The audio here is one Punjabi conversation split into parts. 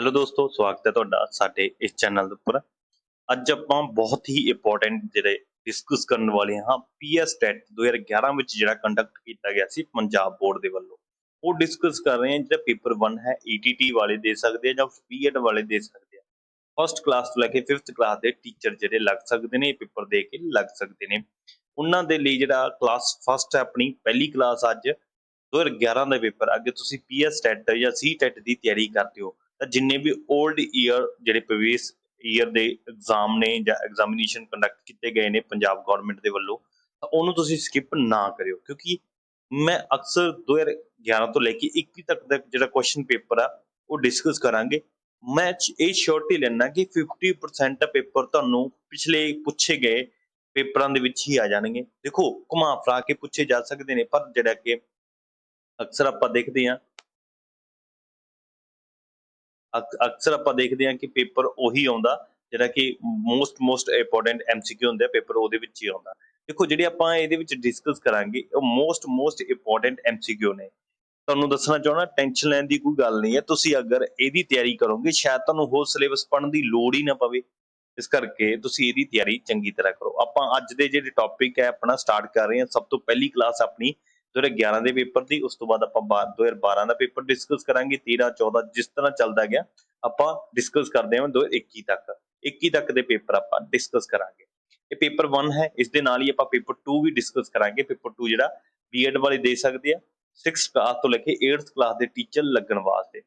हेलो दोस्तों, स्वागत है ਤੁਹਾਡਾ ਸਾਡੇ ਇਸ ਚੈਨਲ ਦੇ ਉੱਪਰ। ਅੱਜ ਆਪਾਂ ਬਹੁਤ ਹੀ ਇੰਪੋਰਟੈਂਟ ਜਿਹੜੇ ਡਿਸਕਸ ਕਰਨ ਵਾਲੇ ਹਾਂ ਪੀਐਸ ਟੈਟ 2011 ਵਿੱਚ ਜਿਹੜਾ ਕੰਡਕਟ ਕੀਤਾ ਗਿਆ ਸੀ ਪੰਜਾਬ ਬੋਰਡ ਦੇ ਵੱਲੋਂ। ਉਹ ਡਿਸਕਸ ਕਰ ਰਹੇ ਹਾਂ ਜਿਹੜਾ ਪੇਪਰ 1 ਹੈ ਈਟੀਟੀ ਵਾਲੇ ਦੇ ਸਕਦੇ ਆ ਜਾਂ ਬੀਐਡ ਵਾਲੇ ਦੇ ਸਕਦੇ ਆ। ਫਸਟ ਕਲਾਸ ਤੋਂ ਲੈ ਕੇ 5th ਕਲਾਸ ਦੇ ਟੀਚਰ ਜਿਹੜੇ ਲੱਗ ਸਕਦੇ ਨੇ, ਪੇਪਰ ਦੇ ਕੇ ਲੱਗ ਸਕਦੇ ਨੇ। ਉਹਨਾਂ ਦੇ ਲਈ ਜਿਹੜਾ ਕਲਾਸ ਫਸਟ ਹੈ ਆਪਣੀ ਪਹਿਲੀ ਕਲਾਸ ਅੱਜ 2011 ਦਾ ਪੇਪਰ। ਅੱਗੇ ਤੁਸੀਂ ਪੀਐਸ ਟੈਟ ਜਾਂ ਸੀ ਟੈਟ ਦੀ ਤਿਆਰੀ ਕਰਦੇ ਹੋ ਤਾਂ ਜਿੰਨੇ ਵੀ 올ਡ ਈਅਰ ਜਿਹੜੇ ਪ੍ਰੀਵੀਅਸ ਈਅਰ ਦੇ ਐਗਜ਼ਾਮ ਨੇ ਜਾਂ ਐਗਜ਼ਾਮੀਨੇਸ਼ਨ ਕੰਡਕਟ ਕੀਤੇ ਗਏ ਨੇ ਪੰਜਾਬ ਗਵਰਨਮੈਂਟ ਦੇ ਵੱਲੋਂ, ਤਾਂ ਉਹਨੂੰ ਤੁਸੀਂ ਸਕਿਪ ਨਾ ਕਰਿਓ। ਕਿਉਂਕਿ ਮੈਂ ਅਕਸਰ 2011 ਤੋਂ ਲੈ ਕੇ 21 ਤੱਕ ਦਾ ਜਿਹੜਾ ਕੁਐਸਚਨ ਪੇਪਰ ਆ ਉਹ ਡਿਸਕਸ ਕਰਾਂਗੇ। ਮੈਂ ਇਹ ਸ਼ੋਰਟੀ ਲੈਣਾ ਕਿ 50% ਪੇਪਰ ਤੁਹਾਨੂੰ ਪਿਛਲੇ ਪੁੱਛੇ ਗਏ ਪੇਪਰਾਂ ਦੇ ਵਿੱਚ ਹੀ ਆ ਜਾਣਗੇ। ਦੇਖੋ, ਘੁਮਾ ਫਰਾ ਕੇ ਪੁੱਛੇ ਜਾ ਸਕਦੇ ਨੇ, ਪਰ ਜਿਹੜਾ ਕਿ ਅਕਸਰ ਆਪਾਂ ਦੇਖਦੇ ਹਾਂ ਕਿ ਪੇਪਰ ਉਹੀ ਆਉਂਦਾ ਜਿਹੜਾ ਕਿ ਮੋਸਟ ਇੰਪੋਰਟੈਂਟ ਐਮਸੀਕਿਊ ਹੁੰਦੇ ਆ, ਪੇਪਰ ਉਹਦੇ ਵਿੱਚ ਹੀ ਆਉਂਦਾ। ਦੇਖੋ, ਜਿਹੜੇ ਆਪਾਂ ਇਹਦੇ ਵਿੱਚ ਡਿਸਕਸ ਕਰਾਂਗੇ ਉਹ ਮੋਸਟ ਇੰਪੋਰਟੈਂਟ ਐਮਸੀਕਿਊ ਨੇ। ਤੁਹਾਨੂੰ ਦੱਸਣਾ ਚਾਹੁੰਦਾ, ਟੈਨਸ਼ਨ ਲੈਣ ਦੀ ਕੋਈ ਗੱਲ ਨਹੀਂ ਹੈ। ਤੁਸੀਂ ਅਗਰ ਇਹਦੀ ਤਿਆਰੀ ਕਰੋਗੇ ਸ਼ਾਇਦ ਤੁਹਾਨੂੰ ਹੋਰ ਸਿਲੇਬਸ ਪੜ੍ਹਨ ਦੀ ਲੋੜ ਹੀ ਨਾ ਪਵੇ। ਇਸ ਕਰਕੇ ਤੁਸੀਂ ਇਹਦੀ ਤਿਆਰੀ ਚੰਗੀ ਤਰ੍ਹਾਂ ਕਰੋ। ਆਪਾਂ ਅੱਜ ਦੇ ਜਿਹੜੇ ਟੌਪਿਕ ਹੈ ਆਪਣਾ ਸਟਾਰਟ ਕਰ ਰਹੇ ਹਾਂ। ਸਭ ਤੋਂ ਪਹਿਲੀ ਕਲਾਸ ਆਪਣੀ 2011 ਦੇ ਪੇਪਰ ਦੀ, ਉਸ ਤੋਂ ਬਾਅਦ ਆਪਾਂ 2012 ਦਾ ਪੇਪਰ ਡਿਸਕਸ ਕਰਾਂਗੇ, 13 14 ਜਿਸ ਤਰ੍ਹਾਂ ਚੱਲਦਾ ਗਿਆ ਆਪਾਂ ਡਿਸਕਸ ਕਰਦੇ ਹਾਂ 2021 ਤੱਕ ਦੇ ਪੇਪਰ ਆਪਾਂ ਡਿਸਕਸ ਕਰਾਂਗੇ। ਇਹ ਪੇਪਰ 1 ਹੈ, ਇਸ ਦੇ ਨਾਲ ਹੀ ਆਪਾਂ ਪੇਪਰ 2 ਵੀ ਡਿਸਕਸ ਕਰਾਂਗੇ। ਪੇਪਰ 2 ਜਿਹੜਾ ਬੀਐਡ ਵਾਲੇ ਦੇ ਸਕਦੇ ਆ 6th ਕਲਾਸ ਤੋਂ ਲੈ ਕੇ 8th ਕਲਾਸ ਦੇ ਟੀਚਰ ਲੱਗਣ ਵਾਸਤੇ।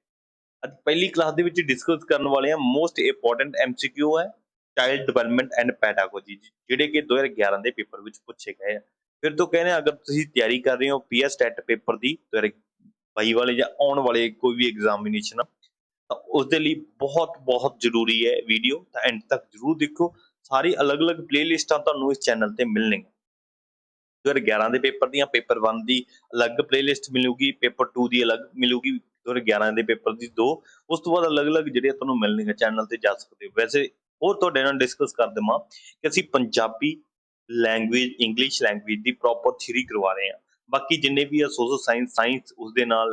ਅੱਜ ਪਹਿਲੀ ਕਲਾਸ ਦੇ ਵਿੱਚ ਡਿਸਕਸ ਕਰਨ ਵਾਲੇ ਆ ਮੋਸਟ ਇੰਪੋਰਟੈਂਟ ਐਮਸੀਕਿਊ ਹੈ ਚਾਈਲਡ ਡਿਵੈਲਪਮੈਂਟ ਐਂਡ ਪੈਡਾਗੋਜੀ, ਜਿਹੜੇ ਕਿ 2011 ਦੇ ਪੇਪਰ ਵਿੱਚ ਪੁੱਛੇ ਗਏ ਆ। ਫਿਰ ਤੋਂ ਕਹਿੰਦੇ ਅਗਰ ਤੁਸੀਂ ਤਿਆਰੀ ਕਰ ਰਹੇ ਹੋ ਪੀਐਸ ਟੈਟ ਪੇਪਰ ਦੀ 2022 ਵਾਲੇ ਜਾਂ ਆਉਣ ਵਾਲੇ ਕੋਈ ਵੀ ਐਗਜ਼ਾਮੀਨੇਸ਼ਨ, ਤਾਂ ਉਸਦੇ ਲਈ ਬਹੁਤ ਜ਼ਰੂਰੀ ਹੈ ਵੀਡੀਓ, ਤਾਂ ਐਂਡ ਤੱਕ ਜ਼ਰੂਰ ਦੇਖੋ। ਸਾਰੀ ਅਲੱਗ-ਅਲੱਗ ਪਲੇਲਿਸਟਾਂ ਤੁਹਾਨੂੰ ਇਸ ਚੈਨਲ ਤੇ ਮਿਲਣਗੀਆਂ। 2011 ਦੇ ਪੇਪਰ ਦੀਆਂ ਪੇਪਰ 1 ਦੀ ਅਲੱਗ ਪਲੇਲਿਸਟ ਮਿਲੂਗੀ, ਪੇਪਰ 2 ਦੀ ਅਲੱਗ ਮਿਲੂਗੀ, 2011 ਦੇ ਪੇਪਰ ਦੀ 2। ਉਸ ਤੋਂ ਬਾਅਦ ਅਲੱਗ-ਅਲੱਗ ਜਿਹੜੀਆਂ ਤੁਹਾਨੂੰ ਮਿਲਣਗੀਆਂ ਚੈਨਲ ਤੇ ਜਾ ਸਕਦੇ ਹੋ। ਵੈਸੇ ਹੋਰ ਤੁਹਾਡੇ ਨਾਲ ਡਿਸਕਸ ਕਰ ਦੇਵਾਂ ਕਿ ਅਸੀਂ ਪੰਜਾਬੀ ਲੈਂਗੁਏਜ, ਇੰਗਲਿਸ਼ ਲੈਂਗੁਏਜ ਦੀ ਪ੍ਰੋਪਰ ਥਿਊਰੀ ਕਰਵਾ ਰਹੇ ਹਾਂ। ਬਾਕੀ ਜਿੰਨੇ ਵੀ ਆ ਸੋਸ਼ਲ ਸਾਇੰਸ ਉਸਦੇ ਨਾਲ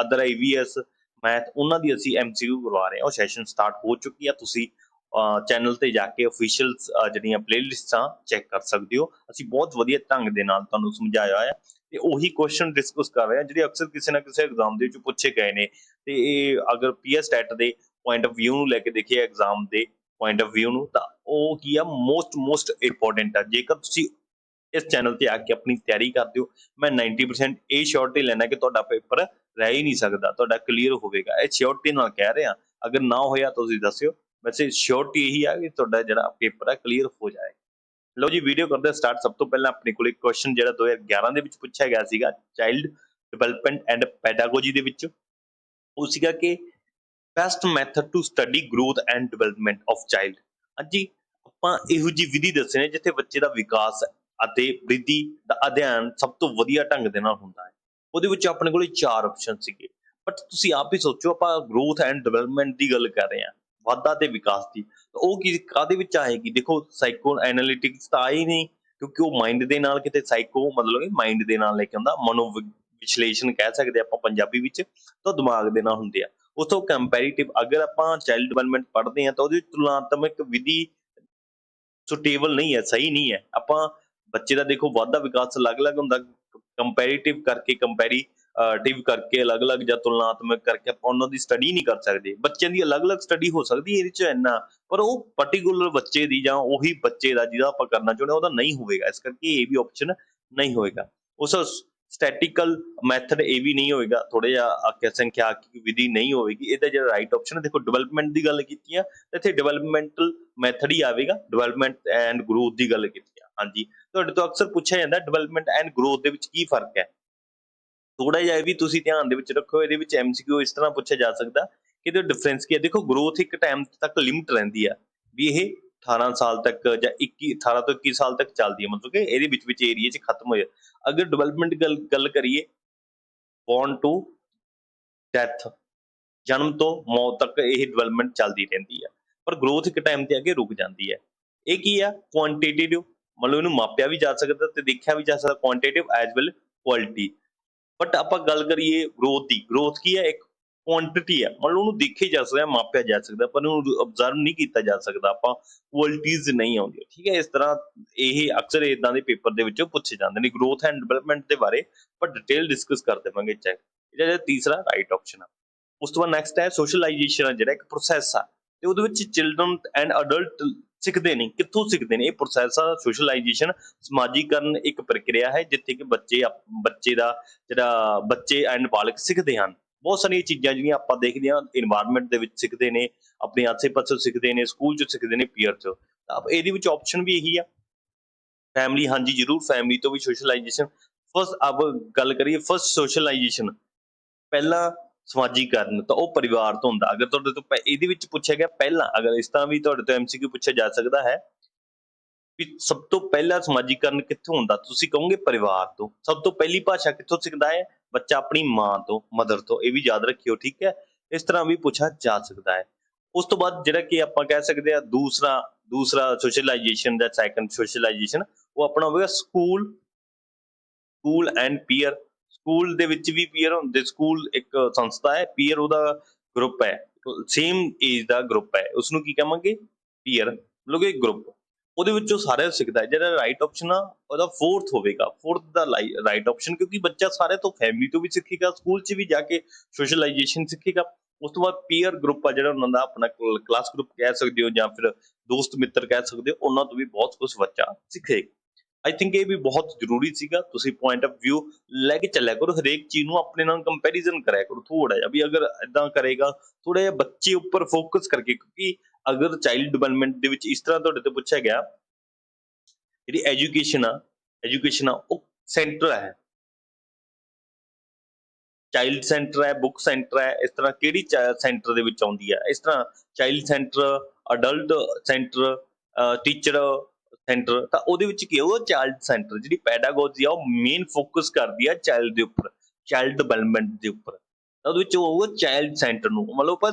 ਅਦਰ ਈਵੀਐਸ ਮੈਥ, ਉਹਨਾਂ ਦੀ ਅਸੀਂ ਐਮਸੀਕਿਊ ਕਰਵਾ ਰਹੇ ਹਾਂ। ਉਹ ਸੈਸ਼ਨ ਸਟਾਰਟ ਹੋ ਚੁੱਕੀ ਆ। ਤੁਸੀਂ ਚੈਨਲ ਤੇ ਜਾ ਕੇ ਅਫੀਸ਼ੀਅਲ ਜਿਹੜੀਆਂ ਪਲੇਲਿਸਟਾਂ ਚੈੱਕ ਕਰ ਸਕਦੇ ਹੋ। ਅਸੀਂ ਬਹੁਤ ਵਧੀਆ ਢੰਗ ਦੇ ਨਾਲ ਤੁਹਾਨੂੰ ਸਮਝਾਇਆ ਹੋਇਆ ਤੇ ਉਹੀ ਕੁਐਸਚਨ ਡਿਸਕਸ ਕਰ ਰਹੇ ਹਾਂ ਜਿਹੜੇ ਅਕਸਰ ਕਿਸੇ ਨਾ ਕਿਸੇ ਐਗਜ਼ਾਮ ਦੇ ਵਿੱਚ ਪੁੱਛੇ ਗਏ ਨੇ। ਤੇ ਇਹ ਅਗਰ ਪੀਐਸ ਟੈਟ ਦੇ ਪੁਆਇੰਟ ਆਫ ਵਿਊ ਨੂੰ ਲੈ ਕੇ ਦੇਖੀਏ, ਐਗਜ਼ਾਮ ਦੇ ਪੁਆਇੰਟ ਆਫ ਵਿਊ ਨੂੰ, ਤਾਂ ਉਹ ਕੀ ਆ ਮੋਸਟ ਇੰਪੋਰਟੈਂਟ ਆ। ਜੇਕਰ ਤੁਸੀਂ ਇਸ ਚੈਨਲ ਤੇ ਆ ਕੇ ਆਪਣੀ ਤਿਆਰੀ ਕਰਦੇ ਹੋ, ਮੈਂ 90% ਇਹ ਸ਼ੋਰਟੀ ਲੈਣਾ ਕਿ ਤੁਹਾਡਾ ਪੇਪਰ ਰਹਿ ਹੀ ਨਹੀਂ ਸਕਦਾ, ਤੁਹਾਡਾ ਕਲੀਅਰ ਹੋਵੇਗਾ। ਇਹ ਸ਼ੋਰਟੀ ਨਾਲ ਕਹਿ ਰਹੇ ਹਾਂ, ਅਗਰ ਨਾ ਹੋਇਆ ਤੁਸੀਂ ਦੱਸਿਓ। ਵੈਸੇ ਸ਼ੋਰਟੀ ਇਹੀ ਆ ਕਿ ਤੁਹਾਡਾ ਜਿਹੜਾ ਪੇਪਰ ਹੈ ਕਲੀਅਰ ਹੋ ਜਾਏ। ਲਓ ਜੀ, ਵੀਡੀਓ ਕਰਦੇ ਸਟਾਰਟ। ਸਭ ਤੋਂ ਪਹਿਲਾਂ ਆਪਣੇ ਕੋਲ ਇੱਕ ਕੁਐਸਚਨ ਜਿਹੜਾ 2011 ਦੇ ਵਿੱਚ ਪੁੱਛਿਆ ਗਿਆ ਸੀਗਾ ਚਾਈਲਡ ਡਿਵੈਲਪਮੈਂਟ ਐਂਡ ਪੈਡਾਗੋਜੀ ਦੇ ਵਿੱਚ, ਉਹ ਸੀਗਾ ਕਿ best method to study growth and development of child. ਹਾਂਜੀ, ਆਪਾਂ ਇਹੋ ਜਿਹੀ ਵਿਧੀ ਦੱਸਣੀ ਜਿੱਥੇ ਬੱਚੇ ਦਾ ਵਿਕਾਸ ਅਤੇ ਵ੍ਰਿੱਧੀ ਦਾ ਅਧਿਐਨ ਸਭ ਤੋਂ ਵਧੀਆ ਢੰਗ ਦੇ ਨਾਲ ਹੁੰਦਾ ਹੈ। ਉਹਦੇ ਵਿੱਚ ਆਪਣੇ ਕੋਲ 4 ਆਪਸ਼ਨ ਸੀਗੇ, ਬਟ ਤੁਸੀਂ ਆਪ ਹੀ ਸੋਚੋ, ਆਪਾਂ ਗਰੋਥ ਐਂਡ ਡਿਵੈਲਪਮੈਂਟ ਦੀ ਗੱਲ ਕਰ ਰਹੇ ਹਾਂ, ਵਾਧਾ ਤੇ ਵਿਕਾਸ ਦੀ, ਉਹ ਕਾਹਦੇ ਵਿੱਚ ਆਏਗੀ? ਦੇਖੋ, ਸਾਈਕੋ ਐਨਾਲਿਟਿਕਸ ਤਾਂ ਆਈ ਨਹੀਂ, ਕਿਉਂਕਿ ਉਹ ਮਾਈਂਡ ਦੇ ਨਾਲ, ਕਿਤੇ ਸਾਈਕੋ ਮਤਲਬ ਕਿ ਮਾਈਂਡ ਦੇ ਨਾਲ ਲੈ ਕੇ ਆਉਂਦਾ, ਮਨੋ ਵਿਸ਼ਲੇਸ਼ਣ ਕਹਿ ਸਕਦੇ ਆਪਾਂ ਪੰਜਾਬੀ ਵਿੱਚ, ਤਾਂ ਦਿਮਾਗ ਦੇ ਨਾਲ ਹੁੰਦੇ ਆ। ਉਸ ਤੋਂ ਕੰਪੈਰੀਟਿਵ ਅਗਰ ਆਪਾਂ ਚਾਈਲਡ ਡਿਵੈਲਪਮੈਂਟ ਪੜ੍ਹਦੇ ਹਾਂ ਤਾਂ ਉਹਦੀ ਤੁਲਨਾਤਮਕ ਵਿਧੀ ਸੁਟੇਬਲ ਨਹੀਂ ਹੈ, ਸਹੀ ਨਹੀਂ ਹੈ। ਆਪਾਂ ਬੱਚੇ ਦਾ ਦੇਖੋ ਵਾਧਾ ਵਿਕਾਸ ਅਲੱਗ-ਅਲੱਗ ਹੁੰਦਾ, ਕੰਪੈਰੀਟਿਵ ਕਰਕੇ ਅਲੱਗ-ਅਲੱਗ ਜਾਂ ਤੁਲਨਾਤਮਕ ਕਰਕੇ ਆਪਾਂ ਉਹਨਾਂ ਦੀ ਸਟੱਡੀ ਨਹੀਂ ਕਰ ਸਕਦੇ। ਬੱਚਿਆਂ ਦੀ ਅਲੱਗ-ਅਲੱਗ ਸਟੱਡੀ ਹੋ ਸਕਦੀ ਹੈ ਇਹਦੇ 'ਚ ਇੰਨਾ, ਪਰ ਉਹ ਪਰਟੀਕੂਲਰ ਬੱਚੇ ਦੀ ਜਾਂ ਉਹੀ ਬੱਚੇ ਦਾ ਜਿਹਦਾ ਆਪਾਂ ਕਰਨਾ ਚਾਹੁੰਦੇ ਉਹਦਾ ਨਹੀਂ ਹੋਵੇਗਾ। ਇਸ ਕਰਕੇ ਇਹ ਵੀ ਆਪਸ਼ਨ ਨਹੀਂ ਹੋਏਗਾ। ਉਸ ਸਟੈਟਿਕਲ ਮੈਥਡ ਇਹ ਵੀ ਨਹੀਂ ਹੋਏਗਾ, ਥੋੜ੍ਹਾ ਜਿਹਾ ਸੰਖਿਆਕੀ ਵਿਧੀ ਨਹੀਂ ਹੋਵੇਗੀ। ਇਹਦਾ ਜਿਹੜਾ ਰਾਈਟ ਆਪਸ਼ਨ ਹੈ, ਦੇਖੋ ਡਿਵੈਲਪਮੈਂਟ ਦੀ ਗੱਲ ਕੀਤੀ ਆ, ਇੱਥੇ ਡਿਵੈਲਪਮੈਂਟਲ ਮੈਥਡ ਹੀ ਆਵੇਗਾ। ਡਿਵੈਲਪਮੈਂਟ ਐਂਡ ਗਰੋਥ ਦੀ ਗੱਲ ਕੀਤੀ ਆ। ਹਾਂਜੀ, ਤੁਹਾਡੇ ਤੋਂ ਅਕਸਰ ਪੁੱਛਿਆ ਜਾਂਦਾ ਡਿਵੈਲਪਮੈਂਟ ਐਂਡ ਗਰੋਥ ਦੇ ਵਿੱਚ ਕੀ ਫਰਕ ਹੈ। ਥੋੜਾ ਜਿਹਾ ਇਹ ਵੀ ਤੁਸੀਂ ਧਿਆਨ ਦੇ ਵਿੱਚ ਰੱਖੋ। ਇਹਦੇ ਵਿੱਚ ਐਮਸੀਕਿਊ ਇਸ ਤਰ੍ਹਾਂ ਪੁੱਛਿਆ ਜਾ ਸਕਦਾ ਕਿ ਇਹਦਾ ਡਿਫਰੈਂਸ ਕੀ ਹੈ। ਦੇਖੋ, ਗਰੋਥ ਇੱਕ ਟਾਈਮ ਤੱਕ ਲਿਮਿਟ ਰਹਿੰਦੀ ਆ ਵੀ ਇਹ 18 ਸਾਲ ਤੱਕ ਜਾਂ 18 ਤੋਂ 21 ਸਾਲ ਤੱਕ ਚੱਲਦੀ ਹੈ, ਮਤਲਬ ਕਿ ਇਹਦੇ ਵਿੱਚ ਏਰੀਏ 'ਚ ਖਤਮ ਹੋ ਜਾਏ। ਅਗਰ ਡਿਵੈਲਪਮੈਂਟ ਗੱਲ ਕਰੀਏ, ਬੌਰਨ ਟੂ ਡੈਥ, ਜਨਮ ਤੋਂ ਮੌਤ ਤੱਕ ਇਹ ਡਿਵੈਲਪਮੈਂਟ ਚੱਲਦੀ ਰਹਿੰਦੀ ਹੈ, ਪਰ ਗਰੋਥ ਇੱਕ ਟਾਈਮ ਤੇ ਅੱਗੇ ਰੁਕ ਜਾਂਦੀ ਹੈ। ਇਹ ਕੀ ਆ? ਕੁਆਂਟੀਟੇਟਿਵ, ਮਤਲਬ ਇਹਨੂੰ ਮਾਪਿਆ ਵੀ ਜਾ ਸਕਦਾ ਤੇ ਦੇਖਿਆ ਵੀ ਜਾ ਸਕਦਾ, ਕੁਆਂਟੀਟਿਵ ਐਜ਼ ਵੈਲ ਕੁਆਲਿਟੀ। ਬਟ ਆਪਾਂ ਗੱਲ ਕਰੀਏ ਗਰੋਥ ਦੀ, ਗਰੋਥ ਕੀ ਹੈ? ਇੱਕ ਕੁਆਂਟਿਟੀ ਹੈ, ਮਤਲਬ ਉਹਨੂੰ ਦੇਖਿਆ ਜਾ ਸਕਦਾ, ਮਾਪਿਆ ਜਾ ਸਕਦਾ, ਪਰ ਉਹਨੂੰ ਅਬਜ਼ਰਵ ਨਹੀਂ ਕੀਤਾ ਜਾ ਸਕਦਾ, ਆਪਾਂ ਕੁਆਲਿਟੀਜ਼ ਨਹੀਂ ਆਉਂਦੀਆਂ, ਠੀਕ ਹੈ। ਇਸ ਤਰ੍ਹਾਂ ਇਹ ਅਕਸਰ ਇਦਾਂ ਦੇ ਪੇਪਰ ਦੇ ਵਿੱਚੋਂ ਪੁੱਛੇ ਜਾਂਦੇ ਨੇ। ਗਰੋਥ ਐਂਡ ਡਿਵੈਲਪਮੈਂਟ ਦੇ ਬਾਰੇ ਆਪਾਂ ਡਿਟੇਲ ਡਿਸਕਸ ਕਰ ਦੇਵਾਂਗੇ। ਚੈੱਕ ਜਿਹੜਾ ਤੀਸਰਾ ਰਾਈਟ ਆਪਸ਼ਨ ਆ। ਉਸ ਤੋਂ ਬਾਅਦ ਨੈਕਸਟ ਹੈ ਸੋਸ਼ਲਾਈਜੇਸ਼ਨ ਆ, ਜਿਹੜਾ ਇੱਕ ਪ੍ਰੋਸੈਸ ਆ, ਤੇ ਉਹਦੇ ਵਿੱਚ ਚਿਲਡਰਨ ਐਂਡ ਅਡਲਟ ਸਿੱਖਦੇ ਨੇ। ਕਿੱਥੋਂ ਸਿੱਖਦੇ ਨੇ? ਇਹ ਪ੍ਰੋਸੈਸ ਆ ਸੋਸ਼ਲਾਈਜੇਸ਼ਨ, ਸਮਾਜੀਕਰਨ ਇੱਕ ਪ੍ਰਕਿਰਿਆ ਹੈ ਜਿੱਥੇ ਕਿ ਬੱਚੇ ਐਂਡ ਬਾਲਕ ਸਿੱਖਦੇ ਹਨ। ਬਹੁਤ ਸਾਰੀਆਂ ਚੀਜ਼ਾਂ ਜਿਹੜੀਆਂ ਆਪਾਂ ਦੇਖਦੇ ਹਾਂ ਇਨਵਾਇਰਮੈਂਟ ਦੇ ਵਿੱਚ ਸਿੱਖਦੇ ਨੇ, ਆਪਣੇ ਆਸੇ ਪਾਸੇ ਸਿੱਖਦੇ ਨੇ, ਸਕੂਲ 'ਚ ਸਿੱਖਦੇ ਨੇ, ਪੀਅਰ 'ਚ। ਤਾਂ ਇਹਦੇ ਵਿੱਚ ਆਪਸ਼ਨ ਵੀ ਇਹੀ ਆ। ਫੈਮਿਲੀ, ਹਾਂਜੀ ਜ਼ਰੂਰ, ਫੈਮਿਲੀ ਤੋਂ ਵੀ ਸੋਸ਼ਲਾਈਜੇਸ਼ਨ। ਫਸਟ ਅਬ ਗੱਲ ਕਰੀਏ ਫਸਟ ਸੋਸ਼ਲਾਈਜੇਸ਼ਨ, ਪਹਿਲਾਂ ਸਮਾਜੀਕਰਨ, ਤਾਂ ਉਹ ਪਰਿਵਾਰ ਤੋਂ ਹੁੰਦਾ। ਅਗਰ ਤੁਹਾਡੇ ਤੋਂ ਇਹਦੇ ਵਿੱਚ ਪੁੱਛਿਆ ਗਿਆ ਪਹਿਲਾਂ, ਅਗਰ ਇਸ ਤਰ੍ਹਾਂ ਵੀ ਤੁਹਾਡੇ ਤੋਂ MCQ ਪੁੱਛਿਆ ਜਾ ਸਕਦਾ ਹੈ ਵੀ ਸਭ ਤੋਂ ਪਹਿਲਾਂ ਸਮਾਜੀਕਰਨ ਕਿੱਥੋਂ ਹੁੰਦਾ, ਤੁਸੀਂ ਕਹੋਗੇ ਪਰਿਵਾਰ ਤੋਂ। ਸਭ ਤੋਂ ਪਹਿਲੀ ਭਾਸ਼ਾ ਕਿੱਥੋਂ ਸਿੱਖਦਾ ਹੈ? ਬੱਚਾ ਆਪਣੀ ਮਾਂ ਤੋਂ, ਮਦਰ ਤੋਂ। ਇਹ ਵੀ ਯਾਦ ਰੱਖਿਓ, ਠੀਕ ਹੈ। ਇਸ ਤਰ੍ਹਾਂ ਵੀ ਪੁੱਛਿਆ ਜਾ ਸਕਦਾ ਹੈ। ਉਸ ਤੋਂ ਬਾਅਦ ਜਿਹੜਾ ਕਿ ਆਪਾਂ ਕਹਿ ਸਕਦੇ ਹਾਂ ਦੂਸਰਾ ਸੋਸ਼ਲਾਈਜੇਸ਼ਨ ਦਾ ਸੈਕੰਡ ਸੋਸ਼ਲਾਈਜੇਸ਼ਨ, ਉਹ ਆਪਣਾ ਹੋਵੇਗਾ ਸਕੂਲ ਐਂਡ ਪੀਅਰ। ਸਕੂਲ ਦੇ ਵਿੱਚ ਵੀ ਪੀਅਰ ਹੁੰਦੇ। ਸਕੂਲ ਇੱਕ ਸੰਸਥਾ ਹੈ, ਪੀਅਰ ਉਹਦਾ ਗਰੁੱਪ ਹੈ, ਸੇਮ ਏਜ ਦਾ ਗਰੁੱਪ ਹੈ, ਉਸਨੂੰ ਕੀ ਕਹਾਂਗੇ? ਪੀਅਰ, ਮਤਲਬ ਕਿ ਗਰੁੱਪ। ਉਹਦੇ ਵਿੱਚੋਂ ਸਾਰਿਆਂ ਸਿੱਖਦਾ ਹੈ। ਜਿਹੜਾ ਰਾਈਟ ਆਪਸ਼ਨ ਆ ਉਹਦਾ ਫੋਰਥ ਹੋਵੇਗਾ, ਫੋਰਥ ਦਾ ਰਾਈਟ ਆਪਸ਼ਨ, ਕਿਉਂਕਿ ਬੱਚਾ ਸਾਰਿਆਂ ਤੋਂ ਫੈਮਿਲੀ ਤੋਂ ਵੀ ਸਿੱਖੇਗਾ, ਸਕੂਲ 'ਚ ਵੀ ਜਾ ਕੇ ਸੋਸ਼ਲਾਈਜੇਸ਼ਨ ਸਿੱਖੇਗਾ। ਉਸ ਤੋਂ ਬਾਅਦ ਪੀਅਰ ਗਰੁੱਪ ਆ ਜਿਹੜਾ ਉਹਨਾਂ ਦਾ ਆਪਣਾ ਕਲਾਸ ਗਰੁੱਪ ਕਹਿ ਸਕਦੇ ਹੋ, ਜਾਂ ਫਿਰ ਦੋਸਤ ਮਿੱਤਰ ਕਹਿ ਸਕਦੇ ਹੋ, ਉਹਨਾਂ ਤੋਂ ਵੀ ਬਹੁਤ ਕੁਝ ਬੱਚਾ ਸਿੱਖੇਗਾ। ਆਈ ਥਿੰਕ ਇਹ ਵੀ ਬਹੁਤ ਜ਼ਰੂਰੀ ਸੀਗਾ। ਤੁਸੀਂ ਪੁਆਇੰਟ ਆਫ ਵਿਊ ਲੈ ਕੇ ਚੱਲਿਆ ਕਰੋ, ਹਰੇਕ ਚੀਜ਼ ਨੂੰ ਆਪਣੇ ਨਾਲ ਕੰਪੈਰੀਜ਼ਨ ਕਰਿਆ ਕਰੋ ਥੋੜਾ ਜਿਹਾ, ਵੀ ਅਗਰ ਏਦਾਂ ਕਰੇਗਾ ਥੋੜਾ ਜਿਹਾ ਬੱਚੇ ਉੱਪਰ ਫੋਕਸ ਕਰਕੇ। ਕਿਉਂਕਿ ਅਗਰ ਚਾਈਲਡ ਡਿਵੈਲਪਮੈਂਟ ਦੇ ਵਿੱਚ ਇਸ ਤਰ੍ਹਾਂ ਤੁਹਾਡੇ ਤੋਂ ਪੁੱਛਿਆ ਗਿਆ, ਜਿਹੜੀ ਐਜੂਕੇਸ਼ਨ ਆ ਉਹ ਸੈਂਟਰ ਹੈ, ਚਾਈਲਡ ਸੈਂਟਰ ਹੈ, ਬੁੱਕ ਸੈਂਟਰ ਹੈ, ਇਸ ਤਰ੍ਹਾਂ ਕਿਹੜੀ ਸੈਂਟਰ ਦੇ ਵਿੱਚ ਆਉਂਦੀ ਹੈ? ਇਸ ਤਰ੍ਹਾਂ child centre, adult centre, teacher centre, ਤਾਂ ਉਹਦੇ ਵਿੱਚ ਕੀ ਹੋਊਗਾ? Child centre. ਜਿਹੜੀ ਪੈਡਾਗੋਜੀ ਆ ਉਹ ਮੇਨ ਫੋਕਸ ਕਰਦੀ ਆ ਚਾਈਲਡ ਦੇ ਉੱਪਰ, ਚਾਈਲਡ ਡਿਵੈਲਪਮੈਂਟ ਦੇ ਉੱਪਰ। ਤਾਂ ਉਹਦੇ ਵਿੱਚ ਹੋਊਗਾ ਚਾਈਲਡ ਸੈਂਟਰ ਨੂੰ, ਮਤਲਬ ਆਪਾਂ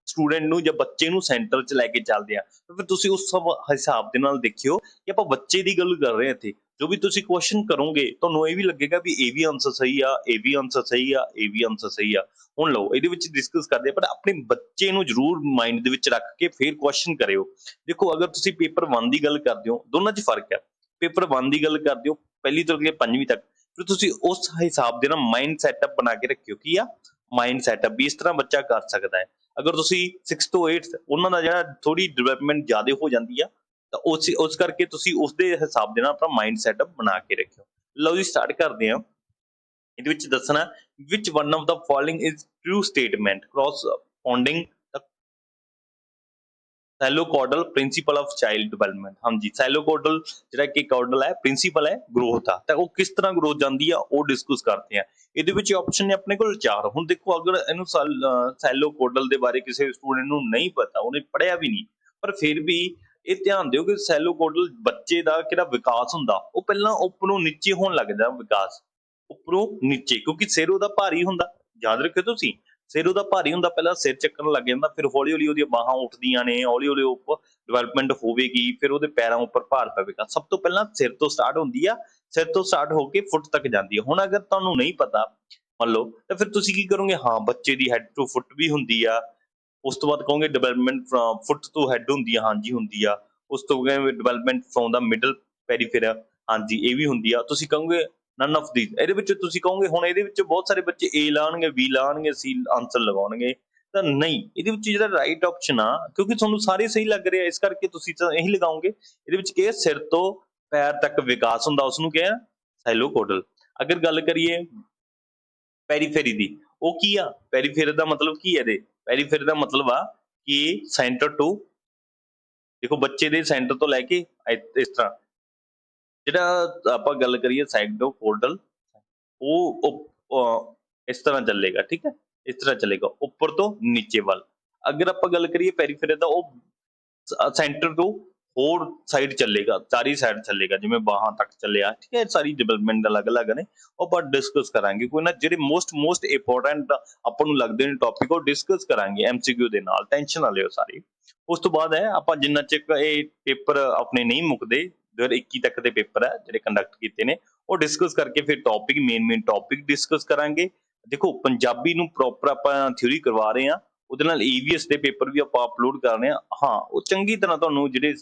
ਸਟੂਡੈਂਟ ਨੂੰ ਜਾਂ ਬੱਚੇ ਨੂੰ ਸੈਂਟਰ 'ਚ ਲੈ ਕੇ ਚੱਲਦੇ ਆ। ਤਾਂ ਫਿਰ ਤੁਸੀਂ ਉਸ ਹਿਸਾਬ ਦੇ ਨਾਲ ਦੇਖਿਓ ਕਿ ਆਪਾਂ ਬੱਚੇ ਦੀ ਗੱਲ ਕਰ ਰਹੇ ਹਾਂ ਇੱਥੇ। ਜੋ ਵੀ ਤੁਸੀਂ ਕੁਐਸਚਨ ਕਰੋਗੇ ਤੁਹਾਨੂੰ ਇਹ ਵੀ ਲੱਗੇਗਾ ਵੀ ਇਹ ਵੀ ਆਨਸਰ ਸਹੀ ਆ, ਇਹ ਵੀ ਆਨਸਰ ਸਹੀ ਆ, ਇਹ ਵੀ ਆਨਸਰ ਸਹੀ ਆ। ਹੁਣ ਲਓ ਇਹਦੇ ਵਿੱਚ ਡਿਸਕਸ ਕਰਦੇ ਆ, ਪਰ ਆਪਣੇ ਬੱਚੇ ਨੂੰ ਜ਼ਰੂਰ ਮਾਈਂਡ ਦੇ ਵਿੱਚ ਰੱਖ ਕੇ ਫਿਰ ਕੁਐਸਚਨ ਕਰਿਓ। ਦੇਖੋ ਅਗਰ ਤੁਸੀਂ ਪੇਪਰ 1 ਦੀ ਗੱਲ ਕਰਦੇ ਹੋ, ਦੋਨਾਂ 'ਚ ਫਰਕ ਹੈ। ਪੇਪਰ 1 ਦੀ ਗੱਲ ਕਰਦੇ ਹੋ ਪਹਿਲੀ ਤੋਂ ਲੈ ਕੇ 5ਵੀਂ ਤੱਕ, ਫਿਰ ਤੁਸੀਂ ਉਸ ਹਿਸਾਬ ਦੇ ਨਾਲ ਮਾਈਂਡ ਸੈਟਅਪ ਬਣਾ ਕੇ ਰੱਖਿਓ। ਕੀ ਆ? ਮਾਈਂਡ ਸੈਟਅਪ ਵੀ ਇਸ ਤਰ੍ਹਾਂ ਬੱਚਾ ਕਰ ਸਕਦਾ ਹੈ। ਅਗਰ ਤੁਸੀਂ 6th ਤੋਂ 8th ਉਹਨਾਂ ਦਾ ਜਿਹੜਾ ਥੋੜੀ ਡਿਵੈਲਪਮੈਂਟ ਜ਼ਿਆਦਾ ਹੋ ਜਾਂਦੀ ਆ, ਤਾਂ ਉਸ ਕਰਕੇ ਤੁਸੀਂ ਉਸਦੇ ਹਿਸਾਬ ਦੇ ਨਾਲ ਆਪਣਾ ਮਾਈਂਡ ਸੈਟਅਪ ਬਣਾ ਕੇ ਰੱਖਿਓ। ਲਓ ਜੀ ਸਟਾਰਟ ਕਰਦੇ ਹਾਂ। ਇਹਦੇ ਵਿੱਚ ਦੱਸਣਾ which one of the following is true statement corresponding cephalocaudal principle of child development. ਹਾਂਜੀ, ਸੈਲੋਕੋਡਲ ਜਿਹੜਾ ਕਿ ਕੌਡਲ ਹੈ, ਪ੍ਰਿੰਸੀਪਲ ਹੈ ਗਰੋਥ ਆ, ਤਾਂ ਉਹ ਕਿਸ ਤਰ੍ਹਾਂ ਗਰੋਥ ਜਾਂਦੀ ਆ ਉਹ ਡਿਸਕਸ ਕਰਦੇ ਆ। ਇਹਦੇ ਵਿੱਚ ਆਪਸ਼ਨ ਨੇ ਆਪਣੇ ਕੋਲ 4। ਹੁਣ ਦੇਖੋ ਅਗਰ ਇਹਨੂੰ ਸੈਲੋਕੋਡਲ ਦੇ ਬਾਰੇ ਕਿਸੇ ਸਟੂਡੈਂਟ ਨੂੰ ਨਹੀਂ ਪਤਾ, ਉਹਨੇ ਪੜ੍ਹਿਆ ਵੀ ਨਹੀਂ, ਪਰ ਫਿਰ ਵੀ ਇਹ ਧਿਆਨ ਦਿਓ ਕਿ ਸੈਲੋਕੋਡਲ ਬੱਚੇ ਦਾ ਕਿਹੜਾ ਵਿਕਾਸ ਹੁੰਦਾ, ਉਹ ਪਹਿਲਾਂ ਉੱਪਰੋਂ ਨੀਚੇ ਹੋਣ ਲੱਗਦਾ ਵਿਕਾਸ, ਉੱਪਰੋਂ ਨੀਚੇ, ਕਿਉਂਕਿ ਸਿਰ ਉਹਦਾ ਭਾਰੀ ਹੁੰਦਾ। ਯਾਦ ਰੱਖਿਓ ਤੁਸੀਂ, ਸਿਰ ਉਹਦਾ ਭਾਰੀ ਹੁੰਦਾ, ਪਹਿਲਾਂ ਸਿਰ ਚੱਕਣ ਲੱਗ ਜਾਂਦਾ, ਫਿਰ ਹੌਲੀ ਹੌਲੀ ਉਹਦੀਆਂ ਬਾਹਾਂ ਉੱਠਦੀਆਂ ਨੇ, ਹੌਲੀ ਹੌਲੀ ਉੱਪਰ ਡਿਵੈਲਪਮੈਂਟ ਹੋਵੇਗੀ, ਫਿਰ ਉਹਦੇ ਪੈਰਾਂ ਉੱਪਰ ਭਾਰ ਪਵੇਗਾ। ਸਭ ਤੋਂ ਪਹਿਲਾਂ ਸਿਰ ਤੋਂ ਸਟਾਰਟ ਹੁੰਦੀ ਆ, ਸਿਰ ਤੋਂ ਸਟਾਰਟ ਹੋ ਕੇ ਫੁੱਟ ਤੱਕ ਜਾਂਦੀ ਹੈ। ਹੁਣ ਅਗਰ ਤੁਹਾਨੂੰ ਨਹੀਂ ਪਤਾ ਮੰਨ ਲਓ, ਤਾਂ ਫਿਰ ਤੁਸੀਂ ਕੀ ਕਰੋਗੇ? ਹਾਂ, ਬੱਚੇ ਦੀ ਹੈਡ ਟੂ ਫੁੱਟ ਵੀ ਹੁੰਦੀ ਆ। ਉਸ ਤੋਂ ਬਾਅਦ ਕਹੋਗੇ ਡਿਵੈਲਪਮੈਂਟ ਫੁੱਟ ਤੋਂ ਹੈਡ ਹੁੰਦੀ ਆ, ਹਾਂਜੀ ਹੁੰਦੀ ਆ। ਉਸ ਤੋਂ ਬਾਅਦ ਡਿਵੈਲਪਮੈਂਟ ਫਰੋਮ ਦਾ ਮਿਡਲ ਪੈਰੀਫੇਰਾ, ਹਾਂਜੀ ਇਹ ਵੀ ਹੁੰਦੀ ਆ। ਤੁਸੀਂ ਕਹੋਗੇ ਨਨ ਆਫ ਦੀਸ। ਇਹਦੇ ਵਿੱਚ ਤੁਸੀਂ ਕਹੋਗੇ ਹੁਣ ਇਹਦੇ ਵਿੱਚ ਬਹੁਤ ਸਾਰੇ ਬੱਚੇ A ਲਾਉਣਗੇ, B ਲਾਉਣਗੇ, C ਆਂਸਰ ਲਗਾਉਣਗੇ, ਤਾਂ ਨਹੀਂ। ਇਹਦੇ ਵਿੱਚ ਜਿਹੜਾ ਰਾਈਟ ਆਪਸ਼ਨ ਆ, ਕਿਉਂਕਿ ਤੁਹਾਨੂੰ ਸਾਰੇ ਸਹੀ ਲੱਗ ਰਹੇ ਆ ਇਸ ਕਰਕੇ ਤੁਸੀਂ ਤਾਂ ਇਹੀ ਲਗਾਓਗੇ। ਇਹਦੇ ਵਿੱਚ ਕੀ ਹੈ? ਸਿਰ ਤੋਂ ਪੈਰ ਤੱਕ ਵਿਕਾਸ ਹੁੰਦਾ, ਉਸਨੂੰ ਕੀ ਹੈ? ਸੈਲੋਕੋਡਲ। ਅਗਰ ਗੱਲ ਕਰੀਏ ਪੈਰੀਫੇਰੀ ਦੀ, ਉਹ ਕੀ ਆ? ਪੈਰੀਫੇਰੀ ਦਾ ਮਤਲਬ ਕੀ ਹੈ? ਇਹਦੇ ਪੈਰੀਫੇਰੀ ਦਾ ਮਤਲਬ ਆ ਕਿ ਸੈਂਟਰ ਟੂ, ਦੇਖੋ ਬੱਚੇ ਦੇ ਸੈਂਟਰ ਤੋਂ ਲੈ ਕੇ ਇਸ ਤਰ੍ਹਾਂ, ਜਿਹੜਾ ਆਪਾਂ ਗੱਲ ਕਰੀਏ ਸਾਈਡੋਕੋਡਲ, ਉਹ ਇਸ ਤਰ੍ਹਾਂ ਚੱਲੇਗਾ, ਠੀਕ ਹੈ, ਇਸ ਤਰ੍ਹਾਂ ਚੱਲੇਗਾ ਉੱਪਰ ਤੋਂ ਨੀਚੇ ਵੱਲ। ਅਗਰ ਆਪਾਂ ਗੱਲ ਕਰੀਏ ਪੈਰੀਫੇਰੀ ਦਾ, ਉਹ ਸੈਂਟਰ ਤੋਂ ਹੋਰ ਸਾਈਡ ਚੱਲੇਗਾ, ਚਾਰੀ ਸਾਈਡ ਚੱਲੇਗਾ, ਜਿਵੇਂ ਬਾਹਾਂ ਤੱਕ ਚੱਲਿਆ, ਠੀਕ ਹੈ। ਸਾਰੀ ਡਿਵੈਲਪਮੈਂਟ ਅਲੱਗ-ਅਲੱਗ ਨੇ, ਉਹ ਆਪਾਂ ਡਿਸਕਸ ਕਰਾਂਗੇ। ਕੋਈ ਨਾ, ਜਿਹੜੇ ਮੋਸਟ ਇੰਪੋਰਟੈਂਟ ਆਪਾਂ ਨੂੰ ਲੱਗਦੇ ਨੇ ਟੌਪਿਕ, ਉਹ ਡਿਸਕਸ ਕਰਾਂਗੇ MCQ ਦੇ ਨਾਲ, ਟੈਨਸ਼ਨ ਨਾ ਲਿਓ ਸਾਰੀ। ਉਸ ਤੋਂ ਬਾਅਦ ਹੈ ਆਪਾਂ ਜਿੰਨਾ ਚਿਰ ਇਹ ਪੇਪਰ ਆਪਣੇ ਨਹੀਂ ਮੁੱਕਦੇ, 2021 ਤੱਕ ਦੇ ਪੇਪਰ ਹੈ ਜਿਹੜੇ ਕੰਡਕਟ ਕੀਤੇ ਨੇ, ਉਹ ਡਿਸਕਸ ਕਰਕੇ ਫਿਰ ਟੌਪਿਕ ਮੇਨ ਟੌਪਿਕ ਡਿਸਕਸ ਕਰਾਂਗੇ। ਦੇਖੋ ਪੰਜਾਬੀ ਨੂੰ ਪ੍ਰੋਪਰ ਆਪਾਂ ਥਿਊਰੀ ਕਰਵਾ ਰਹੇ ਹਾਂ, ਉਹਦੇ ਨਾਲ ਈਵੀਐਸ ਦੇ ਪੇਪਰ ਵੀ ਆਪਾਂ ਅਪਲੋਡ ਕਰ ਰਹੇ ਹਾਂ। ਹਾਂ, ਉਹ ਚੰਗੀ ਤਰ੍ਹਾਂ ਤੁਹਾਨੂੰ ਜਿਹੜੇ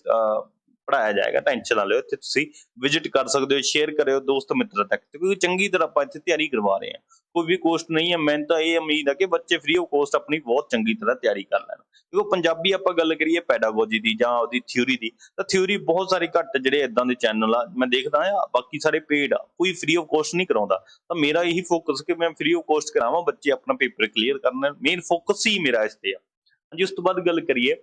ਪੜ੍ਹਾਇਆ ਜਾਏਗਾ, ਟੈਨਸ਼ਨ ਨਾ ਲਿਓ। ਇੱਥੇ ਤੁਸੀਂ ਵਿਜ਼ਿਟ ਕਰ ਸਕਦੇ ਹੋ, ਸ਼ੇਅਰ ਕਰਿਓ ਦੋਸਤ ਮਿੱਤਰਾਂ ਤੱਕ, ਕਿਉਂਕਿ ਚੰਗੀ ਤਰ੍ਹਾਂ ਆਪਾਂ ਇੱਥੇ ਤਿਆਰੀ ਕਰਵਾ ਰਹੇ ਹਾਂ। ਕੋਈ ਵੀ ਕੋਸਟ ਨਹੀਂ ਹੈ। ਮੈਨੂੰ ਤਾਂ ਇਹ ਉਮੀਦ ਹੈ ਕਿ ਬੱਚੇ ਫ੍ਰੀ ਆਫ ਕੋਸਟ ਆਪਣੀ ਬਹੁਤ ਚੰਗੀ ਤਰ੍ਹਾਂ ਤਿਆਰੀ ਕਰ ਲੈਣ। ਕਿਉਂਕਿ ਪੰਜਾਬੀ ਆਪਾਂ ਗੱਲ ਕਰੀਏ ਪੈਡਾਗੋਜੀ ਦੀ ਜਾਂ ਉਹਦੀ ਥਿਊਰੀ ਦੀ, ਤਾਂ ਥਿਊਰੀ ਬਹੁਤ ਸਾਰੇ ਘੱਟ ਜਿਹੜੇ ਇਦਾਂ ਦੇ ਚੈਨਲ ਆ ਮੈਂ ਦੇਖਦਾ ਆ, ਬਾਕੀ ਸਾਰੇ ਪੇਡ ਆ, ਕੋਈ ਫ੍ਰੀ ਆਫ ਕੋਸਟ ਨਹੀਂ ਕਰਾਉਂਦਾ। ਤਾਂ ਮੇਰਾ ਇਹੀ ਫੋਕਸ ਕਿ ਮੈਂ ਫ੍ਰੀ ਆਫ ਕੋਸਟ ਕਰਾਵਾਂ, ਬੱਚੇ ਆਪਣਾ ਪੇਪਰ ਕਲੀਅਰ ਕਰਨ, ਮੇਨ ਫੋਕਸ ਹੀ ਮੇਰਾ ਇਸ ਤੇ ਆ। ਹਾਂਜੀ, ਉਸ ਤੋਂ ਬਾਅਦ ਗੱਲ ਕਰੀਏ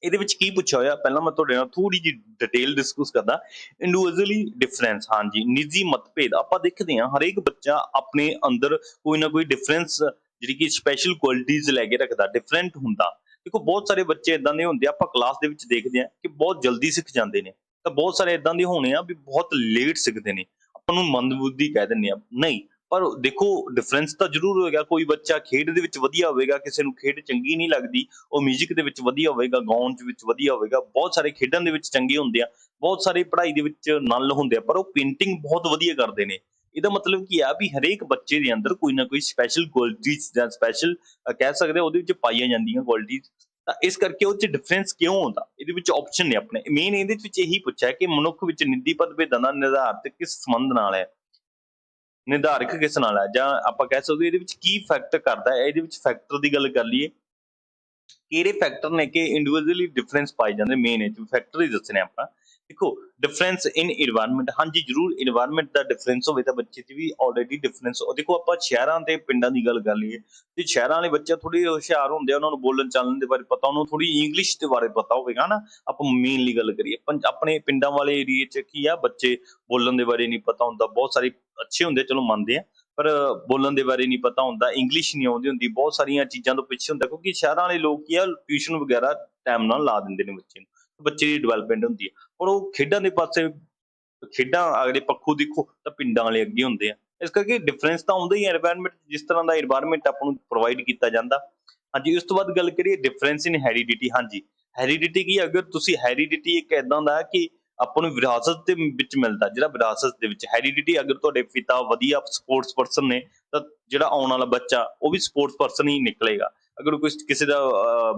ਇਹਦੇ ਵਿੱਚ ਕੀ ਪੁੱਛਿਆ ਹੋਇਆ, ਪਹਿਲਾਂ ਮੈਂ ਤੁਹਾਡੇ ਨਾਲ ਥੋੜੀ ਜਿਹੀ ਡਿਟੇਲ ਡਿਸਕਸ ਕਰਦਾ। ਇੰਡੀਵਿਜੂਅਲੀ ਡਿਫਰੈਂਸ, ਹਾਂਜੀ ਨਿੱਜੀ ਮਤਭੇਦ ਆਪਾਂ ਦੇਖਦੇ ਹਾਂ। ਹਰੇਕ ਬੱਚਾ ਆਪਣੇ ਅੰਦਰ ਕੋਈ ਨਾ ਕੋਈ ਡਿਫਰੈਂਸ ਜਿਹੜੀ ਕਿ ਸਪੈਸ਼ਲ ਕੁਆਲਿਟੀਜ਼ ਲੈ ਕੇ ਰੱਖਦਾ, ਡਿਫਰੈਂਟ ਹੁੰਦਾ। ਦੇਖੋ ਬਹੁਤ ਸਾਰੇ ਬੱਚੇ ਇਦਾਂ ਦੇ ਹੁੰਦੇ ਆ, ਆਪਾਂ ਕਲਾਸ ਦੇ ਵਿੱਚ ਦੇਖਦੇ ਹਾਂ ਕਿ ਬਹੁਤ ਜਲਦੀ ਸਿੱਖ ਜਾਂਦੇ ਨੇ, ਤਾਂ ਬਹੁਤ ਸਾਰੇ ਇਦਾਂ ਦੇ ਹੋਣੇ ਆ ਵੀ ਬਹੁਤ ਲੇਟ ਸਿੱਖਦੇ ਨੇ, ਆਪਾਂ ਨੂੰ ਮੰਦਬੁੱਧੀ ਕਹਿ ਦਿੰਦੇ ਆ। ਨਹੀਂ, ਪਰ ਦੇਖੋ ਡਿਫਰੈਂਸ ਤਾਂ ਜ਼ਰੂਰ ਹੋਏਗਾ। ਕੋਈ ਬੱਚਾ ਖੇਡ ਦੇ ਵਿੱਚ ਵਧੀਆ ਹੋਵੇਗਾ, ਕਿਸੇ ਨੂੰ ਖੇਡ ਚੰਗੀ ਨਹੀਂ ਲੱਗਦੀ, ਉਹ ਮਿਊਜ਼ਿਕ ਦੇ ਵਿੱਚ ਵਧੀਆ ਹੋਵੇਗਾ, ਗਾਉਣ ਵਿੱਚ ਵਧੀਆ ਹੋਵੇਗਾ। ਬਹੁਤ ਸਾਰੇ ਖੇਡਾਂ ਦੇ ਵਿੱਚ ਚੰਗੇ ਹੁੰਦੇ ਆ, ਬਹੁਤ ਸਾਰੇ ਪੜ੍ਹਾਈ ਦੇ ਵਿੱਚ ਨਲ ਹੁੰਦੇ ਆ, ਪਰ ਉਹ ਪੇਂਟਿੰਗ ਬਹੁਤ ਵਧੀਆ ਕਰਦੇ ਨੇ। ਇਹਦਾ ਮਤਲਬ ਕੀ ਆ ਵੀ ਹਰੇਕ ਬੱਚੇ ਦੇ ਅੰਦਰ ਕੋਈ ਨਾ ਕੋਈ ਸਪੈਸ਼ਲ ਕੁਆਲਿਟੀਜ਼ ਜਾਂ ਸਪੈਸ਼ਲ ਕਹਿ ਸਕਦੇ ਉਹਦੇ ਵਿੱਚ ਪਾਈਆਂ ਜਾਂਦੀਆਂ ਕੁਆਲਿਟੀਜ਼। ਤਾਂ ਇਸ ਕਰਕੇ ਉਹ 'ਚ ਡਿਫਰੈਂਸ ਕਿਉਂ ਆਉਂਦਾ, ਇਹਦੇ ਵਿੱਚ ਆਪਸ਼ਨ ਨੇ ਆਪਣੇ ਮੇਨ। ਇਹਦੇ ਵਿੱਚ ਇਹੀ ਪੁੱਛਿਆ ਕਿ ਮਨੁੱਖ ਵਿੱਚ ਨਿੱਜੀ ਪਦਭੇਦਾਂ ਦਾ ਨਿਰਧਾਰਤ ਕਿਸ ਸੰਬੰਧ ਨਾਲ ਹੈ, ਨਿਰਧਾਰਕ ਕਿਸ ਨਾਲ ਹੈ, ਜਾਂ ਆਪਾਂ ਕਹਿ ਸਕਦੇ ਇਹਦੇ ਵਿੱਚ ਕੀ ਫੈਕਟ ਕਰਦਾ ਹੈ। ਇਹਦੇ ਵਿੱਚ ਫੈਕਟਰ ਦੀ ਗੱਲ ਕਰ ਲਈਏ, ਕਿਹੜੇ ਫੈਕਟਰ ਨੇ ਕਿ ਇੰਡੀਵਿਜੂਅਲੀ ਡਿਫਰੈਂਸ ਪਾਏ ਜਾਂਦੇ, ਮੇਨ ਇਹ ਫੈਕਟਰ ਹੀ ਦੱਸਣੇ ਆਪਾਂ। ਦੇਖੋ ਡਿਫਰੈਂਸ ਇਨ ਇਨਵਾਇਰਨਮੈਂਟ, ਹਾਂਜੀ ਜ਼ਰੂਰ ਇਨਵਾਇਰਨਮੈਂਟ ਦਾ ਡਿਫਰੈਂਸ ਹੋਵੇ ਤਾਂ ਬੱਚੇ 'ਚ ਵੀ ਆਲਰੇਡੀ ਡਿਫਰੈਂਸ। ਦੇਖੋ ਆਪਾਂ ਸ਼ਹਿਰਾਂ ਤੇ ਪਿੰਡਾਂ ਦੀ ਗੱਲ ਕਰ ਲਈਏ, ਤੇ ਸ਼ਹਿਰਾਂ ਵਾਲੇ ਬੱਚੇ ਥੋੜੇ ਹੁਸ਼ਿਆਰ ਹੁੰਦੇ ਆ, ਉਹਨਾਂ ਨੂੰ ਬੋਲਣ ਚਾਲਣ ਦੇ ਬਾਰੇ ਪਤਾ, ਉਹਨੂੰ ਥੋੜੀ ਇੰਗਲਿਸ਼ ਦੇ ਬਾਰੇ ਪਤਾ ਹੋਵੇਗਾ ਨਾ। ਆਪਾਂ ਮੇਨਲੀ ਗੱਲ ਕਰੀਏ ਆਪਣੇ ਪਿੰਡਾਂ ਵਾਲੇ ਏਰੀਏ 'ਚ ਕੀ ਆ, ਬੱਚੇ ਬੋਲਣ ਦੇ ਬਾਰੇ ਨਹੀਂ ਪਤਾ ਹੁੰਦਾ। ਬਹੁਤ ਸਾਰੇ ਅੱਛੇ ਹੁੰਦੇ, ਚਲੋ ਮੰਨਦੇ ਆ, ਪਰ ਬੋਲਣ ਦੇ ਬਾਰੇ ਨਹੀਂ ਪਤਾ ਹੁੰਦਾ, ਇੰਗਲਿਸ਼ ਨਹੀਂ ਆਉਂਦੀ ਹੁੰਦੀ, ਬਹੁਤ ਸਾਰੀਆਂ ਚੀਜ਼ਾਂ ਤੋਂ ਪਿੱਛੇ ਹੁੰਦਾ। ਕਿਉਂਕਿ ਸ਼ਹਿਰਾਂ ਵਾਲੇ ਲੋਕ ਕੀ ਆ, ਟਿਊਸ਼ਨ ਵਗੈਰਾ ਟਾਈਮ ਨਾਲ ਲਾ ਦਿੰਦੇ ਨੇ ਬੱਚੇ ਨੂੰ, ਬੱਚੇ ਦੀ ਡਿਵੈਲਪਮੈਂਟ ਹੁੰਦੀ ਹੈ। ਪਰ ਉਹ ਖੇਡਾਂ ਦੇ ਪਾਸੇ, ਖੇਡਾਂ ਅਗਲੇ ਪੱਖੋਂ ਦੇਖੋ ਤਾਂ ਪਿੰਡਾਂ ਵਾਲੇ ਅੱਗੇ ਹੁੰਦੇ ਆ। ਇਸ ਕਰਕੇ ਡਿਫਰੈਂਸ ਤਾਂ ਆਉਂਦਾ ਹੀ ਹੈ। এনवायरमेंट ਜਿਸ ਤਰ੍ਹਾਂ ਦਾ এনवायरमेंट ਆਪਾਂ ਨੂੰ ਪ੍ਰੋਵਾਈਡ ਕੀਤਾ ਜਾਂਦਾ। ਹਾਂਜੀ, ਉਸ ਤੋਂ ਬਾਅਦ ਗੱਲ ਕਰੀਏ ਡਿਫਰੈਂਸ ਇਨ ਹੈਰੀਡਿਟੀ। ਹਾਂਜੀ, ਹੈਰੀਡਿਟੀ ਕੀ, ਅਗਰ ਤੁਸੀਂ ਹੈਰੀਡਿਟੀ ਇੱਕ ਏਦਾਂ ਦਾ ਕਿ ਆਪਾਂ ਨੂੰ ਵਿਰਾਸਤ ਦੇ ਵਿੱਚ ਮਿਲਦਾ, ਜਿਹੜਾ ਵਿਰਾਸਤ ਦੇ ਵਿੱਚ ਹੈਰੀਡਿਟੀ, ਅਗਰ ਤੁਹਾਡੇ ਪਿਤਾ ਵਧੀਆ ਸਪੋਰਟਸ ਪਰਸਨ ਨੇ ਤਾਂ ਜਿਹੜਾ ਆਉਣ ਵਾਲਾ ਬੱਚਾ ਉਹ ਵੀ ਸਪੋਰਟਸ ਪਰਸਨ ਹੀ ਨਿਕਲੇਗਾ। ਅਗਰ ਕੋਈ ਕਿਸੇ ਦਾ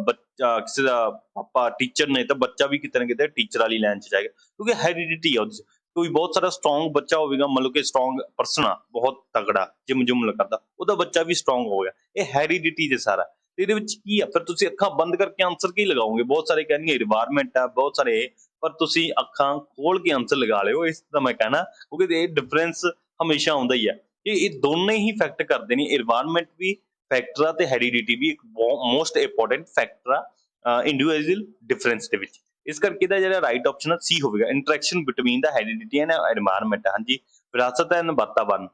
ਬੱਚਾ, ਕਿਸੇ ਦਾ ਪਾਪਾ ਟੀਚਰ ਨੇ, ਤਾਂ ਬੱਚਾ ਵੀ ਕਿਤੇ ਨਾ ਕਿਤੇ ਟੀਚਰ ਵਾਲੀ ਲਾਈਨ 'ਚ ਜਾਏਗਾ, ਕਿਉਂਕਿ ਹੈਰੀਡਿਟੀ ਆ ਉਹਦੇ 'ਚ। ਕੋਈ ਬਹੁਤ ਸਾਰਾ ਸਟਰੋਂਗ ਬੱਚਾ ਹੋਵੇਗਾ, ਮਤਲਬ ਕਿ ਸਟਰੋਂਗ ਪਰਸਨ ਆ, ਬਹੁਤ ਤਗੜਾ ਜਿਮ ਜੁਮ ਕਰਦਾ, ਉਹਦਾ ਬੱਚਾ ਵੀ ਸਟਰੋਂਗ ਹੋਵੇਗਾ। ਇਹ ਹੈਰੀਡਿਟੀ ਦੇ ਸਾਰਾ। ਤੇ ਇਹਦੇ ਵਿੱਚ ਕੀ ਆ, ਫਿਰ ਤੁਸੀਂ ਅੱਖਾਂ ਬੰਦ ਕਰਕੇ ਆਂਸਰ ਕੀ ਲਗਾਓਗੇ? ਬਹੁਤ ਸਾਰੇ ਕਹਿਣਗੇ এনवायरमेंट ਆ, ਬਹੁਤ ਸਾਰੇ, ਪਰ ਤੁਸੀਂ ਅੱਖਾਂ ਖੋਲ ਕੇ ਆਂਸਰ ਲਗਾ ਲਿਓ, ਇਸ ਦਾ ਮੈਂ ਕਹਿਣਾ। ਕਿਉਂਕਿ ਇਹ ਡਿਫਰੈਂਸ ਹਮੇਸ਼ਾ ਆਉਂਦਾ ਹੀ ਹੈ, ਕਿ ਇਹ ਦੋਨੇ ਹੀ ਫੈਕਟ ਕਰਦੇ ਨੇ। এনवायरमेंट ਵੀ ਫੈਕਟਰ ਆ, ਤੇ ਹੈਰੀਡਿਟੀ ਵੀ ਇੱਕ ਮੋਸਟ ਇੰਪੋਰਟੈਂਟ ਫੈਕਟਰ ਆ ਇੰਡੀਵਿਜੂਅਲ ਡਿਫਰੈਂਸ ਦੇ ਵਿੱਚ। ਇਸ ਕਰਕੇ ਇਹਦਾ ਜਿਹੜਾ ਰਾਈਟ ਆਪਸ਼ਨ ਆ ਸੀ ਹੋਵੇਗਾ, interaction between the heredity and environment. ਹਾਂਜੀ, ਵਿਰਾਸਤ ਐਂਡ ਵਾਤਾਵਰਨ,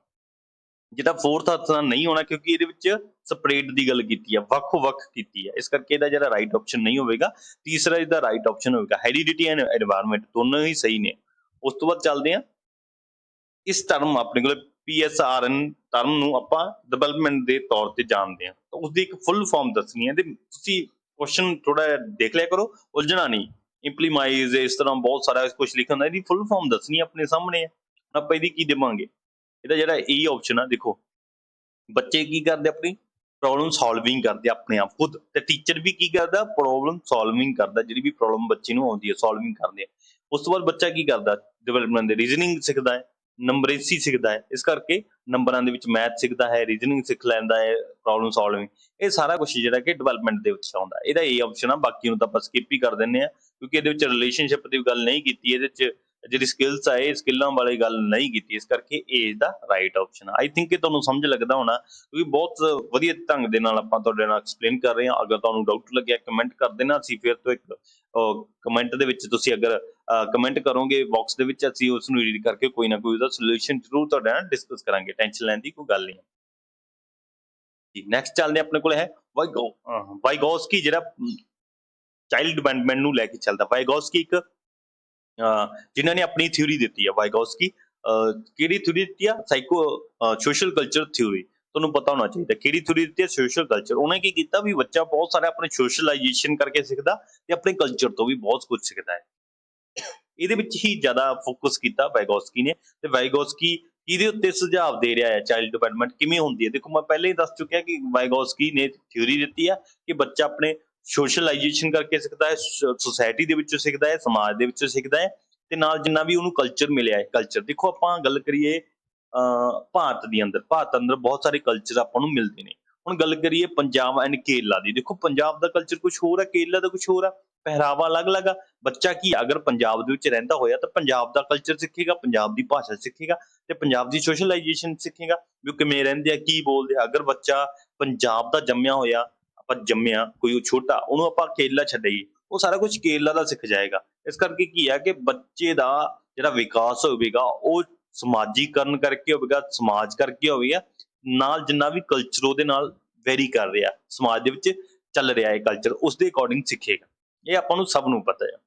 ਜਿਹਦਾ ਫੋਰਥ ਆਪਸ਼ਨ ਨਹੀਂ ਹੋਣਾ, ਕਿਉਂਕਿ ਇਹਦੇ ਵਿੱਚ ਸਪਰੇਟ ਦੀ ਗੱਲ ਕੀਤੀ ਆ, ਵੱਖ-ਵੱਖ ਕੀਤੀ ਆ, ਇਸ ਕਰਕੇ ਇਹਦਾ ਜਿਹੜਾ ਰਾਈਟ ਆਪਸ਼ਨ ਨਹੀਂ ਹੋਵੇਗਾ। ਤੀਸਰਾ ਇਹਦਾ ਰਾਈਟ ਆਪਸ਼ਨ ਹੋਵੇਗਾ, ਹੈਰੀਡਿਟੀ ਐਂਡ এনवायरमेंट ਦੋਨੋਂ ਹੀ ਸਹੀ ਨੇ। ਉਸ ਤੋਂ ਬਾਅਦ ਚੱਲਦੇ ਆ, ਇਸ ਟਰਮ ਆਪਣੇ ਕੋਲ PSRN ਟਰਮ ਨੂੰ ਆਪਾਂ ਡਿਵੈਲਪਮੈਂਟ ਦੇ ਤੌਰ ਤੇ ਜਾਣਦੇ ਹਾਂ, ਤਾਂ ਉਸਦੀ ਇੱਕ ਫੁੱਲ ਫਾਰਮ ਦੱਸਣੀ ਹੈ। ਤੇ ਤੁਸੀਂ ਕੁਐਸਚਨ ਥੋੜਾ ਜਿਹਾ ਦੇਖ ਲਿਆ ਕਰੋ, ਉਲਝਣਾ ਨਹੀਂ। ਇੰਪਲੀਮਾਈਜ਼, ਇਸ ਤਰ੍ਹਾਂ ਬਹੁਤ ਸਾਰਾ ਕੁਝ ਲਿਖਿਆ ਹੁੰਦਾ, ਇਹਦੀ ਫੁੱਲ ਫਾਰਮ ਦੱਸਣੀ ਆਪਣੇ ਸਾਹਮਣੇ ਹੈ। ਆਪਾਂ ਇਹਦੀ ਕੀ ਦੇਵਾਂਗੇ? ਇਹਦਾ ਜਿਹੜਾ E ਆਪਸ਼ਨ ਆ, ਦੇਖੋ ਬੱਚੇ ਕੀ ਕਰਦੇ, ਆਪਣੀ ਪ੍ਰੋਬਲਮ ਸੋਲਵਿੰਗ ਕਰਦੇ ਆਪਣੇ ਆਪ ਖੁਦ, ਤੇ ਟੀਚਰ ਵੀ ਕੀ ਕਰਦਾ, ਪ੍ਰੋਬਲਮ ਸੋਲਵਿੰਗ ਕਰਦਾ। ਜਿਹੜੀ ਵੀ ਪ੍ਰੋਬਲਮ ਬੱਚੇ ਨੂੰ ਆਉਂਦੀ ਹੈ, ਸੋਲਵਿੰਗ ਕਰਦੇ ਆ। ਉਸ ਤੋਂ ਬਾਅਦ ਬੱਚਾ ਕੀ ਕਰਦਾ, ਡਿਵੈਲਪਮੈਂਟ ਦੇ ਰੀਜ਼ਨਿੰਗ ਸਿੱਖਦਾ ਹੈ, ਨੰਬਰੇਸੀ ਸਿੱਖਦਾ ਹੈ। ਇਸ ਕਰਕੇ ਨੰਬਰਾਂ ਦੇ ਵਿੱਚ ਮੈਥ ਸਿੱਖਦਾ ਹੈ, ਰੀਜ਼ਨਿੰਗ ਸਿੱਖ ਲੈਂਦਾ ਹੈ, ਪ੍ਰੋਬਲਮ ਸੋਲਵਿੰਗ, ਇਹ ਸਾਰਾ ਕੁਝ ਜਿਹੜਾ ਕਿ ਡਿਵੈਲਪਮੈਂਟ ਦੇ ਵਿੱਚ ਆਉਂਦਾ। ਇਹਦਾ ਇਹ ਆਪਸ਼ਨ ਆ, ਬਾਕੀ ਨੂੰ ਤਾਂ ਆਪਾਂ ਸਕਿਪ ਹੀ ਕਰ ਦਿੰਦੇ ਆ, ਕਿਉਂਕਿ ਇਹਦੇ ਵਿੱਚ ਰਿਲੇਸ਼ਨਸ਼ਿਪ ਦੀ ਗੱਲ ਨਹੀਂ ਕੀਤੀ, ਇਹਦੇ ਵਿੱਚ ਜਿਹੜੀ ਸਕਿੱਲਸ ਆ, ਇਹ ਸਕਿੱਲਾਂ ਵਾਲੀ ਗੱਲ ਨਹੀਂ ਕੀਤੀ। ਇਸ ਕਰਕੇ ਇਹ ਇਹਦਾ ਰਾਈਟ ਆਪਸ਼ਨ ਆ। ਆਈ ਥਿੰਕ ਕਿ ਤੁਹਾਨੂੰ ਸਮਝ ਲੱਗਦਾ ਹੋਣਾ, ਕਿਉਂਕਿ ਬਹੁਤ ਵਧੀਆ ਢੰਗ ਦੇ ਨਾਲ ਆਪਾਂ ਤੁਹਾਡੇ ਨਾਲ ਐਕਸਪਲੇਨ ਕਰ ਰਹੇ ਹਾਂ। ਅਗਰ ਤੁਹਾਨੂੰ ਡਾਊਟ ਲੱਗਿਆ, ਕਮੈਂਟ ਕਰ ਦੇਣਾ, ਅਸੀਂ ਫਿਰ ਤੋਂ ਇੱਕ ਕਮੈਂਟ ਦੇ ਵਿੱਚ ਤੁਸੀਂ ਅਗਰ ਕਮੈਂਟ ਕਰੋਗੇ ਬਾਕਸ ਦੇ ਵਿੱਚ, ਅਸੀਂ ਉਸ ਨੂੰ ਰੀਡ ਕਰਕੇ ਕੋਈ ਨਾ ਕੋਈ ਉਹਦਾ ਸੋਲੂਸ਼ਨ ਜ਼ਰੂਰ ਤੁਹਾਡੇ ਨਾਲ ਡਿਸਕਸ ਕਰਾਂਗੇ। ਟੈਨਸ਼ਨ ਲੈਣ ਦੀ ਕੋਈ ਗੱਲ ਨਹੀਂ ਜੀ। ਨੈਕਸਟ ਚੱਲਦੇ ਆਪਣੇ ਕੋਲ ਹੈ ਵਾਈਗੋਸਕੀ, ਜਿਹੜਾ ਚਾਈਲਡ ਡਿਵੈਲਪਮੈਂਟ ਨੂੰ ਲੈ ਕੇ ਚੱਲਦਾ। ਵਾਈਗੋਸਕੀ ਇੱਕ ਜਿਨ੍ਹਾਂ ਨੇ ਆਪਣੀ ਥਿਊਰੀ ਦਿੱਤੀ ਆ, ਵਾਈਗੋਸਕੀ ਕਿਹੜੀ ਥਿਊਰੀ ਦਿੱਤੀ ਆ? Social culture theory. ਤੁਹਾਨੂੰ ਪਤਾ ਹੋਣਾ ਚਾਹੀਦਾ ਕਿਹੜੀ ਥਿਊਰੀ ਦਿੱਤੀ ਹੈ, ਸੋਸ਼ਲ ਕਲਚਰ। ਉਹਨੇ ਕੀ ਕੀਤਾ ਵੀ ਬੱਚਾ ਬਹੁਤ ਸਾਰਾ ਆਪਣੇ ਸੋਸ਼ਲਾਈਜੇਸ਼ਨ ਕਰਕੇ ਸਿੱਖਦਾ, ਤੇ ਆਪਣੇ ਕਲਚਰ ਤੋਂ ਵੀ ਬਹੁਤ ਕੁਝ ਸਿੱਖਦਾ ਹੈ। ਇਹਦੇ ਵਿੱਚ ਹੀ ਜ਼ਿਆਦਾ ਫੋਕਸ ਕੀਤਾ ਵਾਈਗੋਸਕੀ ਨੇ। ਤੇ ਵਾਈਗੋਸਕੀ ਕਿਹਦੇ ਉੱਤੇ ਸੁਝਾਵ ਦੇ ਰਿਹਾ ਹੈ ਚਾਈਲਡ ਡਿਵੈਲਪਮੈਂਟ ਕਿਵੇਂ ਹੁੰਦੀ ਹੈ। ਦੇਖੋ ਮੈਂ ਪਹਿਲਾਂ ਹੀ ਦੱਸ ਚੁੱਕਿਆ ਕਿ ਵਾਈਗੋਸਕੀ ਨੇ ਥਿਊਰੀ ਦਿੱਤੀ ਆ ਕਿ ਬੱਚਾ ਆਪਣੇ ਸੋਸ਼ਲਾਈਜੇਸ਼ਨ ਕਰਕੇ ਸਿੱਖਦਾ ਹੈ, ਸੁਸਾਇਟੀ ਦੇ ਵਿੱਚੋਂ ਸਿੱਖਦਾ ਹੈ, ਸਮਾਜ ਦੇ ਵਿੱਚੋਂ ਸਿੱਖਦਾ ਹੈ, ਤੇ ਨਾਲ ਜਿੰਨਾ ਵੀ ਉਹਨੂੰ ਕਲਚਰ ਮਿਲਿਆ ਹੈ। ਕਲਚਰ ਦੇਖੋ ਆਪਾਂ ਗੱਲ ਕਰੀਏ ਭਾਰਤ ਅੰਦਰ ਬਹੁਤ ਸਾਰੇ ਕਲਚਰ ਆਪਾਂ ਨੂੰ ਮਿਲਦੇ ਨੇ। ਹੁਣ ਗੱਲ ਕਰੀਏ ਪੰਜਾਬ ਐਂਡ ਕੇਰਲਾ ਦੀ, ਦੇਖੋ ਪੰਜਾਬ ਦਾ ਕਲਚਰ ਕੁਝ ਹੋਰ ਹੈ, ਕੇਰਲਾ ਦਾ ਕੁਝ ਹੋਰ ਆ, ਪਹਿਰਾਵਾ ਅਲੱਗ-ਅਲੱਗ ਆ। ਬੱਚਾ ਕੀ ਅਗਰ ਪੰਜਾਬ ਦੇ ਵਿੱਚ ਰਹਿੰਦਾ ਹੋਇਆ ਤਾਂ ਪੰਜਾਬ ਦਾ ਕਲਚਰ ਸਿੱਖੇਗਾ, ਪੰਜਾਬ ਦੀ ਭਾਸ਼ਾ ਸਿੱਖੇਗਾ ਤੇ ਪੰਜਾਬ ਦੀ ਸੋਸ਼ਲਾਈਜੇਸ਼ਨ ਸਿੱਖੇਗਾ ਵੀ ਉਹ ਕਿਵੇਂ ਰਹਿੰਦੇ ਆ, ਕੀ ਬੋਲਦੇ ਆ। ਅਗਰ ਬੱਚਾ ਪੰਜਾਬ ਦਾ ਜੰਮਿਆ ਹੋਇਆ, ਆਪਾਂ ਜੰਮਿਆ ਕੋਈ ਛੋਟਾ, ਉਹਨੂੰ ਆਪਾਂ ਕੇਰਲਾ ਛੱਡੀਏ, ਉਹ ਸਾਰਾ ਕੁਝ ਕੇਰਲਾ ਦਾ ਸਿੱਖ ਜਾਏਗਾ। ਇਸ ਕਰਕੇ ਕੀ ਹੈ ਕਿ ਬੱਚੇ ਦਾ ਜਿਹੜਾ ਵਿਕਾਸ ਹੋਵੇਗਾ ਉਹ ਸਮਾਜੀਕਰਨ ਕਰਕੇ ਹੋਵੇਗਾ, ਸਮਾਜ ਕਰਕੇ ਹੋਵੇਗਾ, ਨਾਲ ਜਿੰਨਾ ਵੀ ਕਲਚਰ ਉਹਦੇ ਨਾਲ ਵੈਰੀ ਕਰ ਰਿਹਾ, ਸਮਾਜ ਦੇ ਵਿੱਚ ਚੱਲ ਰਿਹਾ ਹੈ ਕਲਚਰ, ਉਸ ਦੇ ਅਕੋਰਡਿੰਗ ਸਿੱਖੇਗਾ। ਇਹ ਆਪਾਂ ਨੂੰ ਸਭ ਨੂੰ ਪਤਾ ਹੈ।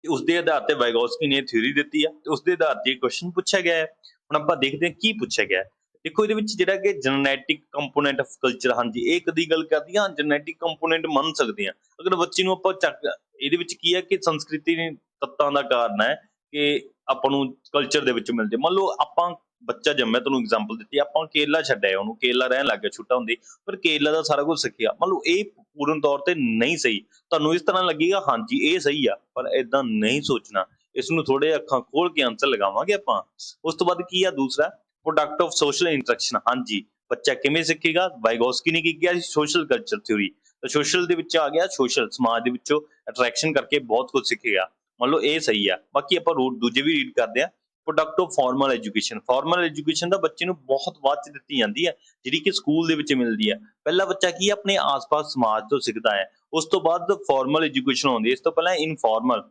ਉਸਦੇ ਆਧਾਰ ਤੇ ਵਾਈਗੋਸਕੀ ਨੇ ਥਿਊਰੀ ਦਿੱਤੀ ਆ ਤੇ ਉਸਦੇ ਆਧਾਰ ਤੇ ਕੁਐਸਚਨ ਪੁੱਛਿਆ ਗਿਆ ਹੈ। ਹੁਣ ਆਪਾਂ ਦੇਖਦੇ ਹਾਂ ਕੀ ਪੁੱਛਿਆ ਗਿਆ ਹੈ। ਦੇਖੋ ਇਹਦੇ ਵਿੱਚ ਜਿਹੜਾ ਕਿ ਜੈਨੇਟਿਕ ਕੰਪੋਨੈਂਟ ਆਫ ਕਲਚਰ, ਹਾਂਜੀ ਇਹ ਕਦੀ ਗੱਲ ਕਰਦੀ ਹਾਂ ਜੈਨੇਟਿਕ ਕੰਪੋਨੈਂਟ ਮੰਨ ਸਕਦੇ ਹਾਂ। ਅਗਰ ਬੱਚੇ ਨੂੰ ਆਪਾਂ ਚੱਕ, ਇਹਦੇ ਵਿੱਚ ਕੀ ਹੈ ਕਿ ਸੰਸਕ੍ਰਿਤੀ ਤੱਤਾਂ ਦਾ ਕਾਰਨ ਹੈ ਕਿ ਆਪਾਂ ਨੂੰ ਕਲਚਰ ਦੇ ਵਿੱਚ ਮਿਲਦੇ। ਮੰਨ ਲਓ ਆਪਾਂ ਬੱਚਾ ਜੰਮਿਆ, ਤੁਹਾਨੂੰ ਐਗਜ਼ਾਮਪਲ ਦਿੱਤੀ, ਆਪਾਂ ਕੇਰਲਾ ਛੱਡਿਆ, ਉਹਨੂੰ ਕੇਰਲਾ ਰਹਿਣ ਲੱਗ ਗਿਆ ਛੋਟਾ ਹੁੰਦੇ, ਪਰ ਕੇਰਲਾ ਦਾ ਸਾਰਾ ਕੁਝ ਸਿੱਖਿਆ। ਮੰਨ ਲਓ ਇਹ ਪੂਰਨ ਤੌਰ ਤੇ ਨਹੀਂ ਸਹੀ, ਤੁਹਾਨੂੰ ਇਸ ਤਰ੍ਹਾਂ ਲੱਗੇਗਾ ਹਾਂਜੀ ਇਹ ਸਹੀ ਆ, ਪਰ ਏਦਾਂ ਨਹੀਂ ਸੋਚਣਾ। ਇਸ ਨੂੰ ਥੋੜੇ ਅੱਖਾਂ ਖੋਲ ਕੇ ਆਂਸਰ ਲਗਾਵਾਂਗੇ ਆਪਾਂ। ਉਸ ਤੋਂ ਬਾਅਦ ਕੀ ਆ ਦੂਸਰਾ, ਪ੍ਰੋਡਕਟ ਆਫ ਸੋਸ਼ਲ ਇੰਟਰੈਕਸ਼ਨ। ਹਾਂਜੀ ਬੱਚਾ ਕਿਵੇਂ ਸਿੱਖੇਗਾ, ਵਾਈਗੋਸਕੀ ਨੇ ਕੀ ਕਿਹਾ ਸੀ, ਸੋਸ਼ਲ ਕਲਚਰ ਥਿਊਰੀ। ਤਾਂ ਸੋਸ਼ਲ ਦੇ ਵਿੱਚ ਆ ਗਿਆ, ਸੋਸ਼ਲ ਸਮਾਜ ਦੇ ਵਿੱਚੋਂ ਅਟਰੈਕਸ਼ਨ ਕਰਕੇ ਬਹੁਤ ਕੁਝ ਸਿੱਖੇਗਾ। ਮੰਨ ਲਓ ਇਹ ਸਹੀ ਆ। ਬਾਕੀ ਆਪਾਂ ਦੂਜੇ ਵੀ ਰੀਡ ਕਰਦੇ ਆ। Product of formal education, formal education ਦਾ ਬੱਚੇ ਨੂੰ ਬਹੁਤ ਬਾਅਦ ਚ ਦਿੱਤੀ ਜਾਂਦੀ ਹੈ, ਜਿਹੜੀ ਕਿ ਸਕੂਲ ਦੇ ਵਿੱਚ ਮਿਲਦੀ ਹੈ। ਪਹਿਲਾ ਬੱਚਾ ਕੀ ਆਪਣੇ ਆਸ-ਪਾਸ ਸਮਾਜ ਤੋਂ ਸਿੱਖਦਾ ਹੈ, ਉਸ ਤੋਂ ਬਾਅਦ ਫਾਰਮਲ ਐਜੂਕੇਸ਼ਨ ਆਉਂਦੀ ਹੈ। ਇਸ ਤੋਂ ਪਹਿਲਾਂ ਇਨਫਾਰਮਲ।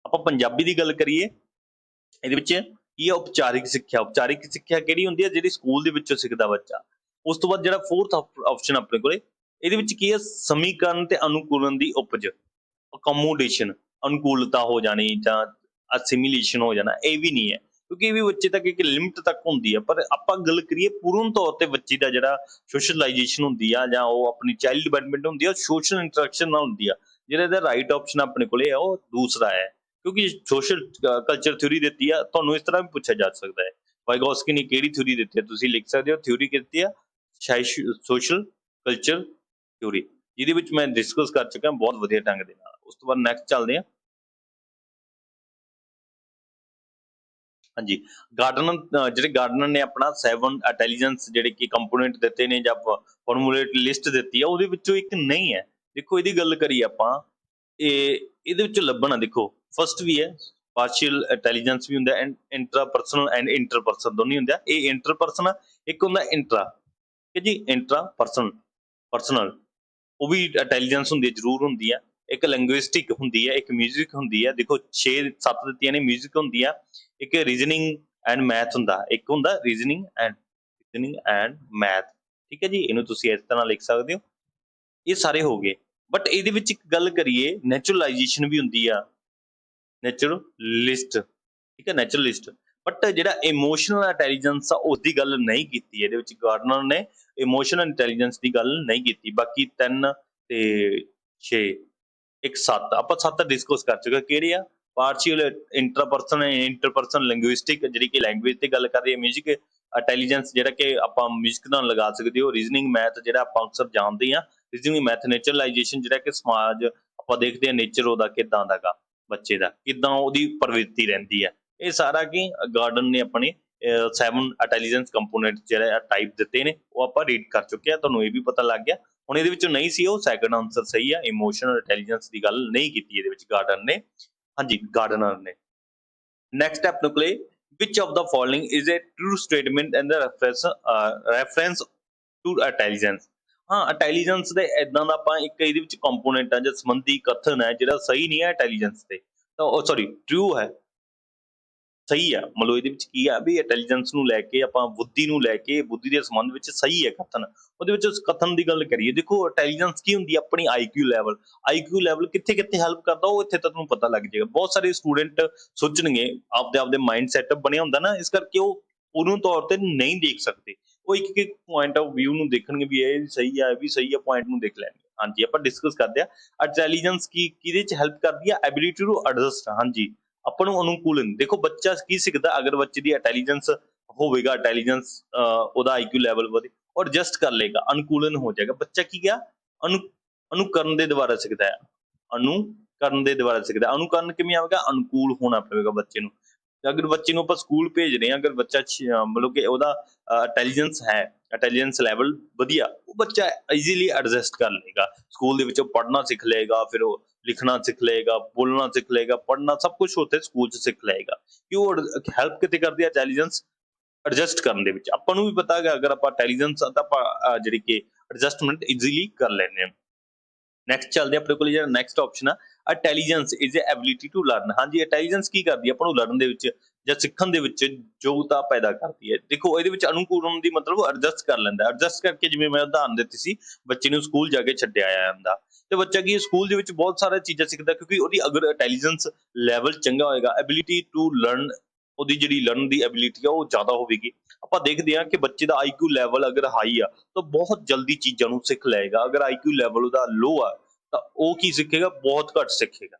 ਆਪਾਂ ਪੰਜਾਬੀ ਦੀ ਗੱਲ ਕਰੀਏ, ਇਹਦੇ ਵਿੱਚ ਕੀ ਹੈ ਉਪਚਾਰਿਕ ਸਿੱਖਿਆ। ਉਪਚਾਰਿਕ ਸਿੱਖਿਆ ਕਿਹੜੀ ਹੁੰਦੀ ਹੈ, ਜਿਹੜੀ ਸਕੂਲ ਦੇ ਵਿੱਚੋਂ ਸਿੱਖਦਾ ਬੱਚਾ। ਉਸ ਤੋਂ ਬਾਅਦ ਜਿਹੜਾ ਫੋਰਥ ਆਪਸ਼ਨ ਆਪਣੇ ਕੋਲੇ, ਇਹਦੇ ਵਿੱਚ ਕੀ ਹੈ ਸਮੀਕਰਨ ਤੇ ਅਨੁਕੂਲਨ ਦੀ ਉਪਜ, ਅਕੋਮੋਡੇਸ਼ਨ, ਅਨੁਕੂਲਤਾ ਹੋ ਜਾਣੀ ਜਾਂ ਅਸਿਮੀਲੇਸ਼ਨ ਹੋ ਜਾਣਾ, ਇਹ ਵੀ ਨਹੀਂ ਹੈ ਕਿਉਂਕਿ ਇਹ ਵੀ ਬੱਚੇ ਤੱਕ ਇੱਕ ਲਿਮਟ ਤੱਕ ਹੁੰਦੀ ਹੈ। ਪਰ ਆਪਾਂ ਗੱਲ ਕਰੀਏ ਪੂਰਨ ਤੌਰ ਤੇ ਬੱਚੇ ਦਾ ਜਿਹੜਾ ਸੋਸ਼ਲਾਈਜੇਸ਼ਨ ਹੁੰਦੀ ਆ ਜਾਂ ਉਹ ਆਪਣੀ ਚਾਈਲਡ ਡਿਵੈਲਪਮੈਂਟ ਹੁੰਦੀ ਆ, ਸੋਸ਼ਲ ਇੰਟਰੈਕਸ਼ਨ ਨਾਲ ਹੁੰਦੀ ਆ। ਜਿਹੜਾ ਇਹਦਾ ਰਾਈਟ ਆਪਸ਼ਨ ਆਪਣੇ ਕੋਲੇ ਆ ਉਹ ਦੂਸਰਾ ਹੈ, ਕਿਉਂਕਿ ਸੋਸ਼ਲ ਕਲਚਰ ਥਿਊਰੀ ਦਿੱਤੀ ਆ। ਤੁਹਾਨੂੰ ਇਸ ਤਰ੍ਹਾਂ ਵੀ ਪੁੱਛਿਆ ਜਾ ਸਕਦਾ ਹੈ ਵਾਈਗੋਸਕੀ ਨੇ ਕਿਹੜੀ ਥਿਊਰੀ ਦਿੱਤੀ ਹੈ, ਤੁਸੀਂ ਲਿਖ ਸਕਦੇ ਹੋ ਥਿਊਰੀ ਕੀਤੀ ਆ ਸੋਸ਼ਲ ਕਲਚਰ ਥਿਊਰੀ, ਜਿਹਦੇ ਵਿੱਚ ਮੈਂ ਡਿਸਕਸ ਕਰ ਚੁੱਕਾ ਬਹੁਤ ਵਧੀਆ ਢੰਗ ਦੇ ਨਾਲ। ਉਸ ਤੋਂ ਬਾਅਦ ਨੈਕਸਟ ਚੱਲਦੇ ਹਾਂ। ਹਾਂਜੀ ਗਾਰਡਨਰ, ਜਿਹੜੇ ਗਾਰਡਨਰ ਨੇ ਆਪਣਾ 7 ਇੰਟੈਲੀਜੈਂਸ ਜਿਹੜੇ ਕਿ ਕੰਪੋਨੈਂਟ ਦਿੱਤੇ ਨੇ ਜਾਂ ਫਾਰਮੂਲੇਟ ਲਿਸਟ ਦਿੱਤੀ ਆ, ਉਹਦੇ ਵਿੱਚੋਂ ਇੱਕ ਨਹੀਂ ਹੈ। ਦੇਖੋ ਇਹਦੀ ਗੱਲ ਕਰੀਏ ਆਪਾਂ, ਇਹਦੇ ਵਿੱਚੋਂ ਲੱਭਣਾ, ਦੇਖੋ ਫਸਟ ਵੀ ਹੈ ਪਾਰਸ਼ੀਅਲ ਇੰਟੈਲੀਜੈਂਸ ਵੀ ਹੁੰਦਾ, ਇੰਟਰਾਪਰਸਨਲ ਐਂਡ ਇੰਟਰਪਰਸਨਲ ਦੋਨੇ ਹੁੰਦੇ ਆ। ਇਹ ਇੰਟਰਪਰਸਨ ਆ, ਇੱਕ ਹੁੰਦਾ ਇੰਟਰਾ, ਠੀਕ ਹੈ ਜੀ, ਇੰਟਰਾਪਰਸਨਲ ਪਰਸਨਲ, ਉਹ ਵੀ ਇੰਟੈਲੀਜੈਂਸ ਹੁੰਦੀ ਹੈ, ਜ਼ਰੂਰ ਹੁੰਦੀ ਆ। ਇੱਕ ਲੈਂਗੁਇਸਟਿਕ ਹੁੰਦੀ ਹੈ, ਇੱਕ ਮਿਊਜ਼ਿਕ ਹੁੰਦੀ ਹੈ। ਦੇਖੋ 6-7 ਦਿੱਤੀਆਂ ਨੇ, ਮਿਊਜ਼ਿਕ ਹੁੰਦੀ ਆ, ਇੱਕ ਰੀਜ਼ਨਿੰਗ ਐਂਡ ਮੈਥ ਹੁੰਦਾ, ਇੱਕ ਹੁੰਦਾ ਰੀਜ਼ਨਿੰਗ ਐਂਡ ਮੈਥ, ਠੀਕ ਹੈ ਜੀ। ਇਹਨੂੰ ਤੁਸੀਂ ਇਸ ਤਰ੍ਹਾਂ ਲਿਖ ਸਕਦੇ ਹੋ। ਇਹ ਸਾਰੇ ਹੋ ਗਏ, ਬਟ ਇਹਦੇ ਵਿੱਚ ਇੱਕ ਗੱਲ ਕਰੀਏ ਨੈਚੁਰਲਾਈਜੇਸ਼ਨ ਵੀ ਹੁੰਦੀ ਆ, ਨੈਚੁਰਲਿਸਟ, ਠੀਕ ਹੈ, ਨੈਚੁਰਲਿਸਟ। ਬਟ ਜਿਹੜਾ ਇਮੋਸ਼ਨਲ ਇੰਟੈਲੀਜੈਂਸ ਆ ਉਸਦੀ ਗੱਲ ਨਹੀਂ ਕੀਤੀ ਇਹਦੇ ਵਿੱਚ, ਗਾਰਡਨਰ ਨੇ ਇਮੋਸ਼ਨਲ ਇੰਟੈਲੀਜੈਂਸ ਦੀ ਗੱਲ ਨਹੀਂ ਕੀਤੀ। ਬਾਕੀ 3 ਤੇ 6, ਇੱਕ 7, ਆਪਾਂ 7 ਡਿਸਕਸ ਕਰ ਚੁੱਕੇ। ਕਿਹੜੇ ਆ, ਪਾਰਸ਼ੀਅਲ ਇੰਟਰਪਰਸਨਲ ਲਿੰਗੁਇਸਟਿਕ ਜਿਹੜੀ ਕਿ ਲੈਂਗੁਏਜ ਤੇ ਗੱਲ ਕਰ ਰਹੀ ਹੈ, ਮਿਊਜ਼ਿਕ ਇੰਟੈਲੀਜੈਂਸ ਜਿਹੜਾ ਕਿ ਆਪਾਂ ਮਿਊਜ਼ਿਕ ਨਾਲ ਲਗਾ ਸਕਦੇ ਹੋ, ਰੀਜ਼ਨਿੰਗ ਮੈਥ ਜਿਹੜਾ ਆਪਾਂ ਅਕਸਰ ਜਾਣਦੇ ਹਾਂ, ਰੀਜ਼ਨਿੰਗ ਮੈਥ, ਨੇਚਰਲਾਈਜੇਸ਼ਨ ਜਿਹੜਾ ਕਿ ਸਮਾਜ ਆਪਾਂ ਦੇਖਦੇ ਹਾਂ ਨੇਚਰ ਉਹਦਾ ਕਿੱਦਾਂ ਦਾ ਗਾ, ਬੱਚੇ ਦਾ ਕਿੱਦਾਂ ਉਹਦੀ ਪ੍ਰਵਿਰਤੀ ਰਹਿੰਦੀ ਹੈ। ਇਹ ਸਾਰਾ ਕੀ ਗਾਰਡਨ ਨੇ ਆਪਣੇ 7 ਇੰਟੈਲੀਜੈਂਸ ਕੰਪੋਨੈਂਟ ਜਿਹੜੇ ਟਾਈਪ ਦਿੱਤੇ ਨੇ ਉਹ ਆਪਾਂ ਰੀਡ ਕਰ ਚੁੱਕੇ ਆ, ਤੁਹਾਨੂੰ ਇਹ ਵੀ ਪਤਾ ਲੱਗ ਗਿਆ। ਹੁਣ ਇਹਦੇ ਵਿੱਚੋਂ ਨਹੀਂ ਸੀ ਉਹ ਸੈਕੰਡ ਆਨਸਰ ਸਹੀ ਆ, ਇਮੋਸ਼ਨਲ ਇੰਟੈਲੀਜੈਂਸ ਦੀ ਗੱਲ ਨਹੀਂ ਕੀਤੀ ਇਹਦੇ ਵਿੱਚ ਗਾਰਡਨ ਨੇ, ਹਾਂਜੀ ਗਾਰਡਨਰ ਨੇ। ਨੈਕਸਟ ਆਪਣੇ ਕੋਲੇ which of the following is a true statement and the reference to intelligence। ਹਾਂ ਇੰਟੈਲੀਜੈਂਸ ਦੇ ਇਦਾਂ ਦਾ ਆਪਾਂ ਇੱਕ ਇਹਦੇ ਵਿੱਚ ਕੰਪੋਨੈਂਟ ਆ ਜਾਂ ਸੰਬੰਧੀ ਕਥਨ ਹੈ ਜਿਹੜਾ ਸਹੀ ਨਹੀਂ ਹੈ ਇੰਟੈਲੀਜੈਂਸ ਤੇ, ਤਾਂ ਉਹ ਸੌਰੀ ਟਰੂ ਹੈ, ਸਹੀ ਆ। ਮਤਲਬ ਇਹਦੇ ਵਿੱਚ ਕੀ ਆ ਵੀ ਇੰਟੈਲੀਜੈਂਸ ਨੂੰ ਲੈ ਕੇ ਆਪਾਂ ਬੁੱਧੀ ਨੂੰ ਲੈ ਕੇ, ਬੁੱਧੀ ਦੇ ਸੰਬੰਧ ਵਿੱਚ ਸਹੀ ਹੈ ਕਥਨ। ਉਹਦੇ ਵਿੱਚ ਉਸ ਕਥਨ ਦੀ ਗੱਲ ਕਰੀਏ, ਦੇਖੋ ਇੰਟੈਲੀਜੈਂਸ ਕੀ ਹੁੰਦੀ ਹੈ, ਆਪਣੀ ਆਈਕਿਊ ਲੈਵਲ। ਆਈਕਿਊ ਲੈਵਲ ਕਿੱਥੇ ਕਿੱਥੇ ਹੈਲਪ ਕਰਦਾ ਉਹ ਇੱਥੇ ਤੁਹਾਨੂੰ ਪਤਾ ਲੱਗ ਜਾਏਗਾ। ਬਹੁਤ ਸਾਰੇ ਸਟੂਡੈਂਟ ਸੋਚਣਗੇ, ਆਪਦੇ ਮਾਈਂਡ ਸੈਟਅਪ ਬਣਿਆ ਹੁੰਦਾ ਨਾ, ਇਸ ਕਰਕੇ ਉਹ ਪੂਰਨ ਤੌਰ ਤੇ ਨਹੀਂ ਦੇਖ ਸਕਦੇ, ਉਹ ਇੱਕ ਇੱਕ ਪੁਆਇੰਟ ਆਫ ਵਿਊ ਨੂੰ ਦੇਖਣਗੇ ਵੀ ਇਹ ਸਹੀ ਆ, ਇਹ ਵੀ ਸਹੀ ਆ, ਪੁਆਇੰਟ ਨੂੰ ਦੇਖ ਲੈਣਗੇ। ਹਾਂਜੀ ਆਪਾਂ ਡਿਸਕਸ ਕਰਦੇ ਆ ਇੰਟੈਲੀਜੈਂਸ ਕੀ ਕਿਹਦੇ ਚ ਹੈਲਪ ਕਰਦੀ ਆ, ਐਬਿਲਿਟੀ ਟੂ ਐਡਜਸਟ। ਹਾਂਜੀ ਆਪਾਂ ਨੂੰ ਅਨੁਕੂਲਨ, ਦੇਖੋ ਬੱਚਾ ਕੀ ਸਿੱਖਦਾ, ਅਗਰ ਬੱਚੇ ਦੀ ਇੰਟੈਲੀਜੈਂਸ ਹੋਵੇਗਾ ਇੰਟੈਲੀਜੈਂਸ ਉਹਦਾ ਆਈਕਿਊ ਲੈਵਲ ਵਧੇ ਔਰ ਐਡਜਸਟ ਕਰ ਲਏਗਾ, ਅਨੁਕੂਲਨ ਹੋ ਜਾਏਗਾ। ਬੱਚਾ ਕੀ ਗਿਆ ਅਨੁ ਅਨੁਕਰਨ ਦੇ ਦੁਆਰਾ ਸਿੱਖਦਾ ਹੈ। ਅਨੁਕਰਨ ਦੇ ਦੁਆਰਾ ਸਿੱਖਦਾ ਹੈ। ਅਨੁਕਰਨ ਕਿਵੇਂ ਆਵੇਗਾ? ਅਨੁਕੂਲ ਹੋਣਾ ਪਵੇਗਾ ਬੱਚੇ ਨੂੰ। ਤੇ ਅਗਰ ਬੱਚੇ ਨੂੰ ਆਪਾਂ ਸਕੂਲ ਭੇਜ ਰਹੇ ਹਾਂ, ਅਗਰ ਬੱਚਾ ਮਤਲਬ ਕਿ ਉਹਦਾ ਇੰਟੈਲੀਜੈਂਸ ਹੈ, ਇੰਟੈਲੀਜੈਂਸ ਲੈਵਲ ਵਧੀਆ, ਉਹ ਬੱਚਾ ਈਜ਼ੀਲੀ ਐਡਜਸਟ ਕਰ ਲਏਗਾ। ਸਕੂਲ ਦੇ ਵਿੱਚ ਉਹ ਪੜ੍ਹਨਾ ਸਿੱਖ ਲਏਗਾ, ਫਿਰ ਉਹ ਲਿਖਣਾ ਸਿੱਖ ਲਏਗਾ, ਬੋਲਣਾ ਸਿੱਖ ਲਏਗਾ, ਪੜ੍ਹਨਾ ਸਭ ਕੁਝ ਉੱਥੇ ਸਕੂਲ 'ਚ ਸਿੱਖ ਲਏਗਾ। ਕਿ ਉਹ ਹੈਲਪ ਕਿਤੇ ਕਰਦੀ ਹੈ ਇੰਟੈਲੀਜੈਂਸ ਐਡਜਸਟ ਕਰਨ ਦੇ ਵਿੱਚ। ਆਪਾਂ ਨੂੰ ਵੀ ਪਤਾ ਹੈਗਾ ਅਗਰ ਆਪਾਂ ਇੰਟੈਲੀਜੈਂਸ ਤਾਂ ਆਪਾਂ ਜਿਹੜੀ ਕਿ ਐਡਜਸਟਮੈਂਟ ਈਜ਼ੀਲੀ ਕਰ ਲੈਂਦੇ ਹਾਂ। ਨੈਕਸਟ ਚੱਲਦੇ ਆਪਣੇ ਕੋਲ ਜਿਹੜਾ ਨੈਕਸਟ ਆਪਸ਼ਨ ਆ, intelligence is ability to learn. ਹਾਂਜੀ, ਇੰਟੈਲੀਜੈਂਸ ਕੀ ਕਰਦੀ ਹੈ? ਆਪਾਂ ਨੂੰ ਲਰਨ ਦੇ ਵਿੱਚ ਜਾਂ ਸਿੱਖਣ ਦੇ ਵਿੱਚ ਯੋਗਤਾ ਪੈਦਾ ਕਰਦੀ ਹੈ। ਦੇਖੋ ਇਹਦੇ ਵਿੱਚ ਅਨੁਕੂਲਨ ਦੀ ਮਤਲਬ ਐਡਜਸਟ ਕਰ ਲੈਂਦਾ, ਐਡਜਸਟ ਕਰਕੇ ਜਿਵੇਂ ਮੈਂ ਉਦਾਹਰਨ ਦਿੱਤੀ ਸੀ, ਬੱਚੇ ਨੂੰ ਸਕੂਲ ਜਾ ਕੇ ਛੱਡਿਆ ਆਇਆ ਜਾਂਦਾ ਤੇ ਬੱਚਾ ਕੀ ਸਕੂਲ ਦੇ ਵਿੱਚ ਬਹੁਤ ਸਾਰੀਆਂ ਚੀਜ਼ਾਂ ਸਿੱਖਦਾ, ਕਿਉਂਕਿ ਉਹਦੀ ਅਗਰ ਇੰਟੈਲੀਜੈਂਸ ਲੈਵਲ ਚੰਗਾ ਹੋਏਗਾ, ਐਬਿਲਿਟੀ ਟੂ ਲਰਨ, ਉਹਦੀ ਜਿਹੜੀ ਲਰਨ ਦੀ ਐਬਿਲਿਟੀ ਆ ਉਹ ਜ਼ਿਆਦਾ ਹੋਵੇਗੀ। ਆਪਾਂ ਦੇਖਦੇ ਹਾਂ ਕਿ ਬੱਚੇ ਦਾ ਆਈਕਿਊ ਲੈਵਲ ਅਗਰ ਹਾਈ ਆ ਤਾਂ ਬਹੁਤ ਜਲਦੀ ਚੀਜ਼ਾਂ ਨੂੰ ਸਿੱਖ ਲਏਗਾ। ਅਗਰ ਆਈਕਿਊ ਲੈਵਲ ਉਹਦਾ ਲੋ ਆ ਤਾਂ ਉਹ ਕੀ ਸਿੱਖੇਗਾ? ਬਹੁਤ ਘੱਟ ਸਿੱਖੇਗਾ।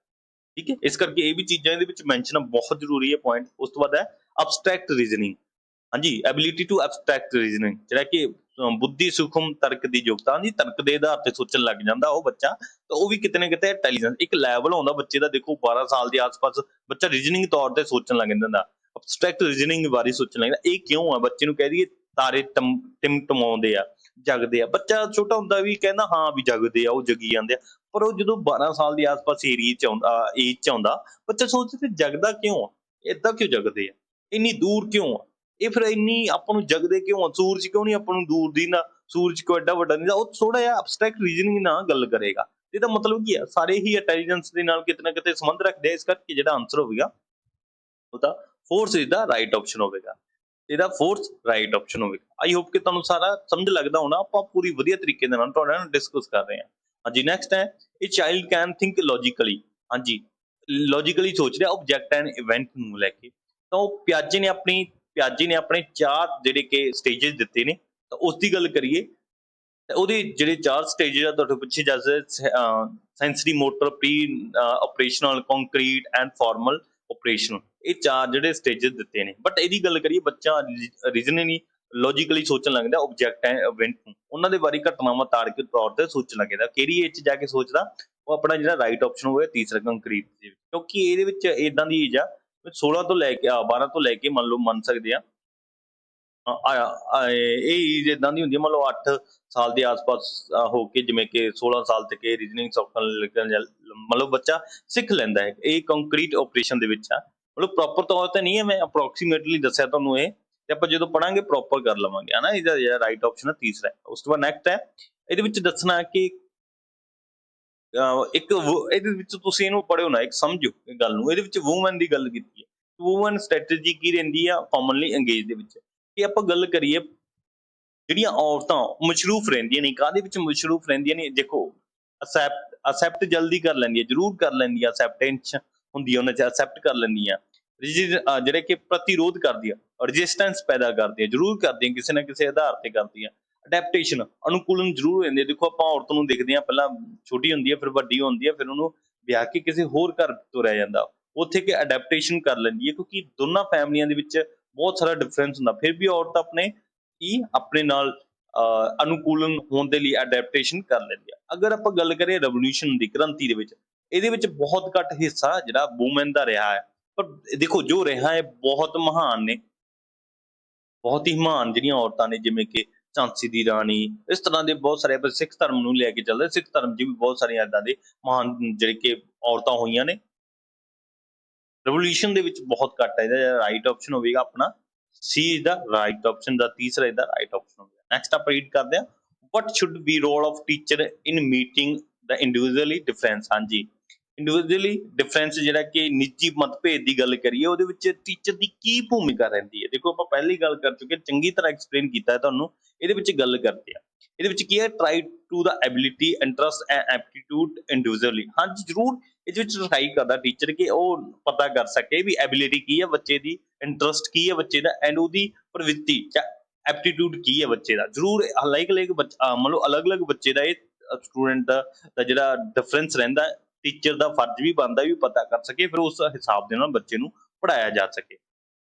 ਠੀਕ ਹੈ, ਇਸ ਕਰਕੇ ਇਹ ਵੀ ਚੀਜ਼ਾਂ ਇਹਦੇ ਵਿੱਚ ਮੈਂਸ਼ਨ ਬਹੁਤ ਜ਼ਰੂਰੀ ਹੈ ਪੁਆਇੰਟ। ਉਸ ਤੋਂ ਬਾਅਦ ਹੈ ਅਬਸਟਰੈਕਟ ਰੀਜ਼ਨਿੰਗ। ਹਾਂਜੀ, ਐਬਿਲਿਟੀ ਟੂ ਐਬਸਟਰੈਕਟ ਰੀਜ਼ਨਿੰਗ, ਜਿਹੜਾ ਕਿ ਬੁੱਧੀ ਸੂਖਮ ਤਰਕ ਦੀ ਯੋਗਤਾ। ਹਾਂਜੀ, ਤਰਕ ਦੇ ਆਧਾਰ ਤੇ ਸੋਚਣ ਲੱਗ ਜਾਂਦਾ ਉਹ ਬੱਚਾ, ਤਾਂ ਉਹ ਵੀ ਕਿਤੇ ਨਾ ਕਿਤੇ ਇੰਟੈਲੀਜੈਂਸ ਇੱਕ ਲੈਵਲ ਆਉਂਦਾ ਬੱਚੇ ਦਾ। ਦੇਖੋ 12 ਸਾਲ ਦੇ ਆਸ-ਪਾਸ ਬੱਚਾ ਰੀਜ਼ਨਿੰਗ ਤੌਰ ਤੇ ਸੋਚਣ ਲੱਗ ਜਾਂਦਾ, ਅਬਸਟਰੈਕਟ ਰੀਜ਼ਨਿੰਗ ਬਾਰੇ ਸੋਚਣ ਲੱਗਦਾ। ਇਹ ਕਿਉਂ ਆ? ਬੱਚੇ ਨੂੰ ਕਹਿ ਦਈਏ ਤਾਰੇ ਟਿਮਟਮਾਉਂਦੇ ਆ, ਜਗਦੇ ਆ, ਬੱਚਾ ਛੋਟਾ ਹੁੰਦਾ ਵੀ ਕਹਿੰਦਾ ਹਾਂ ਵੀ ਜਗਦੇ ਆ, ਉਹ ਜਗੀ ਜਾਂਦੇ ਆ। ਪਰ ਉਹ ਜਦੋਂ 12 ਸਾਲ ਦੇ ਆਸ-ਪਾਸ ਏਰੀਏ 'ਚ ਆਉਂਦਾ, ਏਜ 'ਚ ਆਉਂਦਾ, ਬੱਚਾ ਸੋਚਦਾ ਜਗਦਾ ਕਿਉਂ ਆ? ਏਦਾਂ ਕਿਉਂ ਜਗਦੇ ਆ? ਇੰਨੀ ਦੂਰ ਕਿਉਂ ਆ? ਇਹ ਫਿਰ ਇੰਨੀ ਆਪਾਂ ਨੂੰ ਜਗਦੇ ਕਿਉਂ ਆ? ਸੂਰਜ ਕਿਉਂ ਨਹੀਂ ਆਪਾਂ ਨੂੰ ਦੂਰ ਦਿਖਦਾ? ਸੂਰਜ ਕਿਉਂ ਐਡਾ ਵੱਡਾ ਦਿਖਦਾ? ਉਹ ਥੋੜਾ ਜਿਹਾ ਅਬਸਟਰੈਕਟ ਰੀਜ਼ਨਿੰਗ ਨਾਲ ਗੱਲ ਕਰੇਗਾ। ਇਹਦਾ ਮਤਲਬ ਕੀ ਆ? ਸਾਰੇ ਹੀ ਇੰਟੈਲੀਜੈਂਸ ਦੇ ਨਾਲ ਕਿਤੇ ਨਾ ਕਿਤੇ ਸੰਬੰਧ ਰੱਖਦੇ ਆ। ਇਸ ਕਰਕੇ ਜਿਹੜਾ ਆਂਸਰ ਹੋਵੇਗਾ ਉਹਦਾ fourth is the right option ਹੋਵੇਗਾ। ਇਹਦਾ ਫੋਰਥ ਰਾਈਟ ਆਪਸ਼ਨ ਹੋਵੇਗਾ। ਆਈ ਹੋਪ ਕਿ ਤੁਹਾਨੂੰ ਸਾਰਾ ਸਮਝ ਲੱਗਦਾ ਹੋਣਾ। ਆਪਾਂ ਪੂਰੀ ਵਧੀਆ ਤਰੀਕੇ ਦੇ ਨਾਲ ਤੁਹਾਡੇ ਨਾਲ ਡਿਸਕਸ ਕਰ ਰਹੇ ਹਾਂ। ਹਾਂਜੀ, ਨੈਕਸਟ ਹੈ ਇਹ ਚਾਈਲਡ ਕੈਨ ਥਿੰਕ ਲੌਜੀਕਲੀ। ਹਾਂਜੀ, ਲੌਜੀਕਲੀ ਸੋਚ ਰਿਹਾ ਆਬਜੈਕਟ ਐਂਡ ਇਵੈਂਟ ਨੂੰ ਲੈ ਕੇ। ਤਾਂ ਉਹ ਪਿਆਜੇ ਨੇ ਆਪਣੇ 4 ਜਿਹੜੇ ਕਿ ਸਟੇਜਸ ਦਿੱਤੇ ਨੇ, ਤਾਂ ਉਸ ਦੀ ਗੱਲ ਕਰੀਏ ਤਾਂ ਉਹਦੇ ਜਿਹੜੇ 4 ਸਟੇਜਸ ਆ ਤੁਹਾਡੇ ਪਿੱਛੇ ਦੱਸਦੇ sensory motor, pre operational, concrete and formal operation. ਇਹ 4 ਜਿਹੜੇ ਸਟੇਜਸ ਦਿੱਤੇ ਨੇ। ਬਟ ਇਹਦੀ ਗੱਲ ਕਰੀਏ ਬੱਚਾ ਰੀਜ਼ਨਲੀ ਲੌਜੀਕਲੀ ਸੋਚਣ ਲੱਗਦਾ ਆਬਜੈਕਟ ਐਂਡ ਇਵੈਂਟ ਨੂੰ, ਉਹਨਾਂ ਦੇ ਬਾਰੇ ਘਟਨਾਵਾਂ ਤਾਰਕਿਕ ਤੌਰ ਤੇ ਸੋਚਣ ਲੱਗਦਾ। ਕਿਹੜੀ ਏਜ 'ਚ ਜਾ ਕੇ ਸੋਚਦਾ? ਉਹ ਆਪਣਾ ਜਿਹੜਾ ਰਾਈਟ ਆਪਸ਼ਨ ਹੋਵੇ ਤੀਸਰਾ, ਕੰਕਰੀਟ ਦੇ ਵਿੱਚ। ਕਿਉਂਕਿ ਇਹਦੇ ਵਿੱਚ ਏਦਾਂ ਦੀ ਏਜ ਆ 16 ਤੋਂ ਲੈ ਕੇ 12 ਤੋਂ ਲੈ ਕੇ ਮੰਨ ਸਕਦੇ ਆ ਇਹ ਏਜ ਏਦਾਂ ਦੀ ਹੁੰਦੀ ਹੈ, ਮੰਨ ਲਓ 8 ਸਾਲ ਦੇ ਆਸ-ਪਾਸ ਹੋ ਕੇ, ਜਿਵੇਂ ਕਿ 16 ਸਾਲ ਤੱਕ ਇਹ ਰੀਜ਼ਨਿੰਗ ਸਿੱਖਣ ਲੱਗਣ ਜਾਂ ਮਤਲਬ ਬੱਚਾ ਸਿੱਖ ਲੈਂਦਾ ਹੈ। ਇਹ ਕੰਕਰੀਟ ਆਪਰੇਸ਼ਨ ਦੇ ਵਿੱਚ ਆ, ਮਤਲਬ ਪ੍ਰੋਪਰ ਤੌਰ ਤੇ ਨਹੀਂ ਹੈ, ਮੈਂ ਅਪਰੋਕਸੀਮੇਟਲੀ ਦੱਸਿਆ ਤੁਹਾਨੂੰ ਇਹ, ਤੇ ਆਪਾਂ ਜਦੋਂ ਪੜਾਂਗੇ ਪ੍ਰੋਪਰ ਕਰ ਲਵਾਂਗੇ ਹਨਾ। ਇਹਦਾ ਜਿਹੜਾ ਰਾਈਟ ਆਪਸ਼ਨ ਹੈ ਤੀਸਰਾ ਹੈ। ਉਸ ਤੋਂ ਬਾਅਦ ਨੈਕਸਟ ਹੈ ਇਹਦੇ ਵਿੱਚ ਦੱਸਣਾ ਕਿ ਇਹਦੇ ਵਿੱਚ ਤੁਸੀਂ ਇਹਨੂੰ ਪੜ੍ਹਿਓ ਨਾ, ਇੱਕ ਸਮਝੋ ਇਹ ਗੱਲ ਨੂੰ। ਇਹਦੇ ਵਿੱਚ ਵੂਮਨ ਦੀ ਗੱਲ ਕੀਤੀ ਹੈ। ਵੂਮਨ ਸਟ੍ਰੈਟਜੀ ਕੀ ਰਹਿੰਦੀ ਆ ਕਾਮਨਲੀ ਅੰਗੇਜ ਦੇ ਵਿੱਚ? ਇਹ ਆਪਾਂ ਗੱਲ ਕਰੀਏ ਜਿਹੜੀਆਂ ਔਰਤਾਂ ਮਸ਼ਰੂਫ ਰਹਿੰਦੀਆਂ ਨੇ, ਕਾਹਦੇ ਵਿੱਚ ਮਸ਼ਰੂਫ ਰਹਿੰਦੀਆਂ ਨੇ? ਦੇਖੋ ਅਸੈਪਟ ਜਲਦੀ ਕਰ ਲੈਂਦੀਆਂ, ਜ਼ਰੂਰ ਕਰ ਲੈਂਦੀਆਂ, ਅਸੈਪਟੈਂਸ ਹੁੰਦੀ ਆ ਉਹਨਾਂ 'ਚ, ਅਸੈਪਟ ਕਰ ਲੈਂਦੀਆਂ। ਜਿਹੜੇ ਕਿ ਪ੍ਰਤੀਰੋਧ ਕਰਦੀਆਂ, ਰਜਿਸਟੈਂਸ ਪੈਦਾ ਕਰਦੀਆਂ, ਜ਼ਰੂਰ ਕਰਦੀਆਂ, ਕਿਸੇ ਨਾ ਕਿਸੇ ਆਧਾਰ ਤੇ ਕਰਦੀਆਂ। ਅਡੈਪਟੇਸ਼ਨ, ਅਨੁਕੂਲਨ ਜ਼ਰੂਰ ਹੋ ਜਾਂਦੀ ਹੈ। ਦੇਖੋ ਆਪਾਂ ਔਰਤ ਨੂੰ ਦੇਖਦੇ ਹਾਂ, ਪਹਿਲਾਂ ਛੋਟੀ ਹੁੰਦੀ ਹੈ, ਫਿਰ ਵੱਡੀ ਹੁੰਦੀ ਹੈ, ਫਿਰ ਉਹਨੂੰ ਵਿਆਹ ਕੇ ਕਿਸੇ ਹੋਰ ਘਰ ਤੁਰਿਆ ਜਾਂਦਾ, ਉੱਥੇ ਕਿ ਅਡੈਪਟੇਸ਼ਨ ਕਰ ਲੈਂਦੀ ਹੈ। ਕਿਉਂਕਿ ਦੋਨਾਂ ਫੈਮਲੀਆਂ ਦੇ ਵਿੱਚ ਬਹੁਤ ਸਾਰਾ ਡਿਫਰੈਂਸ ਹੁੰਦਾ, ਫਿਰ ਵੀ ਔਰਤ ਆਪਣੇ ਨਾਲ ਅਨੁਕੂਲਨ ਹੋਣ ਦੇ ਲਈ ਅਡੈਪਟੇਸ਼ਨ ਕਰ ਲੈਂਦੀ ਆ। ਅਗਰ ਆਪਾਂ ਗੱਲ ਕਰੀਏ ਰੈਵੋਲੂਸ਼ਨ ਦੀ, ਕ੍ਰਾਂਤੀ ਦੇ ਵਿੱਚ, ਇਹਦੇ ਵਿੱਚ ਬਹੁਤ ਘੱਟ ਹਿੱਸਾ ਜਿਹੜਾ ਵੂਮੈਨ ਦਾ ਰਿਹਾ ਹੈ। ਪਰ ਦੇਖੋ ਜੋ ਰਿਹਾ ਹੈ ਬਹੁਤ ਮਹਾਨ ਨੇ, ਬਹੁਤ ਹੀ ਮਹਾਨ ਜਿਹੜੀਆਂ ਔਰਤਾਂ ਨੇ, ਜਿਵੇਂ ਕਿ ਝਾਂਸੀ ਦੀ ਰਾਣੀ, ਇਸ ਤਰ੍ਹਾਂ ਦੇ ਬਹੁਤ ਸਾਰੇ। ਆਪਾਂ ਸਿੱਖ ਧਰਮ ਨੂੰ ਲੈ ਕੇ ਚੱਲਦੇ, ਸਿੱਖ ਧਰਮ 'ਚ ਵੀ ਬਹੁਤ ਸਾਰੀਆਂ ਏਦਾਂ ਦੇ ਮਹਾਨ ਜਿਹੜੇ ਕਿ ਔਰਤਾਂ ਹੋਈਆਂ ਨੇ। ਰਿਵੋਲੂਸ਼ਨ ਦੇ ਵਿੱਚ ਬਹੁਤ ਘੱਟ ਹੈ। ਇਹਦਾ ਰਾਈਟ ਆਪਸ਼ਨ ਹੋਵੇਗਾ ਆਪਣਾ C is the right option, ਦਾ ਤੀਸਰਾ ਇਹਦਾ ਰਾਈਟ ਆਪਸ਼ਨ ਹੋਵੇਗਾ। ਨੈਕਸਟ ਆਪਾਂ ਰੀਡ ਕਰਦੇ ਹਾਂ, what should be role of teacher in meeting the individually difference. ਹਾਂਜੀ, ਇੰਡੀਵਿਜੂਅਲੀ ਡਿਫਰੈਂਸ ਜਿਹੜਾ ਕਿ ਨਿੱਜੀ ਮਤਭੇਦ ਦੀ ਗੱਲ ਕਰੀਏ, ਉਹਦੇ ਵਿੱਚ ਟੀਚਰ ਦੀ ਕੀ ਭੂਮਿਕਾ ਰਹਿੰਦੀ ਹੈ? ਦੇਖੋ ਆਪਾਂ ਪਹਿਲੀ ਗੱਲ ਕਰ ਚੁੱਕੇ, ਚੰਗੀ ਤਰ੍ਹਾਂ ਐਕਸਪਲੇਨ ਕੀਤਾ ਹੈ ਤੁਹਾਨੂੰ। ਇਹਦੇ ਵਿੱਚ ਗੱਲ ਕਰਦੇ ਆ, ਇਹਦੇ ਵਿੱਚ ਕੀ ਹੈ? Try to the ability, interest and aptitude individually. ਹਾਂਜੀ, ਜ਼ਰੂਰ ਇਹਦੇ ਵਿੱਚ ਟਰਾਈ ਕਰਦਾ ਟੀਚਰ ਕਿ ਉਹ ਪਤਾ ਕਰ ਸਕੇ ਵੀ ਐਬਿਲਿਟੀ ਕੀ ਹੈ ਬੱਚੇ ਦੀ, ਇੰਟਰਸਟ ਕੀ ਹੈ ਬੱਚੇ ਦਾ, ਐਂਡ ਉਹਦੀ ਪ੍ਰਵਿਰਤੀ ਜਾਂ ਐਪਟੀਟਿਊਡ ਕੀ ਹੈ ਬੱਚੇ ਦਾ। ਜ਼ਰੂਰ ਅਲੱਗ-ਅਲੱਗ ਮਤਲਬ ਅਲੱਗ-ਅਲੱਗ ਬੱਚੇ ਦਾ, ਇਹ ਸਟੂਡੈਂਟ ਦਾ ਜਿਹੜਾ ਡਿਫਰੈਂਸ ਰਹਿੰਦਾ, ਟੀਚਰ ਦਾ ਫਰਜ਼ ਵੀ ਬਣਦਾ ਵੀ ਪਤਾ ਕਰ ਸਕੇ, ਫਿਰ ਉਸ ਹਿਸਾਬ ਦੇ ਨਾਲ ਬੱਚੇ ਨੂੰ ਪੜ੍ਹਾਇਆ ਜਾ ਸਕੇ।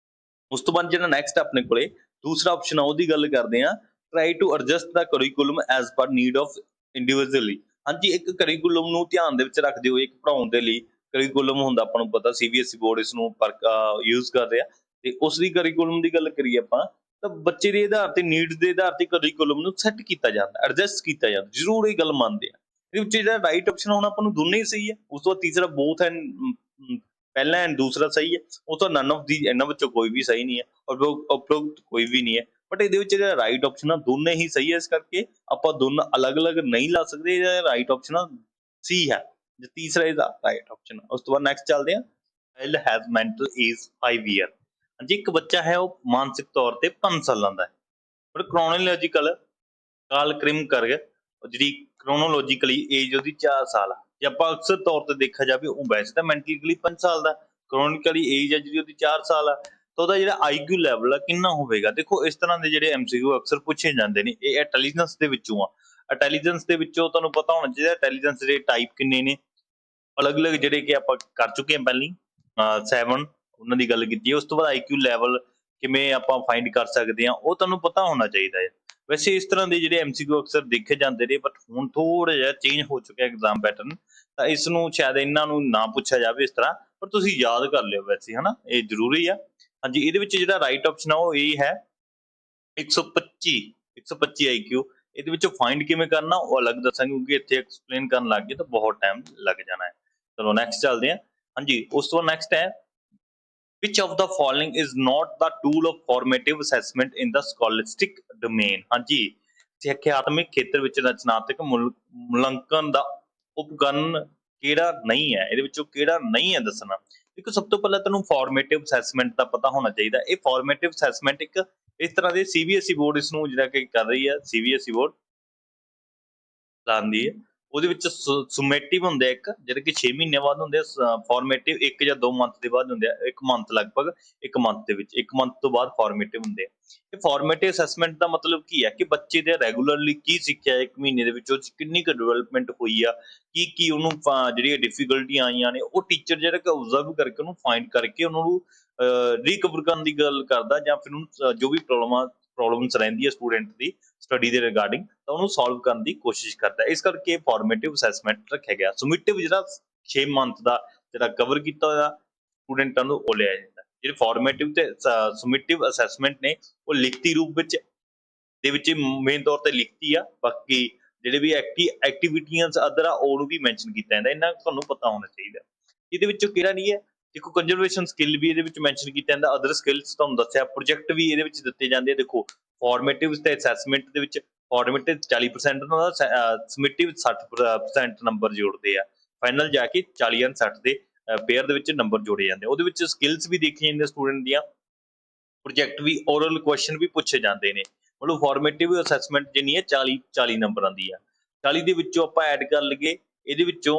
ਉਸ ਤੋਂ ਬਾਅਦ ਜਿਹੜਾ ਨੈਕਸਟ ਆਪਣੇ ਕੋਲੇ ਦੂਸਰਾ ਆਪਸ਼ਨ ਆ ਉਹਦੀ ਗੱਲ ਕਰਦੇ ਆ, try to adjust the curriculum as per need of individually. ਹਾਂਜੀ, ਇੱਕ ਕਰਿਕੂਲਮ ਨੂੰ ਧਿਆਨ ਦੇ ਵਿੱਚ ਰੱਖਦੇ ਹੋਏ ਇੱਕ ਪੜਾਉਣ ਦੇ ਲਈ ਕਰਿਕੂਲਮ ਹੁੰਦਾ, ਆਪਾਂ ਨੂੰ ਪਤਾ ਸੀਬੀਐਸਈ ਬੋਰਡ ਇਸ ਨੂੰ ਯੂਜ਼ ਕਰ ਰਿਹਾ, ਤੇ ਉਸ ਦੀ ਕਰਿਕੂਲਮ ਦੀ ਗੱਲ ਕਰੀਏ ਆਪਾਂ, ਤਾਂ ਬੱਚੇ ਦੇ ਆਧਾਰ ਤੇ ਨੀਡਸ ਦੇ ਆਧਾਰ ਤੇ ਕਰਿਕੂਲਮ ਨੂੰ ਸੈੱਟ ਕੀਤਾ ਜਾਂਦਾ, ਐਡਜਸਟ ਕੀਤਾ ਜਾਂਦਾ, ਜ਼ਰੂਰ ਇਹ ਗੱਲ ਮੰਨਦੇ ਆ। ਇਹਦੇ ਵਿੱਚ ਜਿਹੜਾ ਰਾਈਟ ਆਪਸ਼ਨ ਹੋਣਾ ਆਪਾਂ ਨੂੰ ਦੋਨੇ ਹੀ ਸਹੀ ਹੈ। ਉਸ ਤੋਂ ਬਾਅਦ ਤੀਸਰਾ ਬੋਥ ਐਂਡ, ਪਹਿਲਾ ਐਂਡ ਦੂਸਰਾ ਸਹੀ ਹੈ। ਉਹ ਤਾਂ ਨਨ ਆਫ ਦੀ, ਇਹਨਾਂ ਵਿੱਚੋਂ ਕੋਈ ਵੀ ਸਹੀ ਨਹੀਂ ਹੈ, ਉਪਰੋਕਤ ਕੋਈ ਵੀ ਨਹੀਂ ਹੈ। ਬਟ ਇਹਦੇ ਵਿੱਚ ਜਿਹੜਾ ਰਾਈਟ ਆਪਸ਼ਨ ਆ ਦੋਨੇ ਹੀ ਸਹੀ ਹੈ, ਇਸ ਕਰਕੇ ਆਪਾਂ ਦੋਨੋਂ ਅਲੱਗ-ਅਲੱਗ ਨਹੀਂ ਲਾ ਸਕਦੇ। ਇਹਦਾ ਰਾਈਟ ਆਪਸ਼ਨ ਆ ਸੀ ਹੈ, ਜੇ ਤੀਸਰਾ ਇਹਦਾ ਰਾਈਟ ਆਪਸ਼ਨ। ਉਸ ਤੋਂ ਬਾਅਦ ਨੈਕਸਟ ਚੱਲਦੇ ਆ, child has mental age 5 year. ਹਾਂਜੀ, ਇੱਕ ਬੱਚਾ ਹੈ ਉਹ ਮਾਨਸਿਕ ਤੌਰ ਤੇ 5 ਸਾਲਾਂ ਦਾ ਹੈ, ਪਰ ਕ੍ਰੋਨੋਲੋਜੀਕਲ ਕਾਲ ਕ੍ਰਿਮ ਕਰ ਜਿਹੜੀ ਕ੍ਰੋਨੋਲੋਜੀਕਲੀ ਏਜ ਉਹਦੀ 4 ਸਾਲ ਆ। ਜੇ ਆਪਾਂ ਅਕਸਰ ਤੌਰ ਤੇ ਦੇਖਿਆ ਜਾਵੇ, ਉਹ ਵੈਸੇ ਤਾਂ ਮੈਂਟਲੀ 5 ਸਾਲ ਦਾ, ਕ੍ਰੋਨਿਕਲੀ ਏਜ ਆ ਜਿਹੜੀ ਉਹਦੀ 4 ਸਾਲ ਆ, ਤਾਂ ਉਹਦਾ ਜਿਹੜਾ ਆਈਕਿਊ ਲੈਵਲ ਆ ਕਿੰਨਾ ਹੋਵੇਗਾ। ਦੇਖੋ, ਇਸ ਤਰ੍ਹਾਂ ਦੇ ਜਿਹੜੇ ਐਮਸੀਕਿਊ ਅਕਸਰ ਪੁੱਛੇ ਜਾਂਦੇ ਨੇ, ਇਹ ਇੰਟੈਲੀਜੈਂਸ ਦੇ ਵਿੱਚੋਂ ਆ। ਇੰਟੈਲੀਜੈਂਸ ਦੇ ਵਿੱਚੋਂ ਤੁਹਾਨੂੰ ਪਤਾ ਹੋਣਾ ਚਾਹੀਦਾ ਇੰਟੈਲੀਜੈਂਸ ਦੇ ਟਾਈਪ ਕਿੰਨੇ ਨੇ, ਅਲੱਗ-ਅਲੱਗ, ਜਿਹੜੇ ਕਿ ਆਪਾਂ ਕਰ ਚੁੱਕੇ ਹਾਂ ਪਹਿਲਾਂ 7 ਉਹਨਾਂ ਦੀ ਗੱਲ ਕੀਤੀ ਹੈ। ਉਸ ਤੋਂ ਬਾਅਦ ਆਈਕਿਊ ਲੈਵਲ ਕਿਵੇਂ ਆਪਾਂ ਫਾਈਂਡ ਕਰ ਸਕਦੇ ਹਾਂ, ਉਹ ਤੁਹਾਨੂੰ ਪਤਾ ਹੋਣਾ ਚਾਹੀਦਾ ਹੈ। ਵੈਸੇ ਇਸ ਤਰ੍ਹਾਂ ਦੇ ਜਿਹੜੇ ਐਮਸੀਕਿਊ ਅਕਸਰ ਦੇਖੇ ਜਾਂਦੇ ਨੇ, ਬਟ ਹੁਣ ਥੋੜਾ ਜਿਹਾ ਚੇਂਜ ਹੋ ਚੁੱਕਿਆ ਐਗਜ਼ਾਮ ਪੈਟਰਨ, ਤਾਂ ਇਸ ਨੂੰ ਸ਼ਾਇਦ ਇਹਨਾਂ ਨੂੰ ਨਾ ਪੁੱਛਿਆ ਜਾਵੇ ਇਸ ਤਰ੍ਹਾਂ, ਪਰ ਤੁਸੀਂ ਯਾਦ ਕਰ ਲਿਓ ਵੈਸੇ, ਹਨਾ, ਇਹ ਜ਼ਰੂਰੀ ਆ। ਹਾਂਜੀ, ਇਹਦੇ ਵਿੱਚ ਜਿਹੜਾ ਰਾਈਟ ਆਪਸ਼ਨ ਆ ਉਹ ਇਹ ਹੈ 125 ਆਈਕਿਊ। ਇਹਦੇ ਵਿੱਚੋਂ ਫਾਈਂਡ ਕਿਵੇਂ ਕਰਨਾ ਉਹ ਅਲੱਗ ਦੱਸਾਂਗੇ, ਕਿਉਂਕਿ ਇੱਥੇ ਐਕਸਪਲੇਨ ਕਰਨ ਲੱਗ ਗਏ ਤਾਂ ਬਹੁਤ ਟਾਈਮ ਲੱਗ ਜਾਣਾ ਹੈ। ਚਲੋ ਨੈਕਸਟ ਚੱਲਦੇ ਹਾਂ। ਹਾਂਜੀ, ਉਸ ਤੋਂ ਨੈਕਸਟ ਹੈ, which of the following is not the tool of formative assessment in the scholastic domain। ਹਾਂਜੀ, ਸਿੱਖਿਆਤਮਕ ਖੇਤਰ ਵਿੱਚ ਰਚਨਾਤਮਕ ਮੁਲਾਂਕਣ ਦਾ ਉਪਕਰਨ ਕਿਹੜਾ ਨਹੀਂ ਹੈ, ਇਹਦੇ ਵਿੱਚੋਂ ਕਿਹੜਾ ਨਹੀਂ ਹੈ ਦੱਸਣਾ। ਦੇਖੋ, ਸਭ ਤੋਂ ਪਹਿਲਾਂ ਤੁਹਾਨੂੰ ਫਾਰਮੇਟਿਵ ਅਸੈਸਮੈਂਟ ਦਾ ਪਤਾ ਹੋਣਾ ਚਾਹੀਦਾ। ਇਹ ਫਾਰਮੇਟਿਵ ਅਸੈਸਮੈਂਟ ਇੱਕ ਇਸ ਤਰ੍ਹਾਂ ਦੇ ਸੀਬੀਐਸਈ ਬੋਰਡ ਇਸ ਨੂੰ ਜਿਹੜਾ ਕਿ ਕਰ ਰਹੀ ਹੈ, ਸੀਬੀਐਸਈ ਬੋਰਡ ਲਾਉਂਦੀ ਹੈ। ਉਹਦੇ ਵਿੱਚ ਸੁਮੇਟਿਵ ਹੁੰਦੇ ਆ ਇੱਕ, ਜਿਹੜੇ ਕਿ 6 ਮਹੀਨੇ ਬਾਅਦ ਹੁੰਦੇ ਆ, ਫਾਰਮੇਟਿਵ 1 ਜਾਂ 2 ਮੰਥ ਦੇ ਬਾਅਦ ਹੁੰਦੇ ਆ, 1 ਮੰਥ ਲਗਭਗ, 1 ਮੰਥ ਦੇ ਵਿੱਚ 1 ਮੰਥ ਤੋਂ ਬਾਅਦ ਫਾਰਮੇਟਿਵ ਹੁੰਦੇ ਆ। ਇਹ ਫਾਰਮੇਟਿਵ ਅਸੈਸਮੈਂਟ ਦਾ ਮਤਲਬ ਕੀ ਹੈ ਕਿ ਬੱਚੇ ਦੇ ਰੈਗੂਲਰਲੀ ਕੀ ਸਿੱਖਿਆ 1 ਮਹੀਨੇ ਦੇ ਵਿੱਚ, ਉਹ 'ਚ ਕਿੰਨੀ ਕੁ ਡਿਵੈਲਪਮੈਂਟ ਹੋਈ ਆ, ਕੀ ਉਹਨੂੰ ਜਿਹੜੀਆਂ ਡਿਫੀਕਲਟੀਆਂ ਆਈਆਂ ਨੇ, ਉਹ ਟੀਚਰ ਜਿਹੜਾ ਕਿ ਓਬਜ਼ਰਵ ਕਰਕੇ ਉਹਨੂੰ ਫਾਈਂਡ ਕਰਕੇ ਉਹਨਾਂ ਨੂੰ ਰੀਕਵਰ ਕਰਨ ਦੀ ਗੱਲ ਕਰਦਾ, ਜਾਂ ਫਿਰ ਉਹਨੂੰ ਜੋ ਵੀ ਪ੍ਰੋਬਲਮਸ ਰਹਿੰਦੀ ਹੈ ਸਟੂਡੈਂਟ ਦੀ ਸਟੱਡੀ ਦੇ ਰਿਗਾਰਡਿੰਗ, ਤਾਂ ਉਹਨੂੰ ਸੋਲਵ ਕਰਨ ਦੀ ਕੋਸ਼ਿਸ਼ ਕਰਦਾ। ਇਸ ਕਰਕੇ ਫਾਰਮੇਟਿਵ ਅਸੈਸਮੈਂਟ ਰੱਖਿਆ ਗਿਆ। ਸੁਮੇਟਿਵ ਜਿਹੜਾ 6 ਮੰਥ ਦਾ ਜਿਹੜਾ ਕਵਰ ਕੀਤਾ ਹੋਇਆ ਸਟੂਡੈਂਟਾਂ ਨੂੰ ਉਹ ਲਿਆ ਜਾਂਦਾ। ਜਿਹੜੇ ਫਾਰਮੇਟਿਵ ਤੇ ਸੁਮੇਟਿਵ ਅਸੈਸਮੈਂਟ ਨੇ ਉਹ ਲਿਖਤੀ ਰੂਪ ਵਿੱਚ ਦੇ ਵਿੱਚ ਮੇਨ ਤੌਰ ਤੇ ਲਿਖਤੀ ਆ, ਬਾਕੀ ਜਿਹੜੇ ਵੀ ਐਕਟੀਵਿਟੀਆਂ ਅਦਰ ਆ ਉਹਨੂੰ ਵੀ ਮੈਂਸ਼ਨ ਕੀਤਾ ਜਾਂਦਾ। ਇਹਨਾਂ ਤੁਹਾਨੂੰ ਪਤਾ ਹੋਣਾ ਚਾਹੀਦਾ। ਇਹਦੇ ਵਿੱਚੋਂ ਕਿਹੜਾ ਨਹੀਂ ਹੈ, ਦੇਖੋ ਕੰਜ਼ਰਵੇਸ਼ਨ ਸਕਿੱਲ ਵੀ ਇਹਦੇ ਵਿੱਚ ਮੈਂਸ਼ਨ ਕੀਤਾ ਜਾਂਦਾ, ਅਦਰ ਸਕਿੱਲਸ ਤੁਹਾਨੂੰ ਦੱਸਿਆ, ਪ੍ਰੋਜੈਕਟ ਵੀ ਇਹਦੇ ਵਿੱਚ ਦਿੱਤੇ ਜਾਂਦੇ ਆ। ਦੇਖੋ, ਫਾਰਮੇਟਿਵ ਤੇ ਅਸੈਸਮੈਂਟ ਦੇ ਵਿੱਚ ਫਾਰਮੇਟਿਵ 40% ਸਮਿਟਿਵ 60% ਨੰਬਰ ਜੋੜਦੇ ਆ, ਫਾਈਨਲ ਜਾ ਕੇ 40 ਜਾਂ 60 ਦੇ ਪੇਅਰ ਦੇ ਵਿੱਚ ਨੰਬਰ ਜੋੜੇ ਜਾਂਦੇ। ਉਹਦੇ ਵਿੱਚ ਸਕਿੱਲਸ ਵੀ ਦੇਖੀਆਂ ਜਾਂਦੀਆਂ ਸਟੂਡੈਂਟ ਦੀਆਂ, ਪ੍ਰੋਜੈਕਟ ਵੀ, ਓਰਲ ਕੁਐਸਚਨ ਵੀ ਪੁੱਛੇ ਜਾਂਦੇ ਨੇ। ਮਤਲਬ ਫਾਰਮੇਟਿਵ ਅਸੈਸਮੈਂਟ ਜਿੰਨੀ ਹੈ 40 ਨੰਬਰਾਂ ਦੀ ਆ। 40 ਦੇ ਵਿੱਚੋਂ ਆਪਾਂ ਐਡ ਕਰ ਲਈਏ, ਇਹਦੇ ਵਿੱਚੋਂ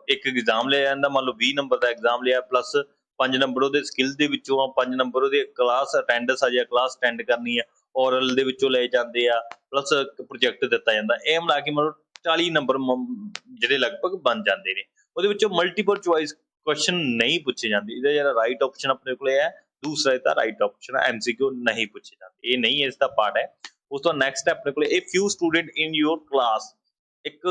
ਇੱਕ ਐਗਜ਼ਾਮ ਲਿਆ ਜਾਂਦਾ, ਮੰਨ ਲਓ 20 ਨੰਬਰ ਦਾ ਐਗਜ਼ਾਮ ਲਿਆ, ਪਲੱਸ 5 ਨੰਬਰ ਉਹਦੇ ਸਕਿੱਲ ਦੇ ਵਿੱਚੋਂ ਆ, 5 ਨੰਬਰ ਉਹਦੇ ਕਲਾਸ ਅਟੈਂਡੈਂਸ ਆ, ਜਾਂ ਕਲਾਸ ਅਟੈਂਡ ਕਰਨੀ ਆ, ਓਰਲ ਦੇ ਵਿੱਚੋਂ ਲਏ ਜਾਂਦੇ ਆ, ਪਲੱਸ ਪ੍ਰੋਜੈਕਟ ਦਿੱਤਾ ਜਾਂਦਾ। ਇਹ ਮਿਲਾ ਕੇ ਮਤਲਬ 40 ਨੰਬਰ ਜਿਹੜੇ ਲਗਭਗ ਬਣ ਜਾਂਦੇ ਨੇ। ਉਹਦੇ ਵਿੱਚੋਂ ਮਲਟੀਪਲ ਚੁਆਇਸ ਕੁਐਸਚਨ ਨਹੀਂ ਪੁੱਛੇ ਜਾਂਦੇ। ਇਹਦਾ ਜਿਹੜਾ ਰਾਈਟ ਆਪਸ਼ਨ ਆਪਣੇ ਕੋਲ ਹੈ ਦੂਸਰਾ, ਇਹਦਾ ਰਾਈਟ ਆਪਸ਼ਨ ਐਮਸੀਕਿਊ ਨਹੀਂ ਪੁੱਛੇ ਜਾਂਦੇ, ਇਹ ਨਹੀਂ ਇਸ ਦਾ ਪਾਰਟ ਹੈ। ਉਸ ਤੋਂ ਨੈਕਸਟ ਆਪਣੇ ਕੋਲ ਇਹ ਫਿਊ ਸਟੂਡੈਂਟ ਇਨ ਯੂਰ ਕਲਾਸ। ਇੱਕ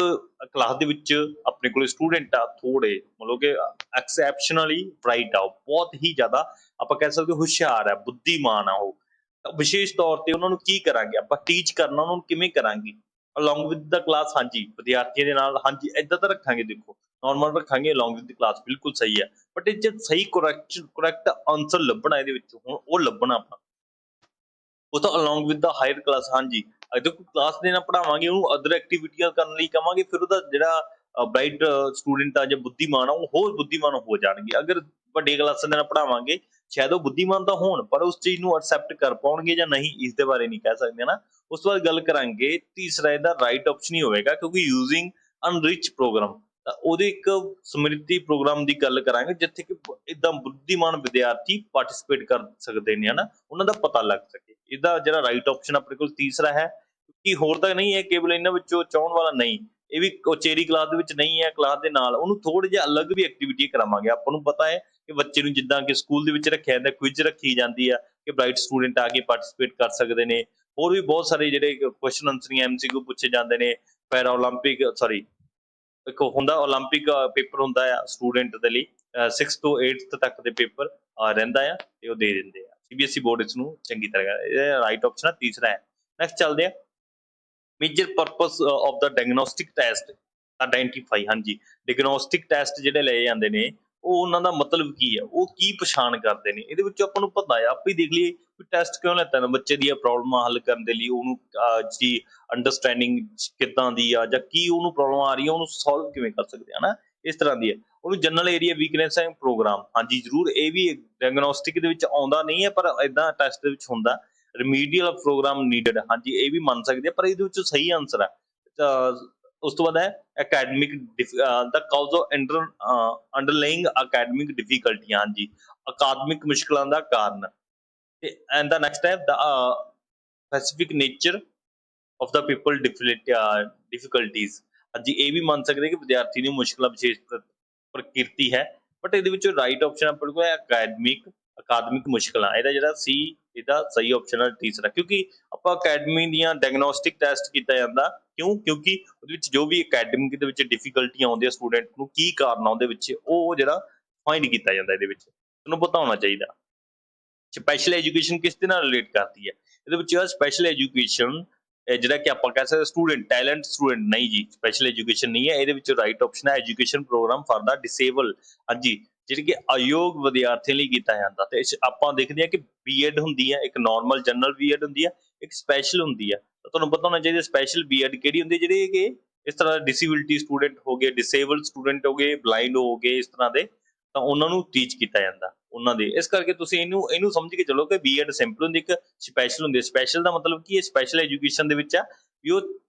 ਕਲਾਸ ਦੇ ਵਿੱਚ ਆਪਣੇ ਕੋਲ ਸਟੂਡੈਂਟ ਆ ਥੋੜੇ, ਮਤਲਬ ਕਿ ਐਕਸੈਪਸ਼ਨਲੀ ਬ੍ਰਾਈਟ ਆ, ਬਹੁਤ ਹੀ ਜ਼ਿਆਦਾ ਆਪਾਂ ਕਹਿ ਸਕਦੇ ਹੁਸ਼ਿਆਰ ਹੈ, ਬੁੱਧੀਮਾਨ ਆ ਉਹ, ਵਿਸ਼ੇਸ਼ ਤੌਰ ਤੇ ਉਹਨਾਂ ਨੂੰ ਕੀ ਕਰਾਂਗੇ ਆਪਾਂ, ਟੀਚ ਕਰਨਾ ਉਹਨਾਂ ਨੂੰ ਕਿਵੇਂ ਕਰਾਂਗੇ, ਅਲੋਂਗ ਵਿਦ ਦਾ ਕਲਾਸ। ਹਾਂਜੀ, ਵਿਦਿਆਰਥੀਆਂ ਦੇ ਨਾਲ, ਹਾਂਜੀ ਏਦਾਂ ਤਾਂ ਰੱਖਾਂਗੇ। ਦੇਖੋ, ਨੋਰਮਲ ਰੱਖਾਂਗੇ, ਅਲੋਂਗ ਵਿਦ ਦੀ ਕਲਾਸ, ਬਿਲਕੁਲ ਸਹੀ ਹੈ। ਬਟ ਇਹ 'ਚ ਸਹੀ ਕਰੈਕਟ ਆਨਸਰ ਲੱਭਣਾ, ਇਹਦੇ ਵਿੱਚ ਹੁਣ ਉਹ ਲੱਭਣਾ ਆਪਾਂ, ਉਹ ਤਾਂ along with the higher class. ਹਾਂਜੀ, ਦੇਖੋ ਕਲਾਸ ਦੇ ਨਾਲ ਪੜਾਵਾਂਗੇ, ਉਹਨੂੰ ਅਦਰ ਐਕਟੀਵਿਟੀਆਂ ਕਰਨ ਲਈ ਕਵਾਂਗੇ, ਫਿਰ ਉਹਦਾ ਜਿਹੜਾ ਬ੍ਰਾਈਟ ਸਟੂਡੈਂਟ ਆ ਜਾਂ ਬੁੱਧੀਮਾਨ ਆ, ਉਹ ਹੋਰ ਬੁੱਧੀਮਾਨ ਹੋ ਜਾਣਗੇ। ਅਗਰ ਵੱਡੇ ਕਲਾਸਾਂ ਦੇ ਨਾਲ ਪੜਾਵਾਂਗੇ, ਸ਼ਾਇਦ ਉਹ ਬੁੱਧੀਮਾਨ ਤਾਂ ਹੋਣ, ਪਰ ਉਸ ਚੀਜ਼ ਨੂੰ ਐਕਸੈਪਟ ਕਰ ਪਾਉਣਗੇ ਜਾਂ ਨਹੀਂ, ਇਸ ਦੇ ਬਾਰੇ ਨਹੀਂ ਕਹਿ ਸਕਦੇ ਨਾ। ਉਸ ਤੋਂ ਬਾਅਦ ਗੱਲ ਕਰਾਂਗੇ, ਤੀਸਰਾ ਇਹਦਾ ਰਾਈਟ ਆਪਸ਼ਨ ਹੀ ਹੋਵੇਗਾ, ਕਿਉਂਕਿ ਯੂਜ਼ਿੰਗ ਅਨਰਿਚ ਪ੍ਰੋਗਰਾਮ, ਤਾਂ ਉਹਦੇ ਇੱਕ ਸਮ੍ਰਿਤੀ ਪ੍ਰੋਗਰਾਮ ਦੀ ਗੱਲ ਕਰਾਂਗੇ, ਜਿੱਥੇ ਕਿ ਏਦਾਂ ਬੁੱਧੀਮਾਨ ਵਿਦਿਆਰਥੀ ਪਾਰਟਿਸਿਪੇਟ ਕਰ ਸਕਦੇ ਨੇ, ਹਨਾ, ਉਹਨਾਂ ਦਾ ਪਤਾ ਲੱਗ ਸਕੇ। ਇਹਦਾ ਜਿਹੜਾ ਰਾਈਟ ਆਪਸ਼ਨ ਆਪਣੇ ਕੋਲ ਤੀਸਰਾ ਹੈ, ਕਿ ਹੋਰ ਤਾਂ ਨਹੀਂ ਹੈ ਕੇਵਲ ਇਹਨਾਂ ਵਿੱਚੋਂ ਚਾਹੁਣ ਵਾਲਾ ਨਹੀਂ, ਇਹ ਵੀ ਉਚੇਰੀ ਕਲਾਸ ਦੇ ਵਿੱਚ ਨਹੀਂ ਹੈ, ਕਲਾਸ ਦੇ ਨਾਲ ਉਹਨੂੰ ਥੋੜੇ ਜਿਹਾ ਅਲੱਗ ਵੀ ਐਕਟੀਵਿਟੀ ਕਰਾਵਾਂਗੇ। ਆਪਾਂ ਨੂੰ ਪਤਾ ਹੈ ਕਿ ਬੱਚੇ ਨੂੰ ਜਿੱਦਾਂ ਕਿ ਸਕੂਲ ਦੇ ਵਿੱਚ ਰੱਖਿਆ ਜਾਂਦਾ, ਕੁਇਜ਼ ਰੱਖੀ ਜਾਂਦੀ ਆ ਕਿ ਬ੍ਰਾਈਟ ਸਟੂਡੈਂਟ ਆ ਕੇ ਪਾਰਟਿਸਿਪੇਟ ਕਰ ਸਕਦੇ ਨੇ। ਹੋਰ ਵੀ ਬਹੁਤ ਸਾਰੇ ਜਿਹੜੇ ਕੁਐਸਚਨ ਆਨਸਰ MCQ ਪੁੱਛੇ ਜਾਂਦੇ ਨੇ। ਪੈਰਾ ਓਲੰਪਿਕ ਸੌਰੀ ਇੱਕ ਹੁੰਦਾ ਓਲੰਪਿਕ ਪੇਪਰ ਹੁੰਦਾ ਆ ਸਟੂਡੈਂਟ ਦੇ ਲਈ 6 ਤੋਂ 8th ਤੱਕ ਦੇ ਪੇਪਰ ਰਹਿੰਦਾ ਆ ਤੇ ਉਹ ਦੇ ਦਿੰਦੇ ਆ। CBSE ਬੋਰਡ ਇਸ ਨੂੰ ਚੰਗੀ ਤਰ੍ਹਾਂ ਇਹ ਰਾਈਟ ਆਪਸ਼ਨ ਆ, ਤੀਸਰਾ ਹੈ। ਨੈਕਸਟ ਚੱਲਦੇ ਆ major purpose of the diagnostic test identify. ਹਾਂਜੀ, ਡਾਇਗਨੋਸਟਿਕ ਟੈਸਟ ਜਿਹੜੇ ਲਏ ਜਾਂਦੇ ਨੇ ਉਹ ਉਹਨਾਂ ਦਾ ਮਤਲਬ ਕੀ ਹੈ, ਉਹ ਕੀ ਪਛਾਣ ਕਰਦੇ ਨੇ। ਇਹਦੇ ਵਿੱਚ ਆਪਾਂ ਨੂੰ ਪਤਾ ਆ, ਆਪੇ ਦੇਖ ਲਈਏ ਵੀ ਟੈਸਟ ਕਿਉਂ ਲੈਤਾ ਨਾ ਬੱਚੇ ਦੀਆਂ ਪ੍ਰੋਬਲਮਾਂ ਹੱਲ ਕਰਨ ਦੇ ਲਈ, ਉਹਨੂੰ ਜੀ ਅੰਡਰਸਟੈਂਡਿੰਗ ਕਿੱਦਾਂ ਦੀ ਆ ਜਾਂ ਕੀ ਉਹਨੂੰ ਪ੍ਰੋਬਲਮ ਆ ਰਹੀ ਹੈ, ਉਹਨੂੰ ਸੋਲਵ ਕਿਵੇਂ ਕਰ ਸਕਦੇ ਆ ਨਾ, ਇਸ ਤਰ੍ਹਾਂ ਦੀ ਹੈ। ਉਹਨੂੰ ਜਨਰਲ ਏਰੀਆ ਵੀਕਨੈਸ ਹੈ ਪ੍ਰੋਗਰਾਮ। ਹਾਂਜੀ ਜ਼ਰੂਰ, ਇਹ ਵੀ ਡਾਇਗਨੋਸਟਿਕ ਦੇ ਵਿੱਚ ਆਉਂਦਾ ਨਹੀਂ ਹੈ ਪਰ ਇਦਾਂ ਟੈਸਟ ਦੇ ਵਿੱਚ ਹੁੰਦਾ। ਰਿਮੀਡੀਅਲ ਪ੍ਰੋਗਰਾਮ ਨੀਡਡ, ਹਾਂਜੀ ਇਹ ਵੀ ਮੰਨ ਸਕਦੇ ਆ ਪਰ ਇਹਦੇ ਵਿੱਚ ਸਹੀ ਆਨਸਰ ਹੈ। ਉਸ ਤੋਂ ਬਾਅਦ ਹੈ academic the cause of underlying academic ਡਿਫੀਕਲਟੀਆਂ। ਹਾਂਜੀ, ਅਕਾਦਮਿਕ ਮੁਸ਼ਕਲਾਂ ਦਾ ਕਾਰਨ। ਤੇ ਐਂਡ ਦਾ ਨੈਕਸਟ ਹੈ the specific nature of the people difficulties. ਹਾਂਜੀ, ਇਹ ਵੀ ਮੰਨ ਸਕਦੇ ਕਿ ਵਿਦਿਆਰਥੀ ਨੂੰ ਮੁਸ਼ਕਲਾਂ ਵਿਸ਼ੇਸ਼ ਪ੍ਰਕਿਰਤੀ ਹੈ, ਬਟ ਇਹਦੇ ਵਿੱਚ ਰਾਈਟ ਆਪਸ਼ਨ ਆਪਣੇ ਕੋਲ ਅਕਾਦਮਿਕ ਮੁਸ਼ਕਲਾਂ। ਇਹਦਾ ਜਿਹੜਾ ਸੀ ਇਹਦਾ ਸਹੀ ਆਪਸ਼ਨ ਹੈ ਤੀਸਰਾ, ਕਿਉਂਕਿ ਆਪਾਂ ਅਕੈਡਮੀ ਦੀਆਂ ਡਾਇਗਨੋਸਟਿਕ ਟੈਸਟ ਕੀਤਾ ਜਾਂਦਾ। ਕਿਉਂਕਿ ਉਹਦੇ ਵਿੱਚ ਜੋ ਵੀ ਅਕੈਡਮਿਕ ਦੇ ਵਿੱਚ ਡਿਫੀਕਲਟੀਆਂ ਆਉਂਦੀਆਂ ਸਟੂਡੈਂਟ ਨੂੰ, ਕੀ ਕਾਰਨ ਆ ਉਹਦੇ ਵਿੱਚ, ਉਹ ਜਿਹੜਾ ਫਾਈਂਡ ਕੀਤਾ ਜਾਂਦਾ। ਇਹਦੇ ਵਿੱਚ ਤੁਹਾਨੂੰ ਪਤਾ ਹੋਣਾ ਚਾਹੀਦਾ। ਸਪੈਸ਼ਲ ਐਜੂਕੇਸ਼ਨ ਕਿਸ ਦੇ ਨਾਲ ਰਿਲੇਟ ਕਰਦੀ ਹੈ, ਇਹਦੇ ਵਿੱਚ ਸਪੈਸ਼ਲ ਐਜੂਕੇਸ਼ਨ ਜਿਹੜਾ ਕਿ ਆਪਾਂ ਕਹਿ ਸਕਦੇ ਸਟੂਡੈਂਟ ਟੈਲੈਂਟ ਸਟੂਡੈਂਟ ਨਹੀਂ ਜੀ, ਸਪੈਸ਼ਲ ਐਜੂਕੇਸ਼ਨ ਨਹੀਂ ਹੈ। ਇਹਦੇ ਵਿੱਚ ਰਾਈਟ ਆਪਸ਼ਨ ਹੈ education program for the disable. ਹਾਂਜੀ, ਜਿਹੜੀ ਕਿ ਅਯੋਗ ਵਿਦਿਆਰਥੀਆਂ ਲਈ ਕੀਤਾ ਜਾਂਦਾ। ਤੇ ਆਪਾਂ ਦੇਖਦੇ ਹਾਂ ਕਿ ਬੀਐਡ ਹੁੰਦੀ ਹੈ, ਇੱਕ ਨਾਰਮਲ ਜਨਰਲ ਬੀਐਡ ਹੁੰਦੀ ਹੈ, ਇੱਕ ਸਪੈਸ਼ਲ ਹੁੰਦੀ ਹੈ। ਤਾਂ ਤੁਹਾਨੂੰ ਪਤਾ ਹੋਣਾ ਚਾਹੀਦਾ ਸਪੈਸ਼ਲ ਬੀਐਡ ਕਿਹੜੀ ਹੁੰਦੀ, ਜਿਹੜੇ ਕਿ ਇਸ ਤਰ੍ਹਾਂ ਡਿਸੇਬਿਲਿਟੀ ਸਟੂਡੈਂਟ ਹੋ ਗਏ, ਡਿਸੇਬਲ ਸਟੂਡੈਂਟ ਹੋ ਗਏ, ਬਲਾਈਂਡ ਹੋ ਗਏ, ਇਸ ਤਰ੍ਹਾਂ ਦੇ, ਤਾਂ ਉਹਨਾਂ ਨੂੰ ਟੀਚ ਕੀਤਾ ਜਾਂਦਾ ਉਹਨਾਂ ਦੇ। ਇਸ ਕਰਕੇ ਤੁਸੀਂ ਇਹਨੂੰ ਸਮਝ ਕੇ ਚਲੋ ਕਿ ਬੀਐਡ ਸਿੰਪਲ ਹੁੰਦੀ, ਇੱਕ ਸਪੈਸ਼ਲ ਹੁੰਦੀ ਹੈ। ਸਪੈਸ਼ਲ ਦਾ ਮਤਲਬ ਕੀ ਹੈ, ਸਪੈਸ਼ਲ ਐਜੂਕੇਸ਼ਨ ਦੇ ਵਿੱਚ ਆ ਵੀ ਉਹ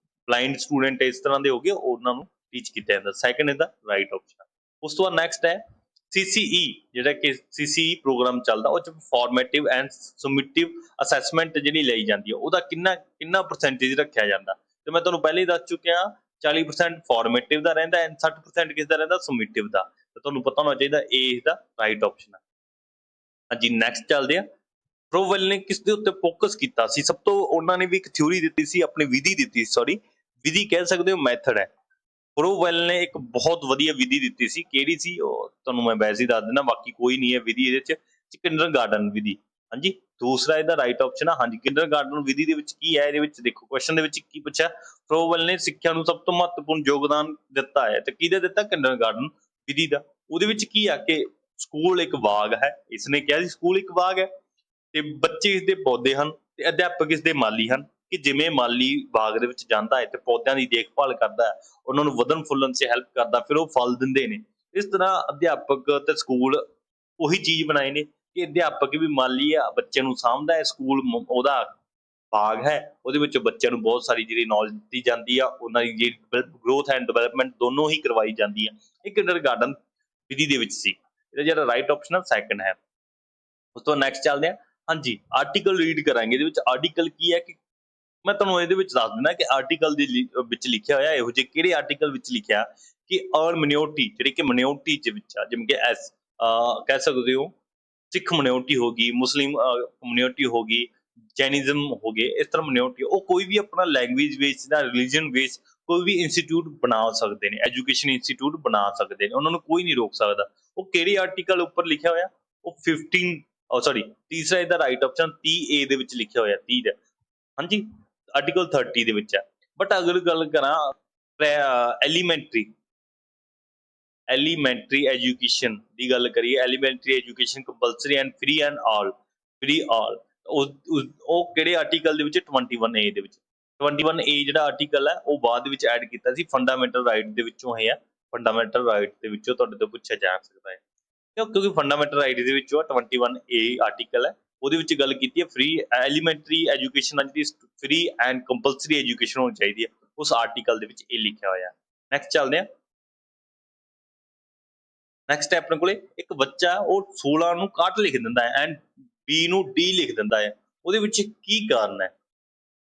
ਬਲਾਈਂਡ ਸਟੂਡੈਂਟ ਇਸ ਤਰ੍ਹਾਂ ਦੇ ਹੋ ਗਏ, ਉਹਨਾਂ ਨੂੰ ਟੀਚ ਕੀਤਾ ਜਾਂਦਾ। ਸੈਕੰਡ ਇਹਦਾ ਰਾਈਟ ਆਪਸ਼ਨ। ਉਸ ਤੋਂ ਬਾਅਦ ਨੈਕਸਟ ਹੈ CCE, ਜਿਹੜਾ ਕਿ CCE ਪ੍ਰੋਗਰਾਮ ਚੱਲਦਾ, ਉਹ 'ਚ ਫਾਰਮੇਟਿਵ ਐਂਡ ਸਮਿਟਿਵ ਅਸੈਸਮੈਂਟ ਜਿਹੜੀ ਲਈ ਜਾਂਦੀ ਹੈ, ਉਹਦਾ ਕਿੰਨਾ ਪਰਸੈਂਟੇਜ ਰੱਖਿਆ ਜਾਂਦਾ। ਤੇ ਮੈਂ ਤੁਹਾਨੂੰ ਪਹਿਲੇ ਹੀ ਦੱਸ ਚੁੱਕਿਆ 40% ਫਾਰਮੇਟਿਵ ਦਾ ਰਹਿੰਦਾ ਐਂਡ 60% ਕਿਸ ਦਾ ਰਹਿੰਦਾ, ਸਮਿਟਿਵ ਦਾ। ਤਾਂ ਤੁਹਾਨੂੰ ਪਤਾ ਹੋਣਾ ਚਾਹੀਦਾ ਇਹ ਇਹਦਾ ਰਾਈਟ ਆਪਸ਼ਨ ਹੈ। ਹਾਂਜੀ, ਨੈਕਸਟ ਚੱਲਦੇ ਆ। ਪ੍ਰੋਵੈਲ ਨੇ ਕਿਸ ਦੇ ਉੱਤੇ ਫੋਕਸ ਕੀਤਾ ਸੀ, ਸਭ ਤੋਂ ਉਹਨਾਂ ਨੇ ਵੀ ਇੱਕ ਥਿਊਰੀ ਦਿੱਤੀ ਸੀ, ਆਪਣੀ ਵਿਧੀ ਦਿੱਤੀ ਸੀ, ਸੌਰੀ ਵਿਧੀ ਕਹਿ ਸਕਦੇ ਹੋ, ਮੈਥਡ ਹੈ। ਪ੍ਰੋਵੈਲ ਨੇ ਇੱਕ ਬਹੁਤ ਵਧੀਆ ਵਿਧੀ ਦਿੱਤੀ ਸੀ, ਕਿਹੜੀ ਸੀ ਉਹ ਤੁਹਾਨੂੰ ਮੈਂ ਵੈਸੇ ਹੀ ਦੱਸ ਦਿੰਦਾ, ਬਾਕੀ ਕੋਈ ਨਹੀਂ ਹੈ ਵਿਧੀ ਇਹਦੇ ਚ ਕਿੰਡਰਗਾਰਟਨ ਵਿਧੀ। ਹਾਂਜੀ, ਦੂਸਰਾ ਇਹਦਾ ਰਾਈਟ ਆਪਸ਼ਨ ਆ। ਹਾਂਜੀ, ਕਿੰਡਰਗਾਰਟਨ ਵਿਧੀ ਦੇ ਵਿੱਚ ਕੀ ਹੈ, ਇਹਦੇ ਵਿੱਚ ਦੇਖੋ ਕੁਐਸਚਨ ਦੇ ਵਿੱਚ ਕੀ ਪੁੱਛਿਆ, ਪ੍ਰੋਵੈਲ ਨੇ ਸਿੱਖਿਆ ਨੂੰ ਸਭ ਤੋਂ ਮਹੱਤਵਪੂਰਨ ਯੋਗਦਾਨ ਦਿੱਤਾ ਹੈ, ਤੇ ਕਿਹਦੇ ਦਿੱਤਾ, ਕਿੰਡਰਗਾਰਟਨ ਵਿਧੀ ਦਾ। ਉਹਦੇ ਵਿੱਚ ਕੀ ਆ ਕਿ ਸਕੂਲ ਇੱਕ ਬਾਗ ਹੈ, ਇਸਨੇ ਕਿਹਾ ਸੀ ਸਕੂਲ ਇੱਕ ਬਾਗ ਹੈ ਤੇ ਬੱਚੇ ਇਸਦੇ ਪੌਦੇ ਹਨ ਤੇ ਅਧਿਆਪਕ ਇਸਦੇ ਮਾਲੀ ਹਨ। ਕਿ ਜਿਵੇਂ ਮਾਲੀ ਬਾਗ ਦੇ ਵਿੱਚ ਜਾਂਦਾ ਹੈ ਤੇ ਪੌਦਿਆਂ ਦੀ ਦੇਖਭਾਲ ਕਰਦਾ ਹੈ, ਉਹਨਾਂ ਨੂੰ ਵਧਣ ਫੁੱਲਣ 'ਚ ਹੈਲਪ ਕਰਦਾ, ਫਿਰ ਉਹ ਫਲ ਦਿੰਦੇ ਨੇ। ਇਸ ਤਰ੍ਹਾਂ ਅਧਿਆਪਕ ਤੇ ਸਕੂਲ ਉਹੀ ਚੀਜ਼ ਬਣਾਏ ਨੇ ਕਿ ਅਧਿਆਪਕ ਵੀ ਮਾਲੀ ਆ, ਬੱਚੇ ਨੂੰ ਸਾਂਭਦਾ ਹੈ, ਸਕੂਲ ਉਹਦਾ ਬਾਗ ਹੈ, ਉਹਦੇ ਵਿੱਚ ਬੱਚਿਆਂ ਨੂੰ ਬਹੁਤ ਸਾਰੀ ਜਿਹੜੀ ਨੌਲੇਜ ਦਿੱਤੀ ਜਾਂਦੀ ਆ, ਉਹਨਾਂ ਦੀ ਜਿਹੜੀ ਗਰੋਥ ਐਂਡ ਡਿਵੈਲਪਮੈਂਟ ਦੋਨੋਂ ਹੀ ਕਰਵਾਈ ਜਾਂਦੀ ਆ। ਇਹ ਕਿੰਡਰਗਾਰਟਨ ਵਿਧੀ ਦੇ ਵਿੱਚ ਸੀ। ਇਹਦਾ ਜਿਹੜਾ ਰਾਈਟ ਆਪਸ਼ਨ ਸੈਕੰਡ ਹੈ। ਉਸ ਤੋਂ ਨੈਕਸਟ ਚੱਲਦੇ ਆ। ਹਾਂਜੀ, ਆਰਟੀਕਲ ਰੀਡ ਕਰਾਂਗੇ। ਇਹਦੇ ਵਿੱਚ ਆਰਟੀਕਲ ਕੀ ਹੈ ਕਿ ਮੈਂ ਤੁਹਾਨੂੰ ਇਹਦੇ ਵਿੱਚ ਦੱਸ ਦਿੰਦਾ ਕਿ ਆਰਟੀਕਲ ਦੇ ਵਿੱਚ ਲਿਖਿਆ ਹੋਇਆ ਇਹੋ ਜਿਹੇ ਕਿਹੜੇ ਆਰਟੀਕਲ ਵਿੱਚ ਲਿਖਿਆ ਕਿ ਔਰ ਮਿਨੋਰਟੀ, ਜਿਹੜੀ ਕਿ ਮਿਨੋਰਟੀ ਦੇ ਵਿੱਚ ਆ, ਜਿਵੇਂ ਕਿ ਕਹਿ ਸਕਦੇ ਹੋ ਸਿੱਖ ਮਿਨੋਰਟੀ ਹੋ ਗਈ, ਮੁਸਲਿਮ ਕਮਿਊਨਿਟੀ ਹੋ ਗਈ, ਜੈਨਿਜ਼ਮ ਹੋ ਗਏ, ਇਸ ਤਰ੍ਹਾਂ ਮਿਨੋਰਟੀ, ਉਹ ਕੋਈ ਵੀ ਆਪਣਾ ਲੈਂਗੁਏਜ ਬੇਸ ਜਾਂ ਰਿਲੀਜਨ ਬੇਸ ਕੋਈ ਵੀ ਇੰਸਟੀਚਿਊਟ ਬਣਾ ਸਕਦੇ ਨੇ, ਐਜੂਕੇਸ਼ਨ ਇੰਸਟੀਚਿਊਟ ਬਣਾ ਸਕਦੇ ਨੇ, ਉਹਨਾਂ ਨੂੰ ਕੋਈ ਨਹੀਂ ਰੋਕ ਸਕਦਾ। ਉਹ ਕਿਹੜੇ ਆਰਟੀਕਲ ਉੱਪਰ ਲਿਖਿਆ ਹੋਇਆ, ਉਹ 15 ਤੀਸਰਾ ਇਹਦਾ ਰਾਈਟ ਆਪਸ਼ਨ 30A ਦੇ ਵਿੱਚ ਲਿਖਿਆ ਹੋਇਆ, 30 ਦਾ। ਹਾਂਜੀ, ਆਰਟੀਕਲ 30 ਦੇ ਵਿੱਚ ਹੈ। ਬਟ ਅਗਰ ਗੱਲ ਕਰਾਂ ਐਲੀਮੈਂਟਰੀ ਐਜੂਕੇਸ਼ਨ ਦੀ ਗੱਲ ਕਰੀਏ, elementary education compulsory and free all, ਉਹ ਕਿਹੜੇ ਆਰਟੀਕਲ ਦੇ ਵਿੱਚ, 21A ਦੇ ਵਿੱਚ। 21A ਜਿਹੜਾ ਆਰਟੀਕਲ ਹੈ ਉਹ ਬਾਅਦ ਦੇ ਵਿੱਚ ਐਡ ਕੀਤਾ ਸੀ, ਫੰਡਾਮੈਂਟਲ ਰਾਈਟ ਦੇ ਵਿੱਚੋਂ ਇਹ ਹੈ। ਫੰਡਾਮੈਂਟਲ ਰਾਈਟ ਦੇ ਵਿੱਚੋਂ ਤੁਹਾਡੇ ਤੋਂ ਪੁੱਛਿਆ ਜਾ ਸਕਦਾ ਹੈ, ਕਿਉਂਕਿ ਫੰਡਾਮੈਂਟਲ ਰਾਈਟ ਦੇ ਵਿੱਚੋਂ 21A ਆਰਟੀਕਲ ਹੈ, ਉਹਦੇ ਵਿੱਚ ਗੱਲ ਕੀਤੀ ਹੈ ਫ੍ਰੀ ਐਲੀਮੈਂਟਰੀ ਐਜੂਕੇਸ਼ਨ, ਜਿਹੜੀ ਫ੍ਰੀ ਐਂਡ ਕੰਪਲਸਰੀ ਐਜੂਕੇਸ਼ਨ ਹੋਣੀ ਚਾਹੀਦੀ ਹੈ, ਉਸ ਆਰਟੀਕਲ ਦੇ ਵਿੱਚ ਇਹ ਲਿਖਿਆ ਹੋਇਆ। ਨੈਕਸਟ ਚੱਲਦੇ ਆ। ਨੈਕਸਟ ਹੈ ਆਪਣੇ ਕੋਲੇ ਇੱਕ ਬੱਚਾ, ਉਹ 16 ਨੂੰ 61 ਲਿਖ ਦਿੰਦਾ ਹੈ ਐਂਡ B ਨੂੰ D ਲਿਖ ਦਿੰਦਾ ਹੈ, ਉਹਦੇ ਵਿੱਚ ਕੀ ਕਾਰਨ ਹੈ,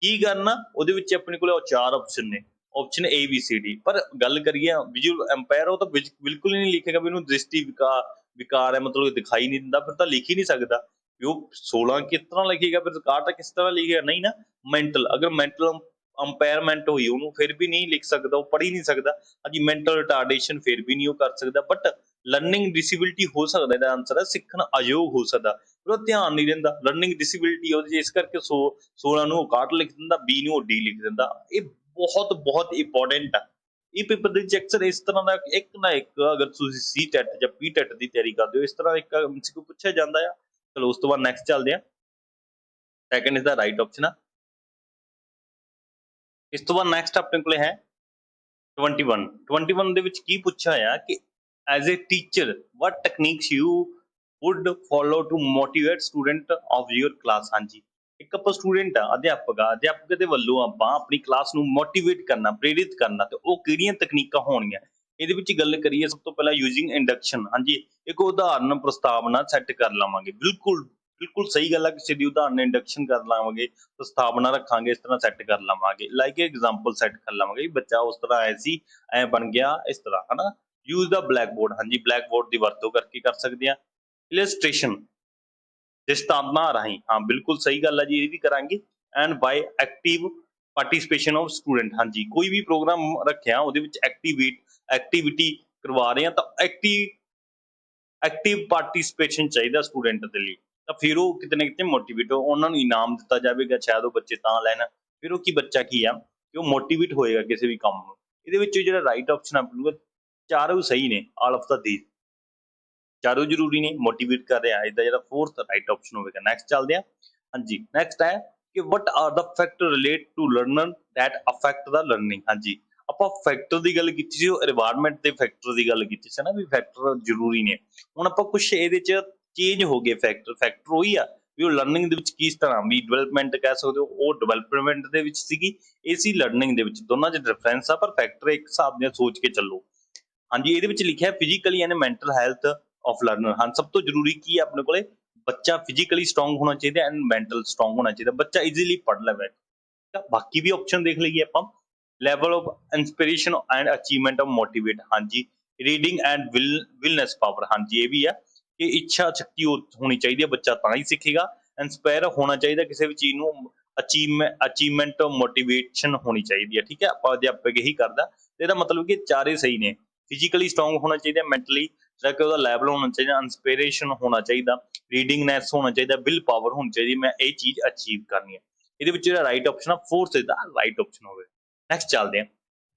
ਕੀ ਕਰਨਾ। ਉਹਦੇ ਵਿੱਚ ਆਪਣੇ ਕੋਲੇ 4 ਆਪਸ਼ਨ ਨੇ, option A B C D। ਪਰ ਗੱਲ ਕਰੀਏ ਵਿਜ਼ੂਅਲ ਅੰਪਾਇਰ, ਉਹ ਤਾਂ ਬਿਲਕੁਲ ਹੀ ਨਹੀਂ ਲਿਖੇਗਾ ਵੀ ਇਹਨੂੰ ਦ੍ਰਿਸ਼ਟੀ ਵਿਕਾਰ ਹੈ, ਮਤਲਬ ਦਿਖਾਈ ਨਹੀਂ ਦਿੰਦਾ, ਫਿਰ ਤਾਂ ਲਿਖ ਹੀ ਨਹੀਂ ਸਕਦਾ। ਵੀ ਉਹ 16 ਕਿਸ ਤਰ੍ਹਾਂ ਲਿਖੇਗਾ, ਫਿਰ ਰਿਕਾਰਡ ਤਾਂ ਕਿਸ ਤਰ੍ਹਾਂ ਲਿਖੇਗਾ, ਨਹੀਂ ਨਾ। ਮੈਂਟਲ, ਅਗਰ ਮੈਂਟਲ ਅੰਪਾਇਰਮੈਂਟ ਹੋਈ ਉਹਨੂੰ, ਫਿਰ ਵੀ ਨਹੀਂ ਲਿਖ ਸਕਦਾ, ਉਹ ਪੜ੍ਹ ਹੀ ਨਹੀਂ ਸਕਦਾ। ਹਾਂਜੀ, ਮੈਂਟਲ ਰਿਟਾਰਡੇਸ਼ਨ ਫਿਰ ਵੀ ਨਹੀਂ ਉਹ ਕਰ ਸਕਦਾ। ਬਟ ਲਰਨਿੰਗ ਡਿਸੇਬਿਲਿਟੀ ਹੋ ਸਕਦਾ, ਇਹਦਾ ਆਂਸਰ ਹੈ ਸਿੱਖਣ ਅਯੋਗ ਹੋ ਸਕਦਾ, ਪਰ ਉਹ ਧਿਆਨ ਨਹੀਂ ਦਿੰਦਾ। ਲਰਨਿੰਗ ਡਿਸੇਬਿਲਿਟੀ ਉਹਦੇ 'ਚ, ਇਸ ਕਰਕੇ 16 ਨੂੰ ਉਹ 61 ਲਿਖ ਦਿੰਦਾ, ਬੀ ਨੂੰ ਉਹ ਡੀ ਲਿਖ ਦਿੰਦਾ। ਇਹ ਬਹੁਤ ਬਹੁਤ ਇੰਪੋਰਟੈਂਟ ਆ। ਇਹ ਪੇਪਰ ਦੇ ਵਿੱਚ ਅਕਸਰ ਇਸ ਤਰ੍ਹਾਂ ਦਾ ਇੱਕ ਨਾ ਇੱਕ, ਅਗਰ ਤੁਸੀਂ ਸੀ ਟੈਟ ਜਾਂ ਪੀ ਟੈਟ ਦੀ ਤਿਆਰੀ ਕਰਦੇ ਹੋ, ਇਸ ਤਰ੍ਹਾਂ ਇੱਕ MCQ ਪੁੱਛਿਆ ਜਾਂਦਾ ਆ। ਚਲੋ ਉਸ ਤੋਂ ਬਾਅਦ ਨੈਕਸਟ ਚੱਲਦੇ ਆ। Second is the right option ਆ। ਇਸ ਤੋਂ ਬਾਅਦ ਨੈਕਸਟ ਆਪਣੇ ਕੋਲੇ ਹੈ 21 ਦੇ ਵਿੱਚ ਕੀ ਪੁੱਛਿਆ ਹੋਇਆ ਕਿ as a teacher what techniques you would follow to motivate student of your class। ਹਾਂਜੀ, ਇੱਕ ਆਪਾਂ ਸਟੂਡੈਂਟ ਆ, ਅਧਿਆਪਕ ਦੇ ਵੱਲੋਂ ਆਪਾਂ ਆਪਣੀ ਕਲਾਸ ਨੂੰ ਮੋਟੀਵੇਟ ਕਰਨਾ, ਪ੍ਰੇਰਿਤ ਕਰਨਾ, ਤੇ ਉਹ ਕਿਹੜੀਆਂ ਤਕਨੀਕਾਂ ਹੋਣਗੀਆਂ। ਇਹਦੇ ਵਿੱਚ ਗੱਲ ਕਰੀਏ ਸਭ ਤੋਂ ਪਹਿਲਾਂ ਯੂਜ਼ਿੰਗ ਇੰਡਕਸ਼ਨ। ਹਾਂਜੀ, ਇੱਕ ਉਦਾਹਰਨ ਪ੍ਰਸਤਾਵਨਾ ਸੈੱਟ ਕਰ ਲਵਾਂਗੇ। ਬਿਲਕੁਲ ਬਿਲਕੁਲ ਸਹੀ ਗੱਲ ਆ, ਕਿਸੇ ਦੀ ਉਦਾਹਰਨ ਇੰਡਕਸ਼ਨ ਕਰ ਲਵਾਂਗੇ, ਪ੍ਰਸਤਾਵਨਾ ਰੱਖਾਂਗੇ, ਇਸ ਤਰ੍ਹਾਂ ਸੈੱਟ ਕਰ ਲਵਾਂਗੇ। ਲਾਈਕ ਐਗਜ਼ਾਮਪਲ ਸੈੱਟ ਕਰ ਲਵਾਂਗੇ, ਬੱਚਾ ਉਸ ਤਰ੍ਹਾਂ ਆਇਆ ਸੀ, ਐ ਬਣ ਗਿਆ, ਇਸ ਤਰ੍ਹਾਂ ਹਨਾ। ਯੂਜ਼ ਦਾ ਬਲੈਕ ਬੋਰਡ। ਹਾਂਜੀ, ਬਲੈਕ ਬੋਰਡ ਦੀ ਵਰਤੋਂ ਕਰਕੇ ਕਰ ਸਕਦੇ ਹਾਂ। ਇਲਸਟ੍ਰੇਸ਼ਨ, ਦ੍ਰਿਸ਼ਟਾਂਤਾਂ ਰਾਹੀਂ। ਹਾਂ, ਬਿਲਕੁਲ ਸਹੀ ਗੱਲ ਹੈ ਜੀ, ਇਹ ਵੀ ਕਰਾਂਗੇ। And by active participation of student. ਹਾਂਜੀ, ਕੋਈ ਵੀ ਪ੍ਰੋਗਰਾਮ ਰੱਖਿਆ, ਉਹਦੇ ਵਿੱਚ ਐਕਟੀਵਿਟੀ ਕਰਵਾ ਰਹੇ ਹਾਂ, ਤਾਂ ਐਕਟਿਵ ਪਾਰਟੀਸਪੇਸ਼ਨ ਚਾਹੀਦਾ ਸਟੂਡੈਂਟ ਦੇ ਲਈ, ਤਾਂ ਫਿਰ ਉਹ ਕਿਤੇ ਨਾ ਕਿਤੇ ਮੋਟੀਵੇਟ, ਉਹਨਾਂ ਨੂੰ ਇਨਾਮ ਦਿੱਤਾ ਜਾਵੇਗਾ, ਸ਼ਾਇਦ ਉਹ ਬੱਚੇ ਤਾਂ ਲੈਣ। ਫਿਰ ਉਹ ਕੀ ਬੱਚਾ ਕੀ ਆ ਕਿ ਉਹ ਮੋਟੀਵੇਟ ਹੋਏਗਾ ਕਿਸੇ ਵੀ ਕੰਮ ਨੂੰ। ਇਹਦੇ ਵਿੱਚ ਜਿਹੜਾ ਰਾਈਟ ਆਪਸ਼ਨ ਆ, ਚਾਰੋਂ ਸਹੀ ਨੇ, ਆਲ ਆਫ ਦਾ ਦੀ ਚਾਰੋਂ ਜ਼ਰੂਰੀ ਨੇ, ਮੋਟੀਵੇਟ ਕਰ ਰਿਹਾ। ਇਹਦਾ ਜਿਹੜਾ ਫੋਰਥ ਰਾਈਟ ਆਪਸ਼ਨ ਹੋਵੇਗਾ। ਨੈਕਸਟ ਚੱਲਦੇ ਆ। ਹਾਂਜੀ, ਨੈਕਸਟ ਹੈ ਕਿ what are the factor relate to learner that affect the learning. ਹਾਂਜੀ, ਆਪਾਂ ਫੈਕਟਰ ਦੀ ਗੱਲ ਕੀਤੀ ਸੀ, এনवायरमेंट ਦੇ ਫੈਕਟਰ ਦੀ ਗੱਲ ਕੀਤੀ ਸੀ ਨਾ, ਵੀ ਫੈਕਟਰ ਜ਼ਰੂਰੀ ਨੇ। ਹੁਣ ਆਪਾਂ ਕੁਛ ਇਹਦੇ 'ਚ ਚੇਂਜ ਹੋ ਗਏ। ਫੈਕਟਰ ਉਹੀ ਆ ਵੀ ਉਹ ਲਰਨਿੰਗ ਦੇ ਵਿੱਚ ਕਿਸ ਤਰ੍ਹਾਂ ਵੀ ਡਿਵੈਲਪਮੈਂਟ ਕਹਿ ਸਕਦੇ ਹੋ, ਉਹ ਡਿਵੈਲਪਮੈਂਟ ਦੇ ਵਿੱਚ ਸੀਗੀ, ਇਹ ਸੀ ਲਰਨਿੰਗ ਦੇ ਵਿੱਚ। ਦੋਨਾਂ 'ਚ ਡਿਫਰੈਂਸ ਆ, ਪਰ ਫੈਕਟਰ ਇੱਕ ਹਿਸਾਬ ਨਾਲ ਸੋਚ ਕੇ ਚੱਲੋ। ਹਾਂਜੀ, ਇਹਦੇ ਵਿੱਚ ਲਿਖਿਆ physically and mental health of learner. ਹਾਂ, ਸਭ ਤੋਂ ਜ਼ਰੂਰੀ ਕੀ ਹੈ ਆਪਣੇ ਕੋਲੇ, ਬੱਚਾ ਫਿਜ਼ੀਕਲੀ ਸਟਰੋਂਗ ਹੋਣਾ ਚਾਹੀਦਾ ਐਂਡ ਮੈਂਟਲ ਸਟਰੋਂਗ ਹੋਣਾ ਚਾਹੀਦਾ, ਬੱਚਾ ਈਜ਼ੀਲੀ ਪੜ੍ਹ ਲਵੇ। ਬਾਕੀ ਵੀ ਆਪਸ਼ਨ ਦੇਖ ਲਈਏ ਆਪਾਂ। Level of inspiration and achievement of motivate. ਹਾਂਜੀ, ਰੀਡਿੰਗ ਐਂਡ ਵਿਲਨੈਸ ਪਾਵਰ। ਹਾਂਜੀ, ਇਹ ਵੀ ਆ ਕਿ ਇੱਛਾ ਸ਼ਕਤੀ ਹੋਣੀ ਚਾਹੀਦੀ ਹੈ, ਬੱਚਾ ਤਾਂ ਹੀ ਸਿੱਖੇਗਾ। ਇੰਸਪਾਇਰ ਹੋਣਾ ਚਾਹੀਦਾ ਕਿਸੇ ਵੀ ਚੀਜ਼ ਨੂੰ, ਅਚੀਵਮੈਂਟ ਮੋਟੀਵੇਸ਼ਨ ਹੋਣੀ ਚਾਹੀਦੀ ਹੈ। ਠੀਕ ਹੈ, ਆਪਾਂ ਅਧਿਆਪਕ ਇਹੀ ਕਰਦਾ। ਇਹਦਾ ਮਤਲਬ ਕਿ ਚਾਰੇ ਸਹੀ ਨੇ। ਫਿਜ਼ੀਕਲੀ ਸਟਰੋਂਗ ਹੋਣਾ ਚਾਹੀਦਾ, ਮੈਂਟਲੀ ਜਿਹੜਾ ਕਿ ਉਹਦਾ ਲੈਵਲ ਹੋਣਾ ਚਾਹੀਦਾ, ਇੰਸਪੀਰੇਸ਼ਨ ਹੋਣਾ ਚਾਹੀਦਾ, ਰੀਡਿੰਗਨੈਸ ਹੋਣਾ ਚਾਹੀਦਾ, ਵਿਲ ਪਾਵਰ ਹੋਣੀ ਚਾਹੀਦੀ, ਮੈਂ ਇਹ ਚੀਜ਼ ਅਚੀਵ ਕਰਨੀ ਹੈ। ਇਹਦੇ ਵਿੱਚ ਜਿਹੜਾ ਰਾਈਟ ਆਪਸ਼ਨ ਆ, ਫੋਰਥ ਇਹਦਾ ਰਾਈਟ ਆਪਸ਼ਨ ਹੋਵੇ। ਨੈਕਸਟ ਚੱਲਦੇ ਹਾਂ।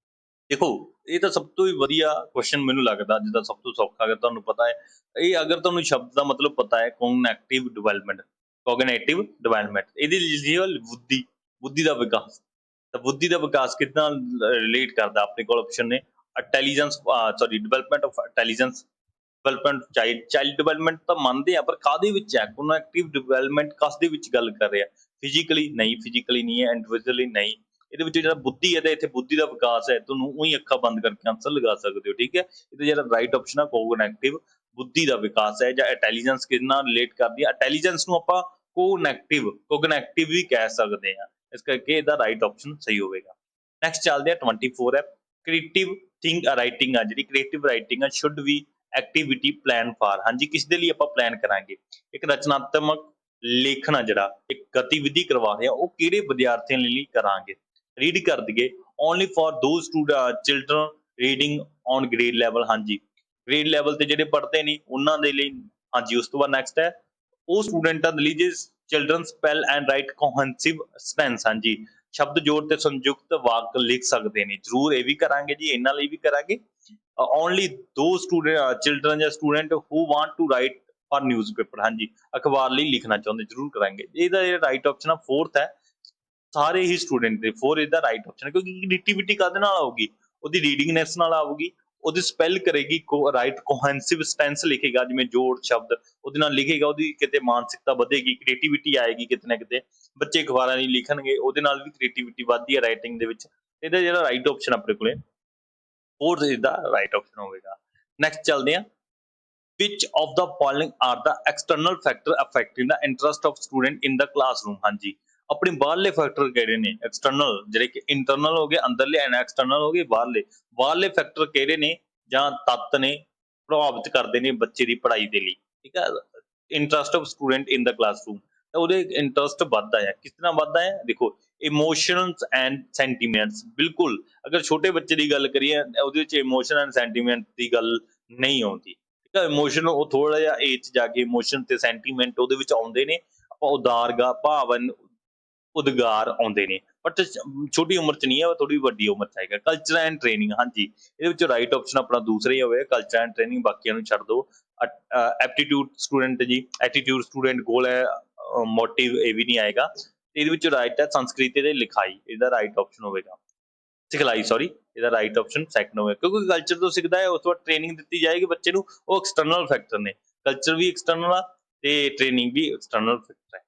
ਦੇਖੋ, ਇਹ ਤਾਂ ਸਭ ਤੋਂ ਹੀ ਵਧੀਆ ਕੁਐਸਚਨ ਮੈਨੂੰ ਲੱਗਦਾ, ਜਿੱਦਾਂ ਸਭ ਤੋਂ ਸੌਖਾ, ਅਗਰ ਤੁਹਾਨੂੰ ਪਤਾ ਹੈ ਇਹ, ਅਗਰ ਤੁਹਾਨੂੰ ਸ਼ਬਦ ਦਾ ਮਤਲਬ ਪਤਾ ਹੈ, ਕੋਗਨੈਟਿਵ ਡਿਵੈਲਪਮੈਂਟ, ਇਹਦੀ ਬੁੱਧੀ ਦਾ ਵਿਕਾਸ। ਤਾਂ ਬੁੱਧੀ ਦਾ ਵਿਕਾਸ ਕਿੱਦਾਂ ਰਿਲੇਟ ਕਰਦਾ, ਆਪਣੇ ਕੋਲ ਆਪਸ਼ਨ ਨੇ development of intelligence, development child development ਤਾਂ ਮੰਨਦੇ ਆ, ਪਰ ਕਾਹਦੇ ਵਿੱਚ ਹੈ, ਕੋਗਨੈਟਿਵ ਡਿਵੈਲਪਮੈਂਟ ਕਾਹਦੇ ਵਿੱਚ ਗੱਲ ਕਰ ਰਿਹਾ, ਫਿਜ਼ੀਕਲੀ ਨਹੀਂ, ਫਿਜ਼ੀਕਲੀ ਨਹੀਂ ਹੈ, ਇੰਡੀਵਿਜੂਅਲੀ ਨਹੀਂ। ਇਹਦੇ ਵਿੱਚ ਜਿਹੜਾ ਬੁੱਧੀ ਹੈ, ਤਾਂ ਇੱਥੇ ਬੁੱਧੀ ਦਾ ਵਿਕਾਸ ਹੈ, ਤੁਹਾਨੂੰ ਉਹੀ ਅੱਖਾਂ ਬੰਦ ਕਰਕੇ ਆਂਸਰ ਲਗਾ ਸਕਦੇ ਹੋ। ਠੀਕ ਹੈ, ਇਹਦਾ ਜਿਹੜਾ ਰਾਈਟ ਆਪਸ਼ਨ ਆ ਕੋਗਨੈਟਿਵ, ਬੁੱਧੀ ਦਾ ਵਿਕਾਸ ਹੈ, ਜਾਂ ਇੰਟੈਲੀਜੈਂਸ ਕਿੰਨਾ ਰਿਲੇਟ ਕਰਦੀ ਹੈ। ਇੰਟੈਲੀਜੈਂਸ ਨੂੰ ਆਪਾਂ ਕੋਗਨੈਟਿਵ ਵੀ ਕਹਿ ਸਕਦੇ ਹਾਂ, ਇਸ ਕਰਕੇ ਇਹਦਾ ਰਾਈਟ ਆਪਸ਼ਨ ਸਹੀ ਹੋਵੇਗਾ। ਨੈਕਸਟ ਚੱਲਦੇ ਆ 24 ਹੈ ਕ੍ਰੀਏਟਿਵ ਰਾਈਟਿੰਗ ਆ, ਜਿਹੜੀ ਕ੍ਰੀਏਟਿਵ ਰਾਈਟਿੰਗ ਆ, should we activity plan for. ਹਾਂਜੀ, ਕਿਸ ਦੇ ਲਈ ਆਪਾਂ ਪਲਾਨ ਕਰਾਂਗੇ, ਇੱਕ ਰਚਨਾਤਮਕ ਲੇਖਣ ਆ, ਜਿਹੜਾ ਇੱਕ ਗਤੀਵਿਧੀ ਕਰਵਾ ਰਹੇ ਆ, ਉਹ ਕਿਹੜੇ ਵਿਦਿਆਰਥੀਆਂ ਲਈ ਕਰਾਂਗੇ। ਰੀਡ ਕਰ ਦਈਏ, only for those children reading on grade level. ਹਾਂਜੀ, ਗ੍ਰੇਡ ਲੈਵਲ ਤੇ ਜਿਹੜੇ ਪੜ੍ਹਦੇ ਨੇ ਉਹਨਾਂ ਦੇ ਲਈ। ਹਾਂਜੀ, ਉਸ ਤੋਂ ਬਾਅਦ ਨੈਕਸਟ ਹੈ ਉਹ ਸਟੂਡੈਂਟਾਂ ਦੇ ਲਈ ਜੇ children spell and write cohesive sentence. ਹਾਂਜੀ, ਸ਼ਬਦ ਜੋੜ ਤੇ ਸੰਯੁਕਤ ਵਾਕ ਲਿਖ ਸਕਦੇ ਨੇ, ਜ਼ਰੂਰ ਇਹ ਵੀ ਕਰਾਂਗੇ ਜੀ, ਇਹਨਾਂ ਲਈ ਵੀ ਕਰਾਂਗੇ। ਓਨਲੀ ਦੋ ਚਿਲਡਰਨ ਜਾਂ student who want to write for newspaper. ਹਾਂਜੀ, ਅਖਬਾਰ ਲਈ ਲਿਖਣਾ ਚਾਹੁੰਦੇ, ਜ਼ਰੂਰ ਕਰਾਂਗੇ। ਇਹਦਾ ਜਿਹੜਾ ਰਾਈਟ ਆਪਸ਼ਨ ਆ ਫੋਰਥ ਹੈ, ਸਾਰੇ ਹੀ ਸਟੂਡੈਂਟ ਦੇ। ਫੋਰ ਇਹਦਾ ਰਾਈਟ ਆਪਸ਼ਨ ਹੈ, ਕਿਉਂਕਿ ਕ੍ਰੀਏਟੀਵਿਟੀ ਕਾਹਦੇ ਨਾਲ ਆਊਗੀ, ਉਹਦੀ ਰੀਡਿੰਗਨੈਸ ਨਾਲ ਆਊਗੀ, ਉਹਦੀ ਸਪੈਲ ਕਰੇਗੀ, ਰਾਈਟ ਕੋਹੈਂਸਿਵ ਸੈਂਟੈਂਸ ਲਿਖੇਗਾ, ਜਿਵੇਂ ਜੋੜ ਸ਼ਬਦ ਉਹਦੇ ਨਾਲ ਲਿਖੇਗਾ, ਉਹਦੀ ਕਿਤੇ ਮਾਨਸਿਕਤਾ ਵਧੇਗੀ, ਕ੍ਰੀਏਟੀਵਿਟੀ ਆਏਗੀ ਕਿਤੇ ਨਾ ਕਿਤੇ। ਬੱਚੇ ਅਖਬਾਰਾਂ ਲਈ ਲਿਖਣਗੇ, ਉਹਦੇ ਨਾਲ ਵੀ ਕ੍ਰੀਏਟੀਵਿਟੀ ਵੱਧਦੀ ਹੈ ਰਾਈਟਿੰਗ ਦੇ ਵਿੱਚ। ਇਹਦਾ ਜਿਹੜਾ ਰਾਈਟ ਆਪਸ਼ਨ ਆਪਣੇ ਕੋਲੇ ਫੋਰਥ ਇਸਦਾ ਰਾਈਟ ਆਪਸ਼ਨ ਹੋਵੇਗਾ। ਨੈਕਸਟ ਚੱਲਦੇ ਹਾਂ। which of the following are the external factor affecting the interest of student in the classroom। ਹਾਂਜੀ, ਆਪਣੇ ਬਾਹਰਲੇ ਫੈਕਟਰ ਕਿਹੜੇ ਨੇ, ਐਕਸਟਰਨਲ, ਜਿਹੜੇ ਕਿ ਇੰਟਰਨਲ ਹੋ ਗਏ ਅੰਦਰਲੇ, ਐਂਡ ਐਕਸਟਰਨਲ ਹੋ ਗਏ ਬਾਹਰਲੇ। ਬਾਹਰਲੇ ਫੈਕਟਰ ਕਿਹੜੇ ਨੇ ਜਾਂ ਤੱਤ ਨੇ ਪ੍ਰਭਾਵਿਤ ਕਰਦੇ ਨੇ ਬੱਚੇ ਦੀ ਪੜ੍ਹਾਈ ਦੇ ਲਈ, ਠੀਕ ਹੈ। Interest of student in the classroom, ਤਾਂ ਉਹਦੇ ਇੰਟਰਸਟ ਵੱਧਦਾ ਹੈ। ਕਿਸ ਤਰ੍ਹਾਂ ਵੱਧਦਾ ਹੈ? ਦੇਖੋ, ਇਮੋਸ਼ਨਸ ਐਂਡ ਸੈਂਟੀਮੈਂਟਸ, ਬਿਲਕੁਲ ਅਗਰ ਛੋਟੇ ਬੱਚੇ ਦੀ ਗੱਲ ਕਰੀਏ ਉਹਦੇ ਵਿੱਚ ਇਮੋਸ਼ਨ ਐਂਡ ਸੈਂਟੀਮੈਂਟ ਦੀ ਗੱਲ ਨਹੀਂ ਆਉਂਦੀ, ਠੀਕ ਹੈ। ਇਮੋਸ਼ਨ ਉਹ ਥੋੜਾ ਜਿਹਾ ਏਜ 'ਚ ਜਾ ਕੇ ਇਮੋਸ਼ਨ ਤੇ ਸੈਂਟੀਮੈਂਟ ਉਹਦੇ ਵਿੱਚ ਆਉਂਦੇ ਨੇ, ਆਪਾਂ ਉਦਾਰਗਾ ਭਾਵਨ ਉਦਗਾਰ ਆਉਂਦੇ ਨੇ, ਬਟ ਛੋਟੀ ਉਮਰ 'ਚ ਨਹੀਂ ਹੈ, ਉਹ ਥੋੜੀ ਵੱਡੀ ਉਮਰ 'ਚ ਆਏਗਾ। ਕਲਚਰ ਐਂਡ ਟ੍ਰੇਨਿੰਗ, ਹਾਂਜੀ ਇਹਦੇ ਵਿੱਚ ਰਾਈਟ ਆਪਸ਼ਨ ਆਪਣਾ ਦੂਸਰਾ ਹੀ ਹੋਵੇਗਾ, ਕਲਚਰ ਐਂਡ ਟ੍ਰੇਨਿੰਗ, ਬਾਕੀਆਂ ਨੂੰ ਛੱਡ ਦਿਓ। ਐਪਟੀਟਿਊਡ ਸਟੂਡੈਂਟ ਜੀ, ਐਟੀਟਿਊਡ ਸਟੂਡੈਂਟ ਗੋਲ ਹੈ, ਮੋਟਿਵ ਇਹ ਵੀ ਨਹੀਂ ਆਏਗਾ। ਇਹਦੇ ਵਿੱਚ ਰਾਈਟ ਹੈ ਸੰਸਕ੍ਰਿਤੀ ਤੇ ਲਿਖਾਈ, ਇਹਦਾ ਰਾਈਟ ਆਪਸ਼ਨ ਹੋਵੇਗਾ। ਸਿਖਲਾਈ, ਸੌਰੀ, ਇਹਦਾ ਰਾਈਟ ਆਪਸ਼ਨ ਸੈਕੰਡ ਹੋਵੇਗਾ, ਕਿਉਂਕਿ ਕਲਚਰ ਤੋਂ ਸਿੱਖਦਾ ਹੈ, ਉਸ ਤੋਂ ਬਾਅਦ ਟ੍ਰੇਨਿੰਗ ਦਿੱਤੀ ਜਾਏਗੀ ਬੱਚੇ ਨੂੰ, ਉਹ ਐਕਸਟਰਨਲ ਫੈਕਟਰ ਨੇ, ਕਲਚਰ ਵੀ ਐਕਸਟਰਨਲ ਆ ਤੇ ਟ੍ਰੇਨਿੰਗ ਵੀ ਐਕਸਟਰਨਲ ਫੈਕਟਰ ਹੈ।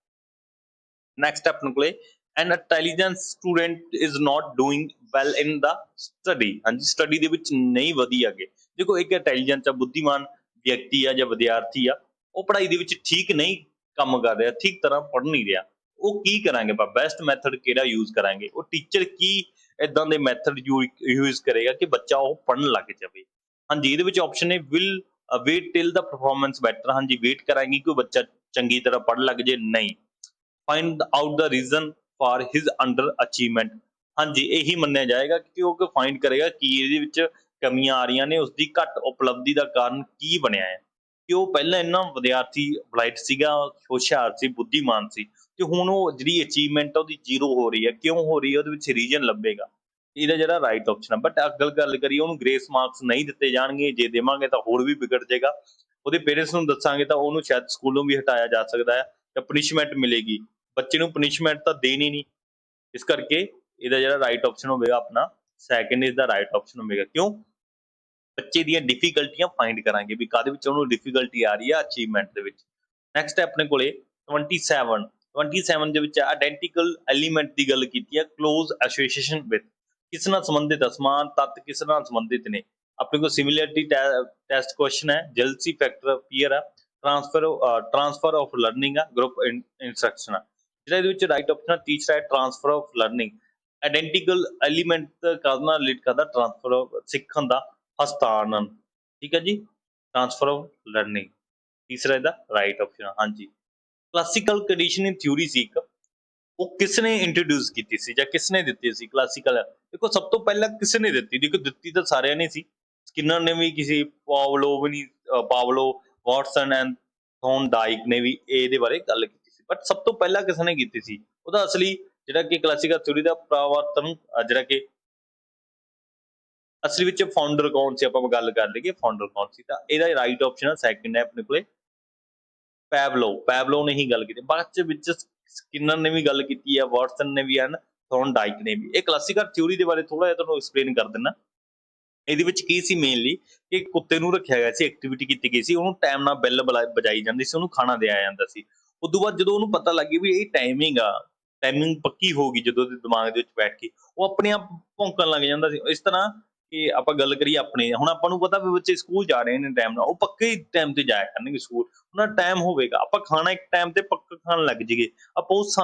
ਨੈਕਸਟ ਆਪਣੇ ਕੋਲੇ, an intelligent student is not doing well in the study, ਹਾਂਜੀ ਸਟੱਡੀ ਦੇ ਵਿੱਚ ਨਹੀਂ ਵਧੀ ਅੱਗੇ। ਦੇਖੋ, ਇੱਕ ਇੰਟੈਲੀਜੈਂਟ ਆ, ਬੁੱਧੀਮਾਨ ਵਿਅਕਤੀ ਆ ਜਾਂ ਵਿਦਿਆਰਥੀ ਆ, ਉਹ ਪੜ੍ਹਾਈ ਦੇ ਵਿੱਚ ਠੀਕ ਨਹੀਂ ਕੰਮ ਕਰ ਰਿਹਾ, ਠੀਕ ਤਰ੍ਹਾਂ ਪੜ੍ਹ ਨਹੀਂ ਰਿਹਾ, ਉਹ ਕੀ ਕਰਾਂਗੇ ਆਪਾਂ? ਬੈਸਟ ਮੈਥਡ ਕਿਹੜਾ ਯੂਜ਼ ਕਰਾਂਗੇ? ਉਹ ਟੀਚਰ ਕੀ ਇਦਾਂ ਦੇ ਮੈਥਡ ਯੂਜ਼ ਕਰੇਗਾ ਕਿ ਬੱਚਾ ਉਹ ਪੜ੍ਹਨ ਲੱਗ ਜਾਵੇ? ਹਾਂਜੀ, ਇਹਦੇ ਵਿੱਚ ਆਪਸ਼ਨ ਹੈ will wait till the performance better, ਹਾਂਜੀ ਵੇਟ ਕਰਾਂਗੇ ਕਿ ਉਹ ਬੱਚਾ ਚੰਗੀ ਤਰ੍ਹਾਂ ਪੜ੍ਹਨ ਲੱਗ ਜੇ, ਨਹੀਂ। Find out the reason for his under achievement, ਹਾਂਜੀ ਇਹੀ ਮੰਨਿਆ ਜਾਏਗਾ ਕਿ ਉਹ ਫਾਈਂਡ ਕਰੇਗਾ ਕਿ ਇਹਦੇ ਵਿੱਚ ਕਮੀਆਂ ਆ ਰਹੀਆਂ ਨੇ, ਉਸਦੀ ਘੱਟ ਉਪਲਬਧੀ ਦਾ ਕਾਰਨ ਕੀ ਬਣਿਆ ਹੈ, ਕਿ ਉਹ ਪਹਿਲਾਂ ਇੰਨਾ ਵਿਦਿਆਰਥੀ ਬਲਾਈਟ ਸੀਗਾ, ਹੁਸ਼ਿਆਰ ਸੀ, ਬੁੱਧੀਮਾਨ ਸੀ, ਤੇ ਹੁਣ ਉਹ ਜਿਹੜੀ ਅਚੀਵਮੈਂਟ ਉਹਦੀ ਜ਼ੀਰੋ ਹੋ ਰਹੀ ਹੈ, ਕਿਉਂ ਹੋ ਰਹੀ ਹੈ? ਉਹਦੇ ਵਿੱਚ ਰੀਜਨ ਲੱਭੇਗਾ, ਇਹਦਾ ਜਿਹੜਾ ਰਾਈਟ ਆਪਸ਼ਨ ਹੈ। ਬਟ ਅਗਰ ਗੱਲ ਕਰੀਏ, ਉਹਨੂੰ ਗ੍ਰੇਸ ਮਾਰਕਸ ਨਹੀਂ ਦਿੱਤੇ ਜਾਣਗੇ, ਜੇ ਦੇਵਾਂਗੇ ਤਾਂ ਹੋਰ ਵੀ ਵਿਗੜ ਜਾਏਗਾ। ਉਹਦੇ ਪੇਰੈਂਟਸ ਨੂੰ ਦੱਸਾਂਗੇ ਤਾਂ ਉਹਨੂੰ ਸ਼ਾਇਦ ਸਕੂਲੋਂ ਵੀ ਹਟਾਇਆ ਜਾ ਸਕਦਾ ਹੈ, ਜਾਂ ਪਨਿਸ਼ਮੈਂਟ ਮਿਲੇਗੀ। ਬੱਚੇ ਨੂੰ ਪਨਿਸ਼ਮੈਂਟ ਤਾਂ ਦੇਣੀ ਨਹੀਂ, ਇਸ ਕਰਕੇ ਇਹਦਾ ਜਿਹੜਾ ਰਾਈਟ ਆਪਸ਼ਨ ਹੋਵੇਗਾ ਆਪਣਾ second is the right option ਹੋਵੇਗਾ। ਕਿਉਂ? ਬੱਚੇ ਦੀਆਂ ਡਿਫੀਕਲਟੀਆਂ ਫਾਈਂਡ ਕਰਾਂਗੇ ਵੀ ਕਾਹਦੇ ਵਿੱਚ ਉਹਨੂੰ ਡਿਫੀਕਲਟੀ ਆ ਰਹੀ ਹੈ ਅਚੀਵਮੈਂਟ ਦੇ ਵਿੱਚ। ਨੈਕਸਟ ਹੈ ਆਪਣੇ ਕੋਲੇ 27 ਦੇ ਵਿੱਚ ਆਇਡੈਂਟੀਕਲ ਐਲੀਮੈਂਟ ਦੀ ਗੱਲ ਕੀਤੀ ਹੈ, ਕਲੋਜ਼ ਐਸੋਸੀਏਸ਼ਨ ਵਿਦ, ਕਿਸ ਨਾਲ ਸੰਬੰਧਿਤ ਹੈ? ਸਮਾਨ ਤੱਤ ਕਿਸ ਨਾਲ ਸੰਬੰਧਿਤ ਨੇ? ਆਪਣੇ ਕੋਲ ਸਿਮਿਲਰਿਟੀ ਟੈਸਟ ਕੁਐਸਚਨ ਹੈ, ਜੈਲਸੀ ਫੈਕਟਰ ਪੀਅਰ ਆ, ਟ੍ਰਾਂਸਫਰ ਆਫ ਲਰਨਿੰਗ ਆ, ਗਰੁੱਪ ਇੰਸਟਰਕਸ਼ਨ ਆ। ਜਿਹੜਾ ਇਹਦੇ ਵਿੱਚ ਰਾਈਟ ਆਪਸ਼ਨ ਤੀਸਰਾ ਹੈ transfer of learning. Identical element ਕਰਨਾ ਰਿਲੇਟ ਕਰਦਾ ਟ੍ਰਾਂਸਫਰ ਆਫ ਸਿੱਖਣ ਦਾ ਹਸਤਾਨਨ, ਠੀਕ ਹੈ ਜੀ, ਟ੍ਰਾਂਸਫਰ ਆਫ ਲਰਨਿੰਗ ਤੀਸਰਾ ਇਹਦਾ ਰਾਈਟ ਆਪਸ਼ਨ ਆ। ਹਾਂਜੀ, ਕਲਾਸੀਕਲ ਕੰਡੀਸ਼ਨਿੰਗ ਥਿਊਰੀ ਸੀ ਇੱਕ, ਉਹ ਕਿਸ ਨੇ ਇੰਟਰੋਡਿਊਸ ਕੀਤੀ ਸੀ ਜਾਂ ਕਿਸ ਨੇ ਦਿੱਤੀ ਸੀ ਕਲਾਸੀਕਲ? ਦੇਖੋ, ਸਭ ਤੋਂ ਪਹਿਲਾਂ ਕਿਸ ਨੇ ਦਿੱਤੀ? ਦੇਖੋ, ਦਿੱਤੀ ਤਾਂ ਸਾਰਿਆਂ ਨੇ ਸੀ, ਸਕਿਨਰ ਨੇ ਵੀ ਕਿਸੇ, ਪਾਵਲੋ ਵਾਟਸਨ ਐਂਡ ਥੋਰਨਡਾਈਕ ਨੇ ਵੀ ਇਹਦੇ ਬਾਰੇ ਗੱਲ ਕੀਤੀ ਸੀ, ਬਟ ਸਭ ਤੋਂ ਪਹਿਲਾਂ ਕਿਸ ਨੇ ਕੀਤੀ ਸੀ? ਉਹਦਾ ਅਸਲੀ ਜਿਹੜਾ ਕਿ ਕਲਾਸੀਕਲ ਥਿਊਰੀ ਦਾ ਪ੍ਰਵਰਤਨ, ਜਿਹੜਾ ਕਿ ਅਸਲ ਵਿੱਚ ਫਾਊਂਡਰ ਕੌਣ ਸੀ, ਆਪਾਂ ਗੱਲ ਕਰ ਲਈਏ ਫਾਊਂਡਰ ਕੌਣ ਸੀ, ਤਾਂ ਇਹਦਾ ਰਾਈਟ ਆਪਸ਼ਨ ਸੈਕਿੰਡ ਹੈ ਆਪਣੇ ਕੋਲੇ ਪੈਬਲੋ ਨੇ ਹੀ ਗੱਲ ਕੀਤੀ। ਬਾਅਦ ਵਿੱਚ ਸਕਿਨਰ ਨੇ ਵੀ ਗੱਲ ਕੀਤੀ ਹੈ, ਵਾਟਸਨ ਨੇ ਵੀ ਹਨ, ਥੋਰਨਡਾਈਕ ਨੇ ਵੀ। ਇਹ ਕਲਾਸੀਕਲ ਥਿਊਰੀ ਦੇ ਬਾਰੇ ਥੋੜਾ ਜਿਹਾ ਤੁਹਾਨੂੰ ਐਕਸਪਲੇਨ ਕਰ ਦਿੰਦਾ। ਇਹਦੇ ਵਿੱਚ ਕੀ ਸੀ ਮੇਨਲੀ, ਕਿ ਕੁੱਤੇ ਨੂੰ ਰੱਖਿਆ ਗਿਆ ਸੀ, ਐਕਟੀਵਿਟੀ ਕੀਤੀ ਗਈ ਸੀ, ਉਹਨੂੰ ਟਾਈਮ ਨਾਲ ਬੈਲ ਵਜਾਈ ਜਾਂਦੀ ਸੀ, ਉਹਨੂੰ ਖਾਣਾ ਦਿਆ ਜਾਂਦਾ ਸੀ। ਉਦੋਂ ਬਾਅਦ ਜਦੋਂ ਉਹਨੂੰ ਪਤਾ ਲੱਗ ਗਿਆ ਵੀ ਇਹ ਟਾਈਮਿੰਗ ਆ, ਟਾਈਮਿੰਗ ਪੱਕੀ ਹੋ ਗਈ, ਜਦੋਂ ਉਹਦੇ ਦਿਮਾਗ ਦੇ ਵਿੱਚ ਬੈਠ ਕੇ ਉਹ ਆਪਣੇ ਆਪ ਭੌਂਕਣ ਲੱਗ ਜਾਂਦਾ ਸੀ। ਇਸ ਤਰ੍ਹਾਂ ਕਿ ਆਪਾਂ ਗੱਲ ਕਰੀਏ ਆਪਣੇ, ਹੁਣ ਆਪਾਂ ਨੂੰ ਪਤਾ ਵੀ ਬੱਚੇ ਸਕੂਲ ਜਾ ਰਹੇ ਨੇ ਟਾਈਮ ਨਾਲ, ਉਹ ਪੱਕੇ ਟਾਈਮ ਤੇ ਜਾਇਆ ਕਰਨਗੇ ਸਕੂਲ, ਉਹਨਾਂ ਦਾ ਟਾਈਮ ਹੋਵੇਗਾ, ਆਪਾਂ ਖਾਣਾ ਇੱਕ ਟਾਈਮ ਤੇ ਪੱਕਾ ਖਾਣ ਲੱਗ ਜਾਈਏ, ਆਪਾਂ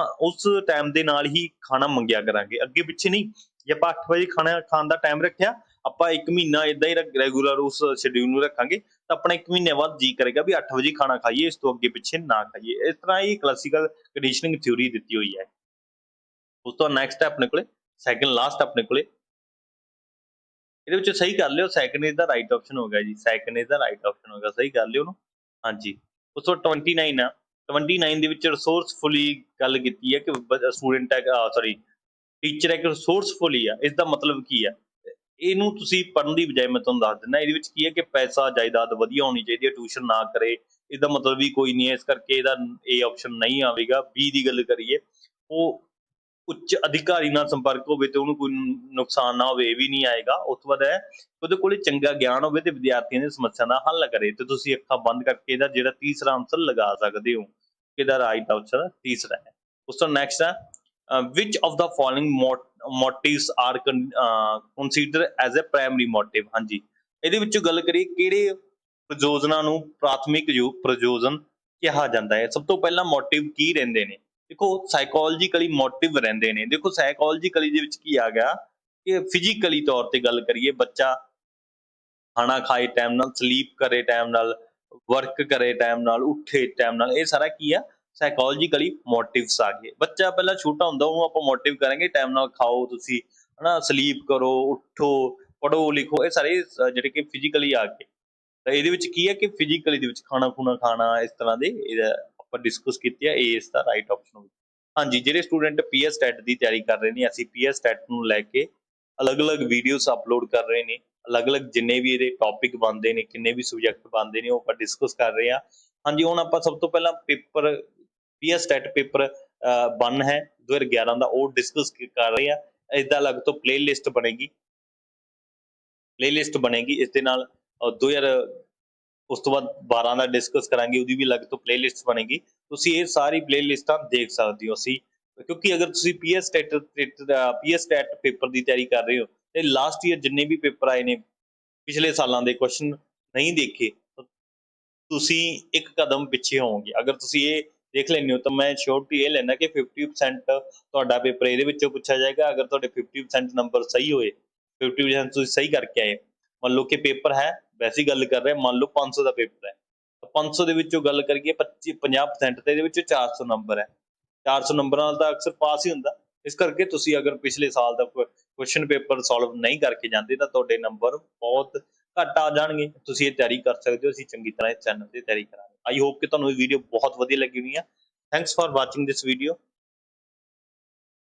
ਉਸ ਟਾਈਮ ਦੇ ਨਾਲ ਹੀ ਖਾਣਾ ਮੰਗਿਆ ਕਰਾਂਗੇ, ਅੱਗੇ ਪਿੱਛੇ ਨਹੀਂ। ਜੇ ਆਪਾਂ 8 ਵਜੇ ਖਾਣਾ ਖਾਣ ਦਾ ਟਾਈਮ ਰੱਖਿਆ, ਆਪਾਂ 1 ਮਹੀਨਾ ਇਦਾਂ ਹੀ ਰੈਗੂਲਰ ਉਸ ਸ਼ਡਿਊਲ ਨੂੰ ਰੱਖਾਂਗੇ, ਤਾਂ ਆਪਣਾ 1 ਮਹੀਨੇ ਬਾਅਦ ਜੀ ਕਰੇਗਾ ਵੀ 8 ਵਜੇ ਖਾਣਾ ਖਾਈਏ, ਇਸ ਤੋਂ ਅੱਗੇ ਪਿੱਛੇ ਨਾ ਖਾਈਏ। ਇਸ ਤਰ੍ਹਾਂ ਹੀ ਕਲਾਸੀਕਲ ਕੰਡੀਸ਼ਨਿੰਗ ਥਿਊਰੀ ਦਿੱਤੀ ਹੋਈ ਹੈ। ਉਸ ਤੋਂ ਨੈਕਸਟ ਹੈ ਆਪਣੇ ਕੋਲੇ ਸੈਕਿੰਡ ਲਾਸਟ ਆਪਣੇ ਕੋਲੇ, ਇਹਦੇ ਵਿੱਚ ਸਹੀ ਕਰ ਲਿਓ, second is the right option ਹੋ ਗਿਆ ਜੀ, second is the right option ਹੋ ਗਿਆ, ਸਹੀ ਕਰ ਲਿਓ ਉਹਨੂੰ। ਹਾਂਜੀ, ਉਸ ਤੋਂ 29 ਆ, 29 ਦੇ ਵਿੱਚ ਰਿਸੋਰਸਫੁਲੀ ਗੱਲ ਕੀਤੀ ਹੈ ਕਿ ਸਟੂਡੈਂਟ ਹੈ, ਸੌਰੀ ਟੀਚਰ ਹੈ ਕਿ ਰਿਸੋਰਸਫੁਲੀ ਆ, ਇਸ ਦਾ ਮਤਲਬ ਕੀ ਆ? ਇਹਨੂੰ ਤੁਸੀਂ ਪੜ੍ਹਨ ਦੀ ਬਜਾਏ ਮੈਂ ਤੁਹਾਨੂੰ ਦੱਸ ਦਿੰਦਾ, ਇਹਦੇ ਵਿੱਚ ਕੀ ਹੈ ਕਿ ਪੈਸਾ ਜਾਇਦਾਦ ਵਧੀਆ ਹੋਣੀ ਚਾਹੀਦੀ ਹੈ, ਟਿਊਸ਼ਨ ਨਾ ਕਰੇ, ਇਹਦਾ ਮਤਲਬ ਵੀ ਕੋਈ ਨਹੀਂ ਹੈ, ਇਸ ਕਰਕੇ ਇਹਦਾ ਇਹ ਆਪਸ਼ਨ ਨਹੀਂ ਆਵੇਗਾ। ਬੀ ਦੀ ਗੱਲ ਕਰੀਏ, ਉਹ ਉੱਚ ਅਧਿਕਾਰੀ ਨਾਲ ਸੰਪਰਕ ਹੋਵੇ ਤੇ ਉਹਨੂੰ ਕੋਈ ਨੁਕਸਾਨ ਨਾ ਹੋਵੇ, ਇਹ ਵੀ ਨਹੀਂ ਆਏਗਾ। ਉਸ ਤੋਂ ਬਾਅਦ ਹੈ ਉਹਦੇ ਕੋਲੇ ਚੰਗਾ ਗਿਆਨ ਹੋਵੇ ਤੇ ਵਿਦਿਆਰਥੀਆਂ ਦੀ ਸਮੱਸਿਆ ਦਾ ਹੱਲ ਕਰੇ, ਤੇ ਤੁਸੀਂ ਅੱਖਾਂ ਬੰਦ ਕਰਕੇ ਇਹਦਾ ਜਿਹੜਾ ਤੀਸਰਾ ਆਨਸਰ ਲਗਾ ਸਕਦੇ ਹੋ, ਇਹਦਾ ਰਾਈਟ ਆਨਸਰ ਤੀਸਰਾ ਹੈ। ਉਸ ਤੋਂ ਨੈਕਸਟ ਹੈ which of the following motives are consider as a primary motive. ਹਾਂਜੀ, ਇਹਦੇ ਵਿੱਚੋਂ ਗੱਲ ਕਰੀਏ ਕਿਹੜੇ ਪ੍ਰਯੋਜਨਾਂ ਨੂੰ ਪ੍ਰਾਥਮਿਕ ਪ੍ਰਯੋਜਨ ਕਿਹਾ ਜਾਂਦਾ ਹੈ। ਸਭ ਤੋਂ ਪਹਿਲਾਂ ਮੋਟਿਵ ਕੀ ਰਹਿੰਦੇ ਨੇ? ਦੇਖੋ, ਸਾਈਕੋਲੋਜੀਕਲੀ ਮੋਟਿਵ ਰਹਿੰਦੇ ਨੇ। ਦੇਖੋ, ਸਾਈਕੋਲੋਜੀਕਲੀ ਦੇ ਵਿੱਚ ਕੀ ਆ ਗਿਆ ਕਿ ਫਿਜ਼ੀਕਲੀ ਤੌਰ ਤੇ ਗੱਲ ਕਰੀਏ, ਬੱਚਾ ਖਾਣਾ ਖਾਏ ਟਾਈਮ ਨਾਲ, ਸਲੀਪ ਕਰੇ ਟਾਈਮ ਨਾਲ, ਵਰਕ ਕਰੇ ਟਾਈਮ ਨਾਲ, ਉੱਠੇ ਟਾਈਮ ਨਾਲ। ਇਹ ਸਾਰਾ ਕੀ ਆ, ਸਾਈਕੋਲੋਜੀਕਲੀ ਮੋਟਿਵਸ ਆ ਗਏ। ਬੱਚਾ ਪਹਿਲਾਂ ਛੋਟਾ ਹੁੰਦਾ, ਉਹਨੂੰ ਆਪਾਂ ਮੋਟਿਵ ਕਰਾਂਗੇ ਟਾਈਮ ਨਾਲ ਖਾਓ ਤੁਸੀਂ, ਹਨਾ, ਸਲੀਪ ਕਰੋ, ਉੱਠੋ, ਪੜ੍ਹੋ ਲਿਖੋ। ਇਹ ਸਾਰੇ ਜਿਹੜੇ ਕਿ ਫਿਜ਼ੀਕਲੀ ਆ ਗਏ। ਤਾਂ ਇਹਦੇ ਵਿੱਚ ਕੀ ਹੈ ਕਿ ਫਿਜ਼ੀਕਲੀ ਦੇ ਵਿੱਚ ਖਾਣਾ ਖੂਣਾ ਖਾਣਾ, ਇਸ ਤਰ੍ਹਾਂ ਦੇ ਆਪਾਂ ਡਿਸਕਸ ਕੀਤੀ ਹੈ, ਇਹ ਇਸ ਦਾ ਰਾਈਟ ਆਪਸ਼ਨ। ਹਾਂਜੀ, ਜਿਹੜੇ ਸਟੂਡੈਂਟ ਪੀਐਸ ਟੈਟ ਦੀ ਤਿਆਰੀ ਕਰ ਰਹੇ ਨੇ, ਅਸੀਂ ਪੀਐਸ ਟੈਟ ਨੂੰ ਲੈ ਕੇ ਅਲੱਗ-ਅਲੱਗ ਵੀਡੀਓਜ਼ ਅਪਲੋਡ ਕਰ ਰਹੇ ਨੇ। ਅਲੱਗ-ਅਲੱਗ ਜਿੰਨੇ ਵੀ ਇਹਦੇ ਟੌਪਿਕ ਬਣਦੇ ਨੇ, ਕਿੰਨੇ ਵੀ ਸਬਜੈਕਟ ਬਣਦੇ ਨੇ, ਉਹ ਆਪਾਂ ਡਿਸਕਸ ਕਰ ਰਹੇ ਹਾਂ। ਹਾਂਜੀ, ਹੁਣ ਆਪਾਂ ਸਭ ਤੋਂ ਪਹਿਲਾਂ ਪੇਪਰ ਪੀਐਸ ਟੈਟ ਪੇਪਰ 1 ਹੈ 2011 ਦਾ, ਉਹ ਡਿਸਕਸ ਕਰ ਰਹੇ ਹਾਂ। ਇਸਦਾ ਅਲੱਗ ਤੋਂ ਪਲੇਲਿਸਟ ਬਣੇਗੀ ਇਸ ਦੇ ਨਾਲ। 2000 ਉਸ ਤੋਂ ਬਾਅਦ 12 ਦਾ ਡਿਸਕਸ ਕਰਾਂਗੇ, ਉਹਦੀ ਵੀ ਅਲੱਗ ਤੋਂ ਪਲੇਲਿਸਟ ਬਣੇਗੀ। ਤੁਸੀਂ ਇਹ ਸਾਰੀ ਪਲੇਲਿਸਟਾਂ ਦੇਖ ਸਕਦੇ ਹੋ। ਅਸੀਂ ਕਿਉਂਕਿ ਅਗਰ ਤੁਸੀਂ ਪੀਐਸ ਟੈਟ ਪੇਪਰ ਦੀ ਤਿਆਰੀ ਕਰ ਰਹੇ ਹੋ ਤੇ ਲਾਸਟ ਈਅਰ ਜਿੰਨੇ ਵੀ ਪੇਪਰ ਆਏ ਨੇ, ਪਿਛਲੇ ਸਾਲਾਂ ਦੇ ਕੁਐਸਚਨ ਨਹੀਂ ਦੇਖੇ, ਤਾਂ ਤੁਸੀਂ ਇੱਕ ਕਦਮ ਪਿੱਛੇ ਹੋਵੋਗੇ। ਅਗਰ ਤੁਸੀਂ ਇਹ ਦੇਖ ਲੈਂਦੇ ਹੋ ਤਾਂ ਮੈਂ ਸ਼ੋਰਟੀ ਇਹ ਲੈਣਾ ਕਿ 50% ਤੁਹਾਡਾ ਪੇਪਰ ਇਹਦੇ ਵਿੱਚੋਂ ਪੁੱਛਿਆ ਜਾਏਗਾ। ਅਗਰ ਤੁਹਾਡੇ 50% ਨੰਬਰ ਸਹੀ ਹੋਏ, 50% ਤੁਸੀਂ ਸਹੀ ਕਰਕੇ ਆਏ, ਮੰਨ ਲਓ ਕਿ ਪੇਪਰ ਹੈ, ਵੈਸੀ ਗੱਲ ਕਰ ਰਹੇ, ਮੰਨ ਲਓ 500 ਦਾ ਪੇਪਰ ਹੈ, 500 ਦੇ ਵਿੱਚੋਂ ਗੱਲ ਕਰੀਏ 50% ਤੇ ਇਹਦੇ ਵਿੱਚੋਂ 400 ਨੰਬਰ ਹੈ। 400 ਨੰਬਰਾਂ ਨਾਲ ਤਾਂ ਅਕਸਰ ਪਾਸ ਹੀ ਹੁੰਦਾ। ਇਸ ਕਰਕੇ ਤੁਸੀਂ ਅਗਰ ਪਿਛਲੇ ਸਾਲ ਦਾ ਕੁਐਸਚਨ ਪੇਪਰ ਸੋਲਵ ਨਹੀਂ ਕਰਕੇ ਜਾਂਦੇ ਤਾਂ ਤੁਹਾਡੇ ਨੰਬਰ ਬਹੁਤ ਘੱਟ ਆ ਜਾਣਗੇ। ਤੁਸੀਂ ਇਹ ਤਿਆਰੀ ਕਰ ਸਕਦੇ ਹੋ। ਅਸੀਂ ਚੰਗੀ ਤਰ੍ਹਾਂ ਇਸ ਚੈਨਲ ਤੇ ਤਿਆਰੀ ਕਰਾਂਗੇ। ਆਈ ਹੋਪ ਕਿ ਤੁਹਾਨੂੰ ਇਹ ਵੀਡੀਓ ਬਹੁਤ ਵਧੀਆ ਲੱਗੀ ਹੋਣੀ ਹੈ। Thanks for watching this video.